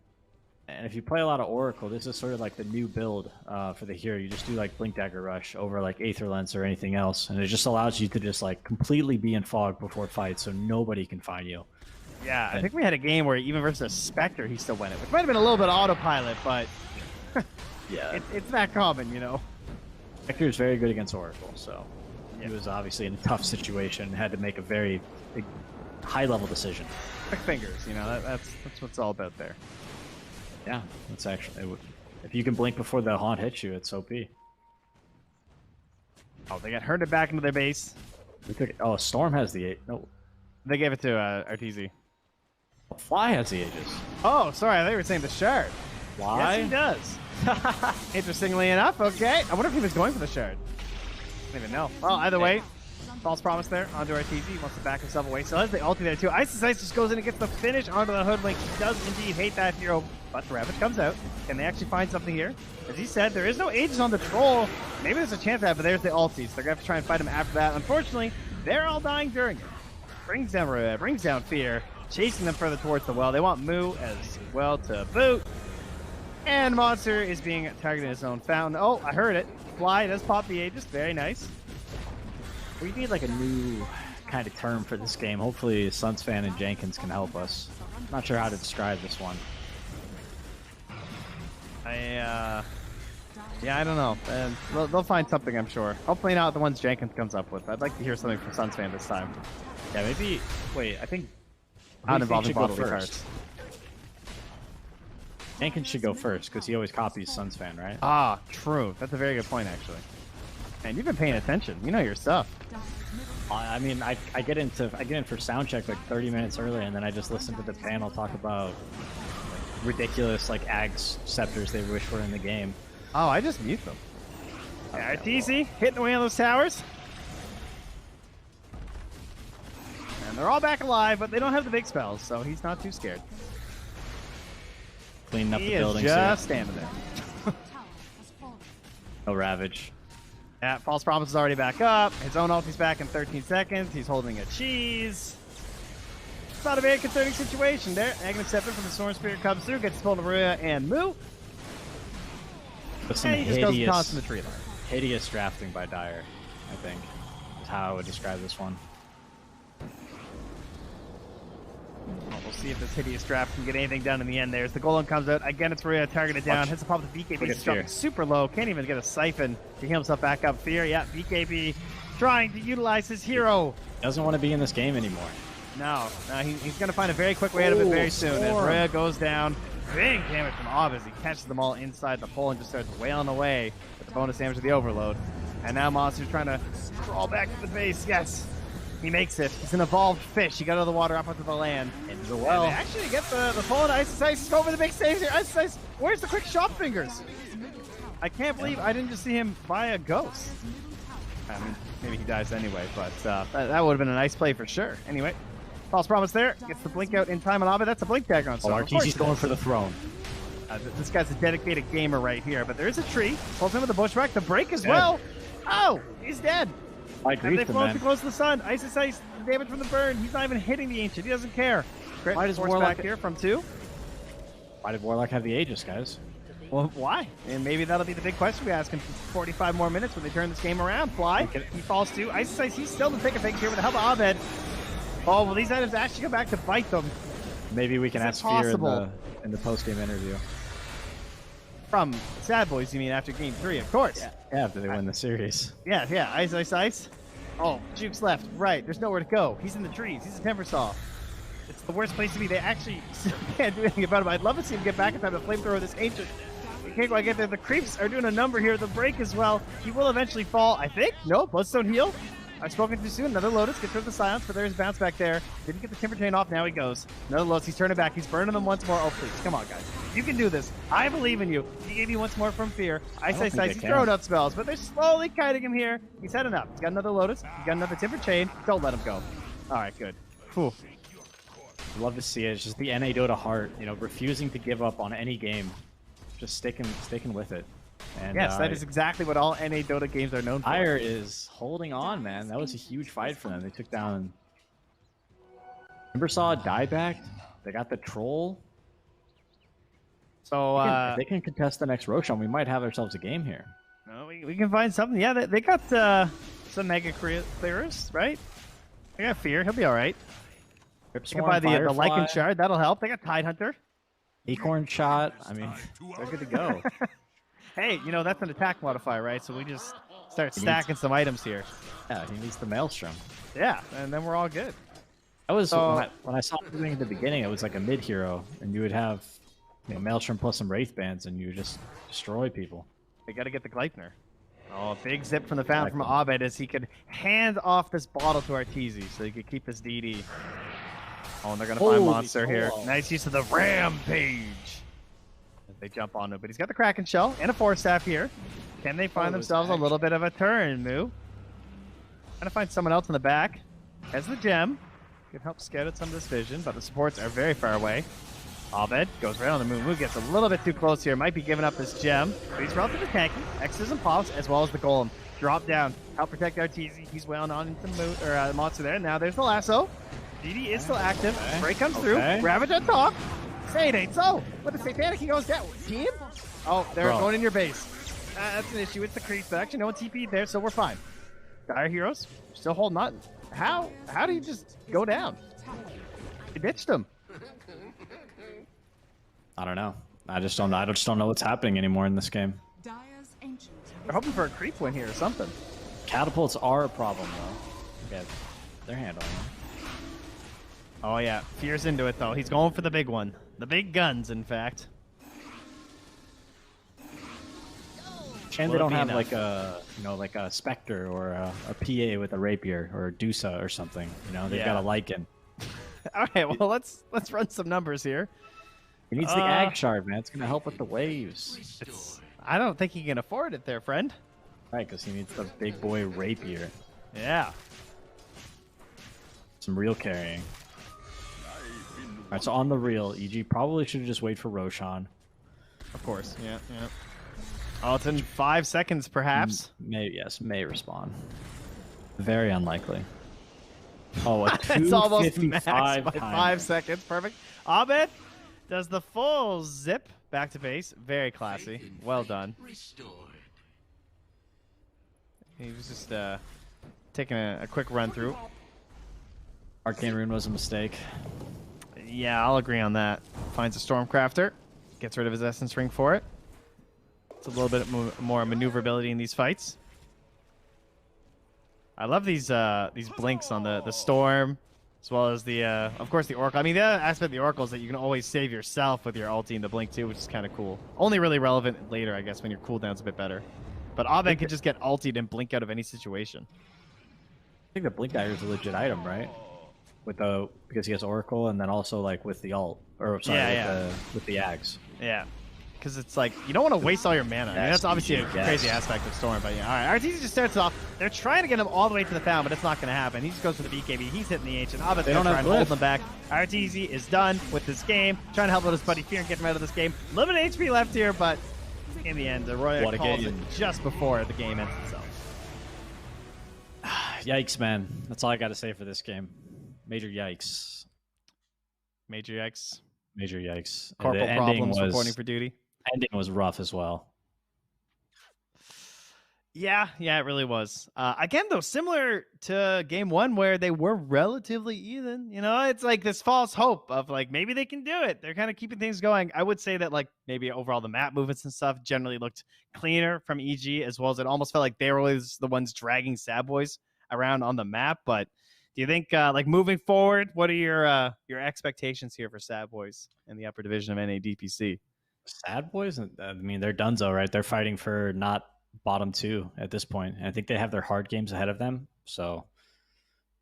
And if you play a lot of Oracle, this is sort of like the new build for the hero. You just do like Blink Dagger Rush over like Aether Lens or anything else, and it just allows you to just like completely be in fog before fights, so nobody can find you. Yeah, I think we had a game where even versus a Spectre, he still won it, which might have been a little bit autopilot, but Yeah, it's that common, you know. Spectre is very good against Oracle, so he was obviously in a tough situation and had to make a very big, high-level decision. Quick fingers, you know, that's what it's all about there. Yeah, that's actually... If you can blink before the haunt hits you, it's OP. Oh, they got herded back into their base. Oh, Storm has the 8. No, They gave it to RTZ. Fly has the Aegis. Oh, sorry, I thought you were saying the shard. Why? Yes, he does. Interestingly enough, okay. I wonder if he was going for the shard. I don't even know. Well, either way, false promise there onto RTZ. He wants to back himself away. So has the ulti there too. Ice just goes in and gets the finish onto the Hoodlink. He does indeed hate that hero, but the Ravage comes out. Can they actually find something here? As he said, there is no Aegis on the Troll. Maybe there's a chance at that, but there's the ulti. So they're going to have to try and fight him after that. Unfortunately, they're all dying during it. Brings down Fear, chasing them further towards the well. They want Moo as well to boot. And Monster is being targeted in his own fountain. Oh, I heard it. Fly does pop the Aegis. Very nice. We need like a new kind of term for this game. Hopefully Sunsfan and Jenkins can help us. Not sure how to describe this one. Yeah, I don't know. They'll find something, I'm sure. Hopefully not the ones Jenkins comes up with. I'd like to hear something from Sunsfan this time. Yeah, maybe... Wait, I think... Not involving should go bodily first. Jenkins should go first, because he always copies Sunsfan, right? Ah, true. That's a very good point, actually. Man, you've been paying attention. You know your stuff. I mean, I get in for sound check like 30 minutes early, and then I just listen to the panel talk about ridiculous like Ags scepters they wish were in the game. Oh, I just mute them. Okay, RTZ hitting away on those towers. And they're all back alive, but they don't have the big spells, so he's not too scared. Cleaning up He the is buildings. just standing there. Tower has fallen. No Ravage. Yeah, False Promise is already back up. His own ulti's back in 13 seconds. He's holding a cheese. It's not a very concerning situation there. Aghanim Scepter from the Storm Spirit comes through, gets pulled to Maria and Moo. With some And he just goes and tosses in the tree line. hideous drafting by Dyer, I think, is how I would describe this one. Well, we'll see if this hideous draft can get anything done in the end there. As the Golem comes out, again, it's Maria targeted down. Watch. Hits a pop with the BKB. Look at He's dropping Fear. super low. Can't even get a siphon to heal himself back up. Fear, yeah, BKB trying to utilize his hero. Doesn't want to be in this game anymore. No, he's going to find a very quick way out of it very soon. As Storm. Maria goes down, big damage from Ob as he catches them all inside the pole and just starts wailing away with the bonus damage of the overload. And now Monster's trying to crawl back to the base. Yes, he makes it. He's an evolved fish. He got out of the water up onto the land. Into the well. And they actually get the pull into Ice go for the big saves here. Ice, where's the quick shot fingers? I can't believe I didn't just see him buy a ghost. I mean, maybe he dies anyway, but that would have been a nice play for sure. Anyway, False Promise there. Gets the blink out in time on Abed. That's a blink dagger on Oh, Storm. Of course RTZ's it going is. for the throne. This guy's a dedicated gamer right here, but there is a tree. Pulls him with the bushwhack. The break as well. Oh, he's dead. I And agree they with him, flown man. too close to the sun. Ice, the damage from the burn. He's not even hitting the Ancient. He doesn't care. Great Why does force Warlock- back here from 2. Why did Warlock have the Aegis, guys? Well, why? And maybe that'll be the big question we ask him for 45 more minutes when they turn this game around. Fly. He falls too. Ice, he's still the thick of things here with the help of Abed. Oh, well, these items actually come back to bite them. Maybe we can Is it ask Fear possible? in the post-game interview. From Sad Boys, you mean, after game 3, of course. Yeah, after they win the series. Yeah. Ice. Oh, Juke's left. Right. There's nowhere to go. He's in the trees. He's a Timbersaw. It's the worst place to be. They actually can't do anything about it. I'd love to see him get back in time to flamethrower this Ancient. He can't quite get there. The creeps are doing a number here. The break as well. He will eventually fall, I think. No, Bloodstone heal. I've spoken too soon. Another Lotus gets rid of the silence, but there's bounce back there. Didn't get the Timber Chain off. Now he goes. Another Lotus. He's turning back. He's burning them once more. Oh, please. Come on, guys. You can do this. I believe in you. He gave you once more from Fear. Ice. think they He's can. throwing out spells, but they're slowly kiting him here. He's had enough. He's got another Lotus. He's got another Timber Chain. Don't let him go. All right, good. Whew. I'd love to see it. It's just the NA Dota heart, refusing to give up on any game. Just sticking with it. And, Yes, that is exactly what all NA Dota games are known for. Dyer is holding on, man. That was a huge fight for them. They took down Timbersaw, dieback. They got the troll. So if they can contest the next Roshan, we might have ourselves a game here. no, we can find something. Yeah, they got some mega clearers, right? They got Fear. He'll be all right. They can buy the Lycan Shard. That'll help. They got Tide Hunter. Acorn Shot. I mean, they're good to go. Hey, that's an attack modifier, right? So we just start stacking some items here. Yeah, he needs the Maelstrom. Yeah, and then we're all good. That was when I saw him at the beginning. It was like a mid hero, and you would have Maelstrom plus some Wraith Bands, and you would just destroy people. They got to get the Gleipnir. Oh, big zip from the fountain from Abed as he could hand off this bottle to Arteezy so he could keep his DD. Oh, and they're going to find Monster here. Nice use of the Rampage. As they jump on him. But he's got the Kraken Shell and a Force Staff here. Can they find themselves a little bit of a turn move? Trying to find someone else in the back. Has the gem. Can help scout out some of this vision, but the supports are very far away. Abed goes right on the move. Gets a little bit too close here. Might be giving up his gem. But he's relatively tanky. X's and pops as well as the golem. Drop down. Help protect Arteezy. He's well on into monster there. Now there's the lasso. DD is still active. Break comes through. Ravage on top. Say it ain't so. With the Satanic, he goes down. Team? Oh, they're going in your base. That's an issue. It's the creeps, but actually no one TP'd there, so we're fine. Dire Heroes still holding on. How do you just go down? You ditched him. I don't know. I just don't know what's happening anymore in this game. They're hoping for a creep win here or something. Catapults are a problem though. Okay, they're handling it. Oh yeah, Fear's into it though. He's going for the big one. The big guns, in fact. And they don't have like a Spectre or a PA with a rapier or a Dusa or something. They've got a Lycan. All right, well let's run some numbers here. He needs the Ag Shard, man. It's gonna help with the waves. I don't think he can afford it there, friend. Right, because he needs the big boy rapier. Yeah. Some real carrying. All right, so on the real, EG probably should have just waited for Roshan. Of course, yeah. Oh, it's in 5 seconds, perhaps. May respawn. Very unlikely. Oh, a it's almost max by 5 timer. seconds. Perfect. Abed does the full zip back to base. Very classy. Well done. He was just taking a quick run through. Arcane Rune was a mistake. Yeah, I'll agree on that. Finds a Stormcrafter. Gets rid of his Essence Ring for it. It's a little bit more maneuverability in these fights. I love these blinks on the Storm, as well as the, of course, the Oracle. I mean, the other aspect of the Oracle is that you can always save yourself with your ulti and the blink too, which is kind of cool. Only really relevant later, I guess, when your cooldown's a bit better. But Abed can just get ultied and blink out of any situation. I think the blink dagger is a legit item, right? Because he has Oracle, and then also like with the ult, or sorry, with the Ags. Yeah. Because it's like, you don't want to waste all your mana. I mean, that's obviously a crazy aspect of Storm, but yeah. All right, Arteezy just starts off. They're trying to get him all the way to the fountain, but it's not going to happen. He just goes for the BKB. He's hitting the ancient. Abed's going to try and hold them back. Arteezy is done with this game. Trying to help out his buddy Fear and get him out of this game. Limited HP left here, but in the end, the Royal calls it just before the game ends itself. Yikes, man. That's all I got to say for this game. Major yikes. Major yikes. Major yikes. Corporal problems reporting for duty. Ending was rough as well. Yeah, it really was. Again, though, similar to game one where they were relatively even. It's like this false hope of like maybe they can do it. They're kind of keeping things going. I would say that like maybe overall the map movements and stuff generally looked cleaner from EG, as well as it almost felt like they were always the ones dragging sadboys around on the map. But do you think like moving forward, what are your expectations here for sadboys in the upper division of NADPC? Sadboys? I mean, they're donezo, right? They're fighting for not bottom 2 at this point. And I think they have their hard games ahead of them. So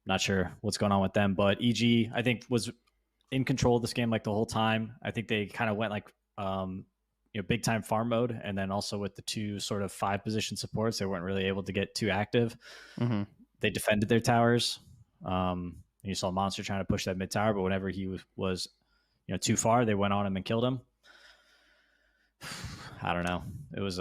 not sure what's going on with them. But EG, I think, was in control of this game like the whole time. I think they kind of went like big time farm mode. And then also with the 2 sort of 5 position supports, they weren't really able to get too active. Mm-hmm. They defended their towers. You saw Monster trying to push that mid tower, but whenever he was too far, they went on him and killed him. I don't know. It was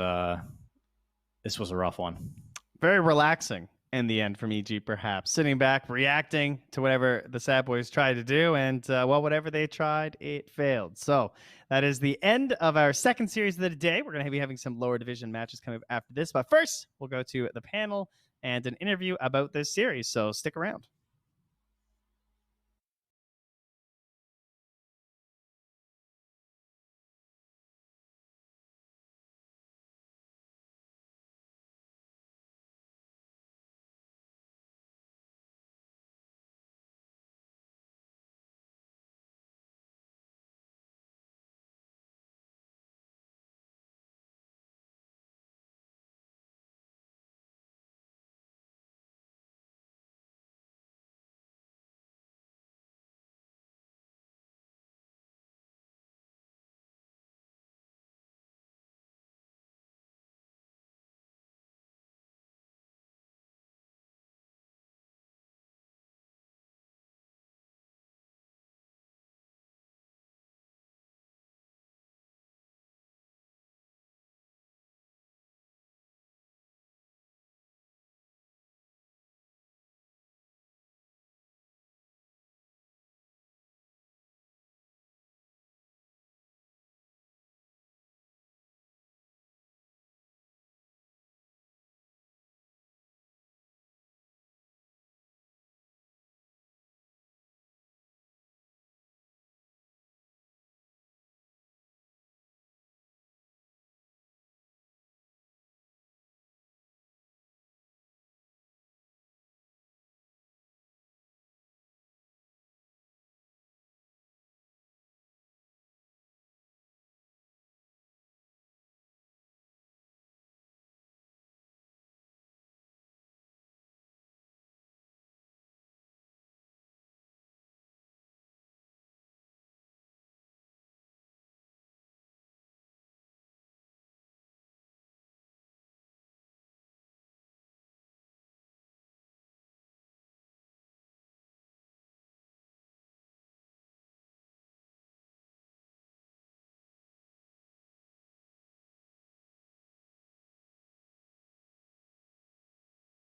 this was a rough one. Very relaxing in the end from EG, perhaps. Sitting back, reacting to whatever the Sad Boys tried to do, and whatever they tried, it failed. So that is the end of our second series of the day. We're going to be having some lower division matches coming up after this, but first, we'll go to the panel and an interview about this series, so stick around.